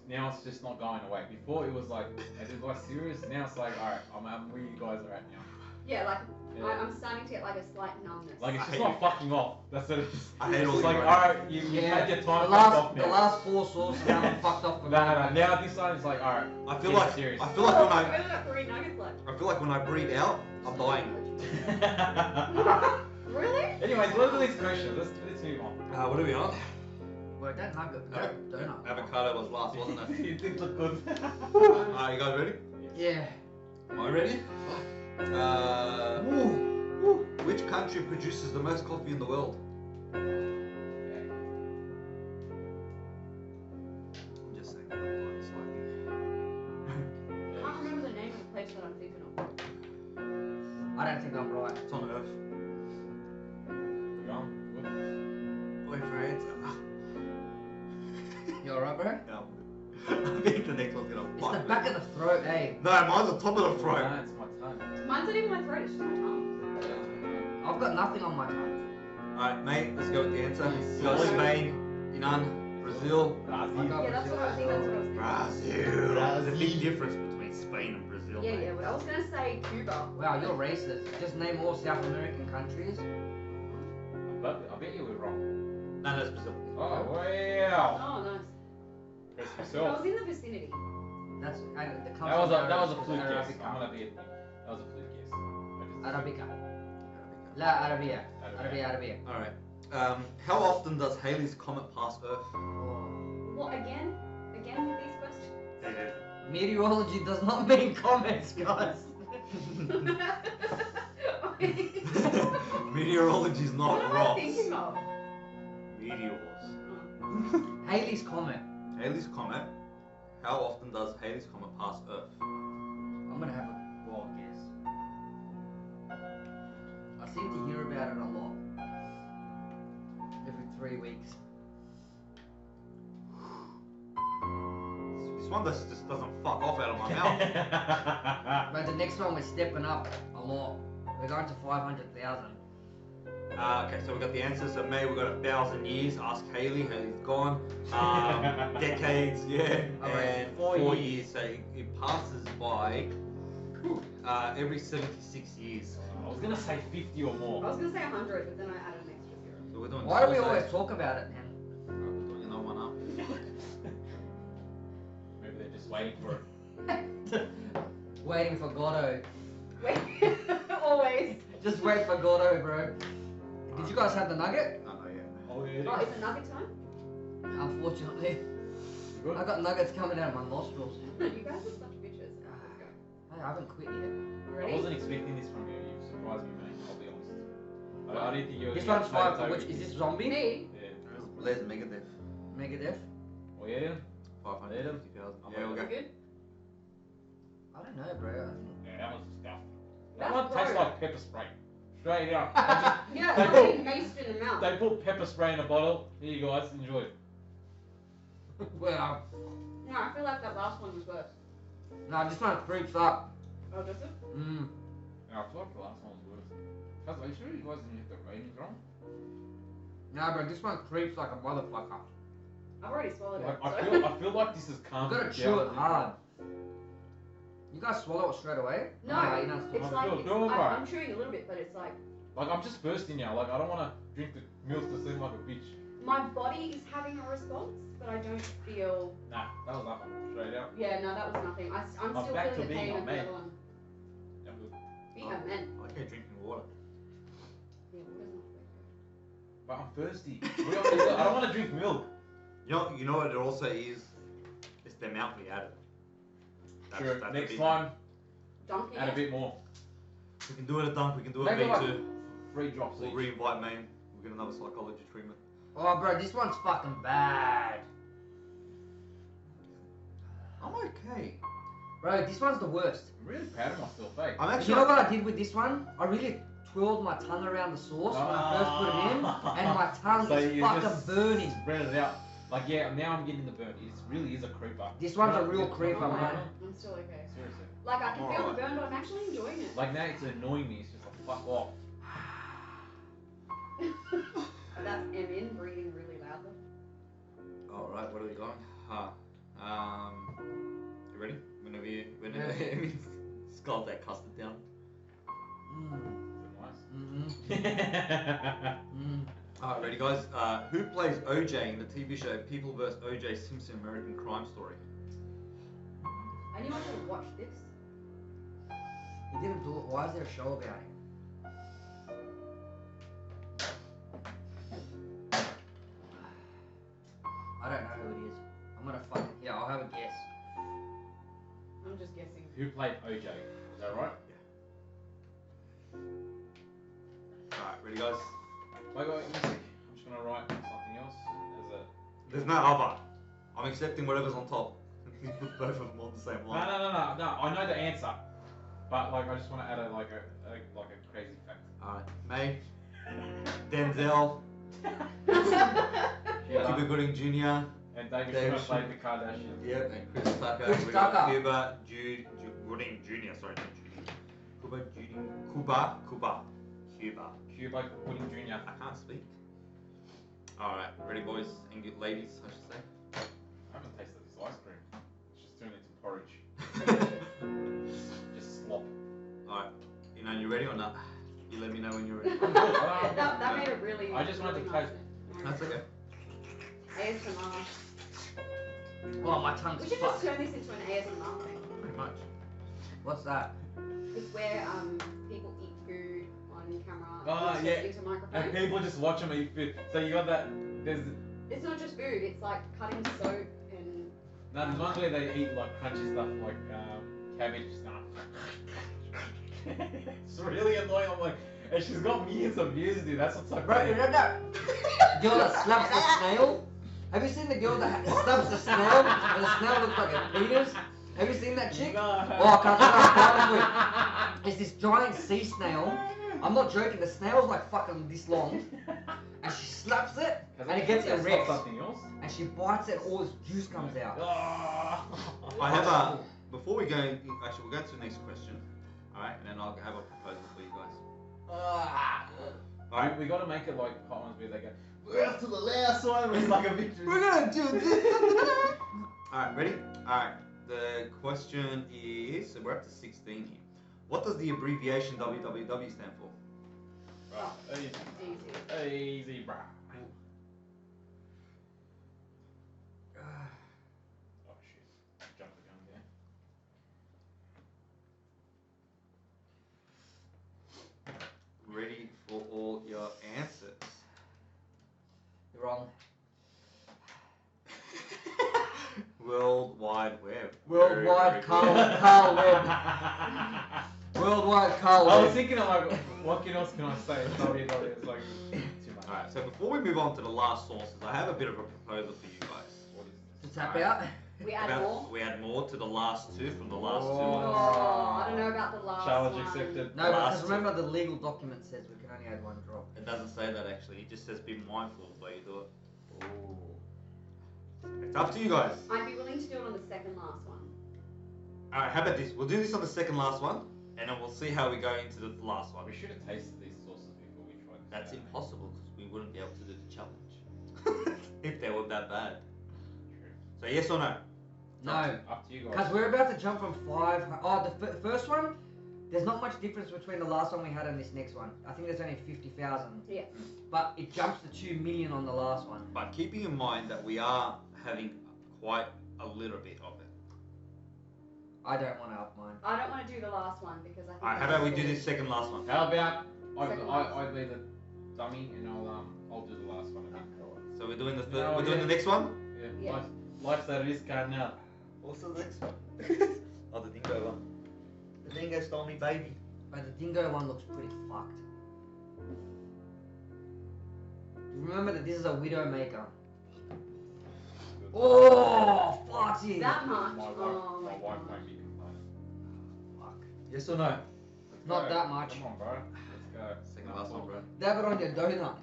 now it's just not going away. Before it was like, is it like serious? Now it's like, alright, I'm where you guys are at now. yeah, like Yeah. I'm starting to get like a slight numbness. Like it's I just hate not it. fucking off. That's what it is. I hate It's all just you like, guys. alright, you had your The time fucked off last, now. the last 4 sauces haven't fucked off for me. Nah, now this one is like, alright. I feel Get like serious. I feel like when I I only got 3 nuggets left. I feel like when I breathe out, I'm dying. Really? Anyways, look at these questions. Let's move on. What are we on? Wait, that nugget, that donut. Avocado was last, wasn't it? You did look good. Alright, you guys ready? Yeah. Am I ready? Which country produces the most coffee in the world? I'm just saying. Slightly. I can't remember the name of the place that I'm thinking of. I don't think I'm right. It's on Earth. We on? Good. Wait for answer. You alright, bro? Yeah. I think the next one's gonna It's fuck the me. back of the throat, eh? No, mine's the top of the throat. Nah, it's my tongue. Mine's not even my throat, it's just my tongue. I've got nothing on my tongue. Alright, mate, let's go with the answer. You got Solid. Spain, Iran, Brazil. Brazil. I got Yeah, that's what I think. That's what I was thinking. Brazil. There's a big difference between Spain and Brazil. Yeah, mate. yeah. But I was gonna say Cuba. Wow, you're racist. Just name all South American countries. I bet you were wrong. No, that's Brazil. Oh, wow. Oh, nice. Press I yourself. was in the vicinity. That's and the That was a country fluke guess. Arabic I'm gonna be. That was a fluke guess. Arabica. Arabica. La Arabia. Arabia. All right. How often does Halley's Comet pass Earth? What again? Again with these questions? Meteorology does not mean comets, guys. Meteorology is not What am I rocks. thinking of? Meteors. Halley's Comet. Halley's Comet. How often does Halley's Comet pass Earth? I'm gonna have a wild guess. I seem to hear about it a lot. Every 3 weeks. This one just doesn't fuck off out of my mouth. But the next one we're stepping up a lot. We're going to 500,000. Okay, so we got the answers. So May, we got 1,000 years. Ask Haley. Haley's gone. Decades, yeah, Alright, and 4 years. So it passes by every 76 years. I was gonna say 50 or I more. was gonna say 100, but then I added an extra zero. So we're doing. Why do we also- always talk about it, man? We're doing another one up. Maybe they're just waiting for it. Waiting for Godot. Wait, always. Just wait for Godot, bro. Did you guys have the nugget? No, no, yeah. Oh yeah. Oh, it's a nugget time? Unfortunately, You good? I got nuggets coming out of my nostrils. You guys are such bitches. Let's go. Hey, I haven't quit yet. You I ready? wasn't expecting this from you. You surprised me, man. I'll be honest. I didn't think you were This gonna one's play five. the Which token. is this zombie? Me? Yeah. Blaze Megadeth. Megadeth? Oh yeah. 550,000. I'm Yeah, we'll You go. good? I don't know, bro. I think. Yeah, that was stuff. That That's one tastes gross. like pepper spray. Straight out. Yeah, They it's put- like maced in the mouth. They put pepper spray in a bottle. Here you guys, enjoy. Well, No, I feel like that last one was worse. no, this one creeps up. Oh, does it? Mmm. Yeah, I feel like the last one was worse. Guys, are you sure you guys didn't get the ratings wrong? No, bro, this one creeps like a motherfucker. I've already swallowed Like, it. I feel like this is You calm. gotta chew it hard. You guys swallow it straight away? No, Nah, you don't it's I'm like, still it's, doing I'm, right. I'm chewing a little bit, but it's like, Like I'm just bursting now. Like I don't want to drink the milk to seem like a bitch. my body is having a response, but I don't feel, Nah, that was nothing. Straight out. yeah, no, that was nothing. I'm I'm still back feeling to the being pain a of the man. other one. That was- Being a man. I like drinking water. Yeah, water's not very But I'm thirsty. I don't want to drink milk. You know what it also is? It's the amount we added. Sure. the Next big- time, good. Dunking add a it. bit more. We can do it at Dunk, we can do it Maybe at like- B2. 3 drops We'll each. re-invite Maine. We'll get another psychology treatment. Oh, bro, this one's fucking bad. I'm okay. Bro, this one's the worst. I'm really proud of myself, eh? I'm actually. You know what I did with this one? I really twirled my tongue around the sauce when I first put it in, and my tongue So is you fucking just burning. Spread it out. Like yeah, now I'm getting the burn. It really is a creeper. This one's a Right? real Yeah. creeper, Oh, man. I'm still okay. Seriously. Like, I can feel the Alright. burn, but I'm actually enjoying it. Like now it's annoying me. It's just like fuck off. That's Emin breathing really loudly. Alright, what are we going? You ready? Whenever you skull that custard down. Mm. Is Mm-hmm. it nice? Mm. Alright, ready guys? Who plays OJ in the TV show People vs. OJ Simpson American Crime Story? I knew I should have watched this. He didn't do it. Why is there a show about him? I don't know who it is. I'm gonna fucking. Yeah, I'll have a guess. I'm just guessing. Who played OJ? Is that right? Alright, ready guys? Wait, music. I'm just gonna write something else as a. There's no other. I'm accepting whatever's on top. You put both of them on the same No. line. I know the answer, but like I just want to add a crazy fact. Alright, May, Denzel, Yeah. Cuba Gooding Jr. And David David Schwimmer played the Kardashian. Yep, and Chris Tucker. Chris We got Tucker. Cuba Gooding Jr. Sorry, not Judy. Cuba Cuba Gooding Jr. I can't speak. Alright, ready boys and get ladies, I should say. I haven't tasted this ice cream. It's just turned into porridge. Just slop. Alright, you ready or not? You let me know when you're ready. that made it really. I just wanted really to nice. That's okay. ASMR. Oh, my tongue's We should just fucked. turn this into an ASMR thing. Pretty much. What's that? It's where people eat food Oh, yeah. Into microphone. And people just watch them eat food. So you got that. There's It's not just food. It's like cutting soap and. there's one where they eat like crunchy stuff like cabbage stuff. It's really annoying. I'm like, and she's got millions of views, dude. That's what's so Bro, funny. you know that girl that slaps the snail? Have you seen the girl that slaps the snail and the snail looks like a penis? Have you seen that chick? No. Oh, can I tell you? It's this giant sea snail. I'm not joking. The snail's like fucking this long, and she slaps it, and it gets erect, Something else. and she bites it, and all this juice comes out. I have a. Before we go, actually, we'll go to the next question. All right, and then I'll have a proposal for you guys. All right. We got to make it like hot ones where they go. We're up to the last one. It's like a victory. We're gonna do this. All right, ready? All right. The question is, so we're up to 16 here. What does the abbreviation www stand for? Right, Easy. easy, bruh. Oh shit! Jump the gun there. Ready for all your answers? You're wrong. World Wide Web. Worldwide Very, very Carl Webb. Worldwide Carl I was Webb. thinking of like, what else can I say? www. It's like too much. good. All right. So before we move on to the last sources, I have a bit of a proposal for you guys. What is To tap out. We add more. We add more to the last two from the last Oh, I don't know about the last Challenge one. accepted. No, Last because remember the legal document says we can only add one drop. It doesn't say that actually. It just says be mindful of the way you do it. Ooh. It's up to you guys. I'd be willing to do it on the second last one. All right. How about this? We'll do this on the second last one, and then we'll see how we go into the last one. We should have tasted these sauces before we tried this. That's out. impossible because we wouldn't be able to do the challenge if they were that bad. True. So yes or no? No, Up to you guys. because we're about to jump from 5. Oh, the first one, there's not much difference between the last one we had and this next one. I think there's only 50,000. Yeah. But it jumps to 2 million on the last one. But keeping in mind that we are having quite a little bit of it. I don't want to up mine. I don't want to do the last one because I think. All right. How about we do this second last one? How about Second last. I be the dummy and I'll do the last one again. So we're doing the third. No, we're doing yeah. the next one. Yeah. Yeah. Life's that risk card now. What's the next one? Oh, the dingo one. The dingo stole me, baby. But the dingo one looks pretty fucked. Remember that this is a widow maker. Oh, farty! That much. My wife, Oh my my wife God. won't be complaining. Fuck. Yes or no? Let's Not go. that much. Come on, bro. Let's go. Second last one, bro. Dab it on your donut.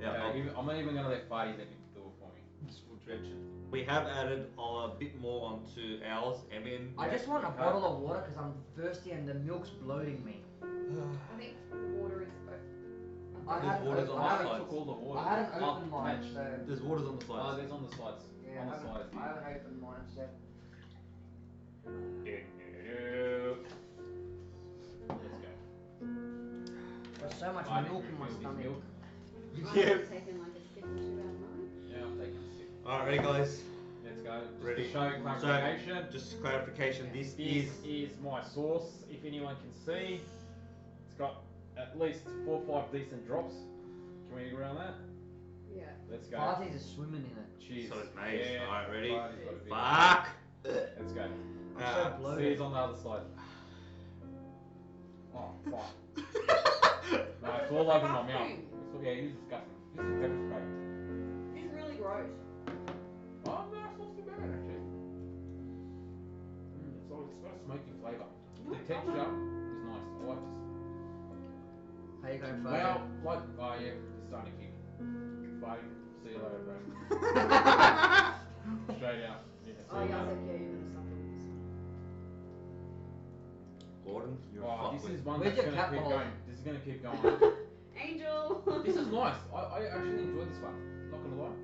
Yeah. I'm not even gonna let Farty let me do it for me. Just will dredge it. We have added a bit more onto ours. I mean, I just want a bottle of water because I'm thirsty and the milk's bloating me. I think the water is. I There's hadn't waters opened- on I I the haven't haven't- sides. took all the water. I hadn't opened Oh, mine, mate. so There's waters on the Oh, sides. there's on the sides. yeah, on the I sides. haven't opened mine, so Let's go. there's so much Farty, milk in my feel this stomach. milk? I've Yeah. taken like a sip or two out of mine. Yeah, I'm taking a sip. All right, ready, guys? Let's go. Just Ready. to show clarification. Just clarification. This This is. is my sauce. If anyone can see, it's got at least 4 or 5 decent drops. Can we agree on that? Yeah. Let's go. Parties are swimming in it. Cheers. So it's made. Yeah. Alright, ready? Farty's got a big- Fuck. Let's go. I'm so Uh, bloated. See, it's on the other side. Oh, fuck. No, it's all over my mouth. It's, yeah, it is disgusting. This is pepper spray. It's really gross. Oh, no, it's not too bad, actually. It's got a smoky flavour. No The texture is nice. I like this. How you going, Well, like, oh yeah, it's starting to kick. Bye. See you later, bro. Straight out. Yeah, see Oh, you yeah, I later. said, yeah, you're gonna suffer with this. Gordon, you're a Oh, this fuckwit. is one Where's that's your gonna cat keep ball? going. This is gonna keep going. Angel! This is nice. I actually enjoy this one. Not gonna lie.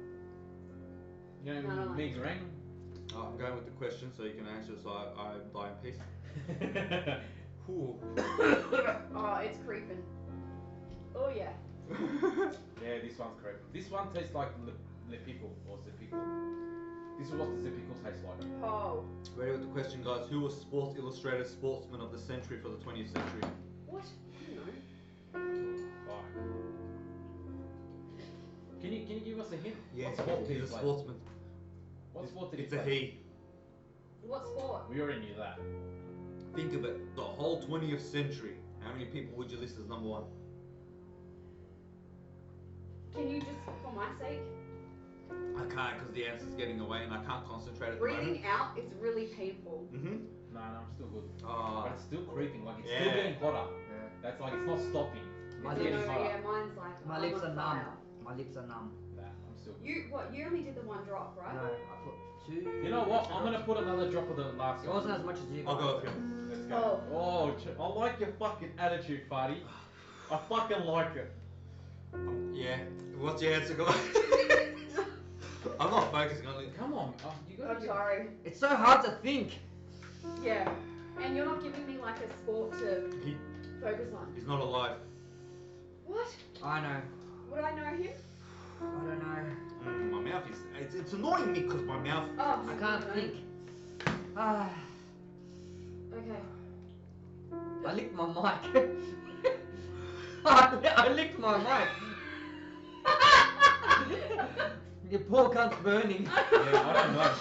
You No, I know, don't like Meg's it. ring. Oh, I'm going with the question so you can answer so I die in peace. Ooh. Oh, it's creeping. Oh, yeah. Yeah, this one's correct. This one tastes like le pickle or zepickle. This is what the zepickle tastes like. Oh. Ready with the question, guys. Who was Sports Illustrated Sportsman of the Century for the 20th century? What? I don't know. Can you give us a hint? Yeah, What sport did he's he a play? sportsman. What sport did he It's a play? he. What sport? We already knew that. Think of it. The whole 20th century. How many people would you list as number one? Can you just, for my sake, I can't because the answer's getting away and I can't concentrate at the moment. breathing out is really painful. Mm-hmm. No, I'm still good. Uh, But it's still creeping. Like it's yeah. still getting hotter. Yeah. That's like it's not stopping. My It's You getting know, hotter. yeah, mine's like My I'm lips on are numb. fire. My lips are numb. Nah, I'm still good. You what? You only did the one drop, right? No, I put 2. You know what? I'm gonna put another drop of the last It one. wasn't as much as you. I'll guys. go with him. Let's go. I like your fucking attitude, Farty. I fucking like it. Yeah. What's your answer, guys? I'm not focusing on it. Come on, you gotta I'm get- sorry. It's so hard to think. Yeah, and you're not giving me like a sport to He, focus on. he's not alive. What? I know. Would I know him? I don't know. My mouth is. It's annoying me because my mouth. Oh, I can't no. think. Ah, Okay. I licked my mic. I licked my mic. Your poor cunt's burning. Yeah, I don't know.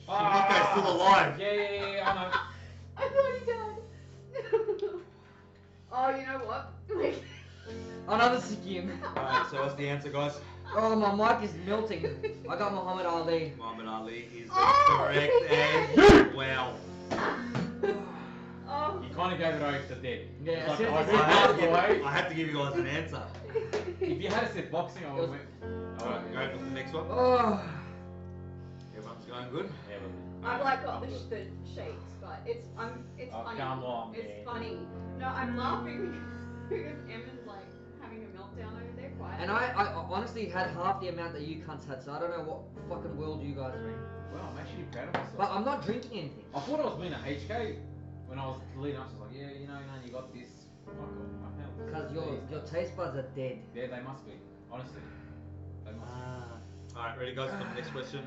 Shibika's still alive. Yeah, I know. I thought he died. Oh, you know what? Like, Another skim. Alright, so what's the answer, guys? Oh, my mic is melting. I got Muhammad Ali. Muhammad Ali is the Oh! correct answer. Wow. oh. You kind of gave it over to dead. Yeah, It's as soon like, as I I passed to give, away. I had to give you guys an answer. If you had said boxing, I would have went. Alright, go for the next one. Oh. Everyone's going good. Yeah, I've like got the shakes, but it's Oh, funny. come on, it's man. funny. No, I'm laughing because Emma's like having a meltdown over there quietly. And I honestly had half the amount that you cunts had, so I don't know what fucking world you guys are in. Well, I'm actually proud of myself. But I'm not drinking anything. I thought I was being a HK when I was leading up. I was like, yeah, you know, you got this. Fuck off, my hell. Because your taste buds are dead. Yeah, they must be. Honestly, they must. Alright, ready, guys, for the next question.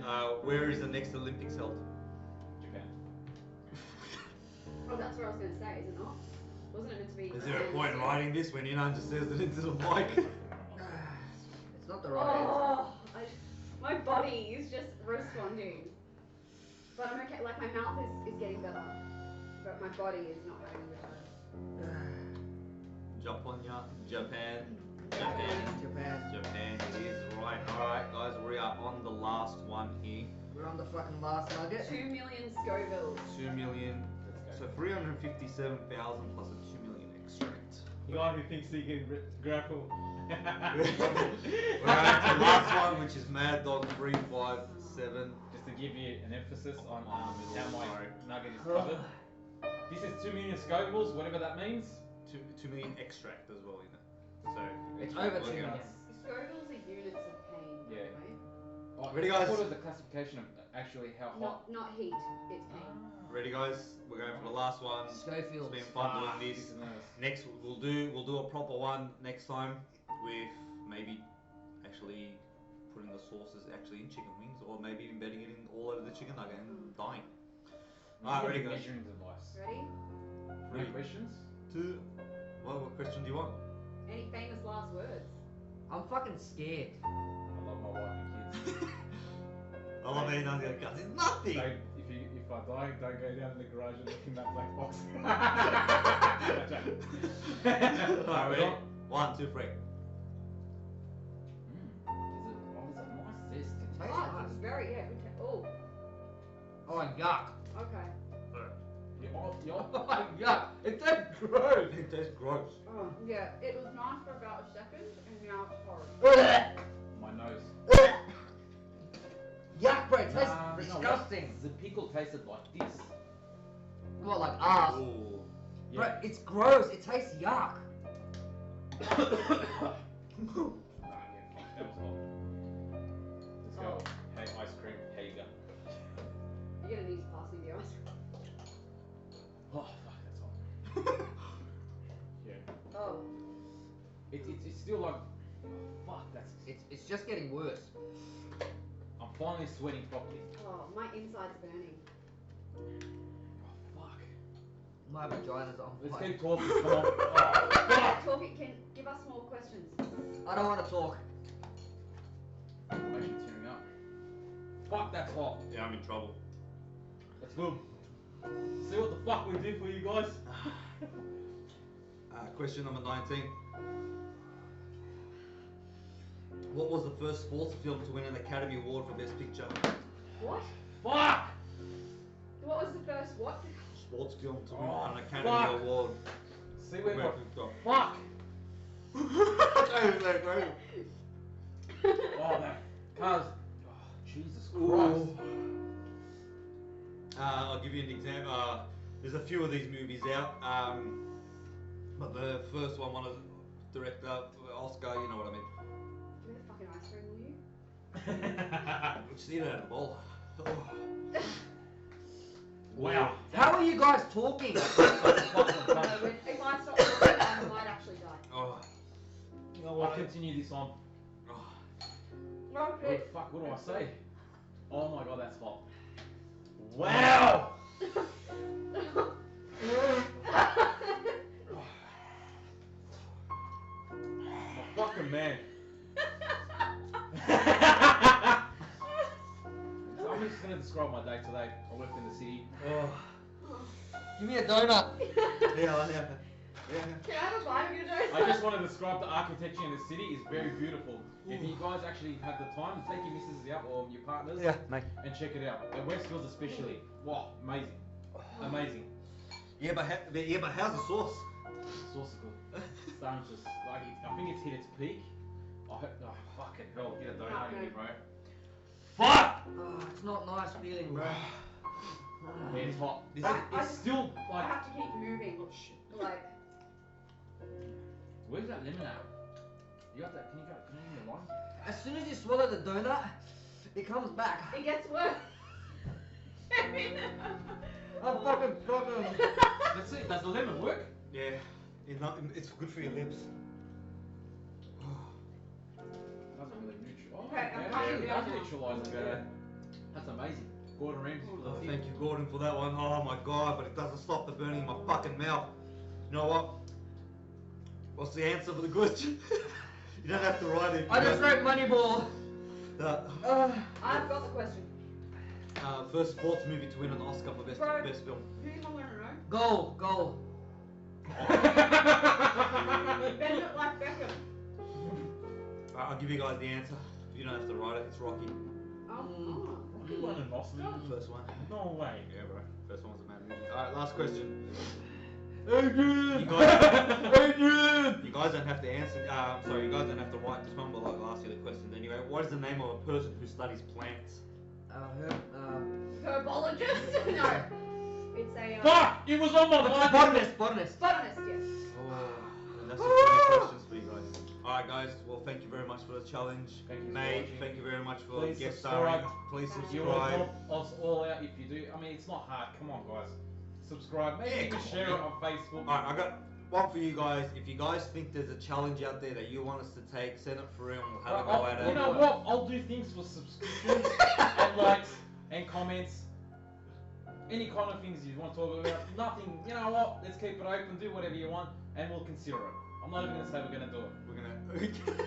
Where is the next Olympics held? Japan. Oh, that's what I was going to say, is it not? Wasn't it meant to be? Is there a point in writing this when Inan just says it into the mic? It's not the right answer. Oh, my body is just responding. But I'm okay. Like my mouth is getting better, but my body is not having a good time. Japonia, Japan, Japan. Japan. It is right. Alright, guys, we are on the last one here. We're on the fucking last nugget. 2 million Scovilles. 2 million. So 357,000 plus a 2 million extract. The guy who thinks he can grapple. We're on to the last one, which is Mad Dog 357. Just to give you an emphasis on how my nugget is covered. This is 2 million Scovilles, whatever that means. 2 million extract as well in it. So It's over 2 we're million. gonna- Scovilles are units of pain. by the Yeah. way. Ready, I guys? thought it was the classification of actually how hot. Not heat. It's pain. Ready, guys? We're going for the last one. It's Schofield. been fun Ah, doing this. is nervous. Next, we'll do a proper one next time with maybe actually putting the sauces actually in chicken wings, or maybe embedding it in all over the chicken nugget and dying. Alright, ready, guys? Measuring device. Ready? Any questions? 2. What question do you want? Any famous last words? I'm fucking scared. I love my wife and kids. I love it. It's nothing. So if I die, don't go down in the garage and look in that black box. Alright, ready? 1, 2, 3. There's a nice zest in Tastes Oh, nice. it's very Oh, Oh, yuck. okay. it. Oh, yuck. It tastes gross. It tastes gross. Oh, yeah. It was nice for about a second, and now it's horrible. My nose. Yuck, bro. It tastes Nah, you know what? disgusting. The pickle tasted like this. What, like ass? Ooh. Bro, it's gross. It tastes yuck. Nah, yeah, fuck, that was hot. Let's go. Hey, ice cream. How you go? You're gonna need to pass me the ice cream. Oh, fuck, that's hot. Yeah. Oh, It's still like, fuck, that's. It's just getting worse. I'm finally sweating properly. oh, my inside's burning. Oh, fuck. My vagina's on Let's fire. keep talking. Come on. Oh, fuck. Talking, can give us more questions. I don't want to talk. I'm actually tearing up. Fuck, that's hot. Yeah, I'm in trouble. That's good. See what the fuck we do for you guys? Question number 19. What was the first sports film to win an Academy Award for Best Picture? What? Fuck! What was the first what? Sports film to win Oh, an Academy fuck. Award. See where my... American film. Fuck! Go. Oh, that... Cuz... Oh, Jesus Christ. Ooh. I'll give you an example. There's a few of these movies out, but the first one of director, Oscar, you know what I mean. Give me the fucking ice cream, will you? Just eat it out of the bowl. Wow. How are you guys talking? No, if I stop talking, I might actually die. Oh. You know I'll what? continue this on. Oh. Oh, Okay. fuck, what do I say? Oh my god, that's hot. Wow! My fucking man. So I'm just gonna describe my day today. I worked in the city. Oh. Give me a donut. Yeah, I know. Yeah. Can I have a bite of your donut? I just want to describe the architecture in the city is very beautiful. If you guys actually have the time, take your missus out or your partners mate. and check it out. At Westfields especially. Wow, amazing. Amazing. Yeah, but how's the sauce? Sauce is good. Starring's just like I think it's hit its peak. I hope, oh fucking hell, get a donut in here, bro. Fuck! Oh, it's not nice feeling, bro. Yeah, it's hot. This It's still I like. have to keep moving. Oh shit. Like, Where's that lemon at? You got that? Can you give me the line? As soon as you swallow the donut, it comes back. it gets worse. I'm fucking fucking. Let's see. Does the lemon work? Yeah, it's good for your lips. Doesn't really neutralize. Oh, Okay, I'm yeah, coming it down does now. neutralize it better. That's amazing. Gordon Ramsay for the Oh, tip. thank you, Gordon, for that one. Oh my god, but it doesn't stop the burning in my fucking mouth. You know what? What's the answer for the question? You don't have to write it. I just wrote Moneyball. I've got the question. First sports movie to win an Oscar for best Bro. best film. Who am I going to know? Goal. Bend it like Beckham. I'll give you guys the answer. You don't have to write it. It's Rocky. Oh. You won an Oscar? First one. No way. Yeah, bro. First one's a mad movie. Alright, last question. Adrian! You guys, Adrian! you guys don't have to answer. Sorry, you guys don't have to write this one, but I'll ask you the question anyway. What is the name of a person who studies plants? Herbologist? No. It's a. Fuck! It was on my mind! Botanist. Botanist, yes. And that's the 20 questions for you guys. Alright guys, well thank you very much for the challenge. Thank you for Nate, watching. thank you very much for Please guest subscribe. starring. Please You will subscribe. help us all out if you do. I mean, it's not hard. Come on, guys. Subscribe. Maybe Yeah, even come on, share man. it on Facebook. Alright, I got one for you guys. If you guys think there's a challenge out there that you want us to take, send it through and we'll have a go at it. You know what? I'll do things for subscriptions and likes and comments. Any kind of things you want to talk about. Nothing. You know what? Let's keep it open. Do whatever you want, and we'll consider it. I'm not even gonna say we're gonna do it. We're gonna.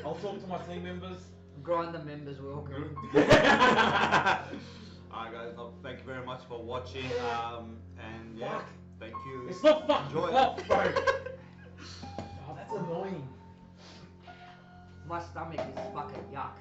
I'll talk to my team members. Grind the members welcome. Alright guys, no, thank you very much for watching. And yeah, Fuck. thank you. It's not fucking Enjoy it. hot, bro. Oh, that's annoying. My stomach is fucking yuck.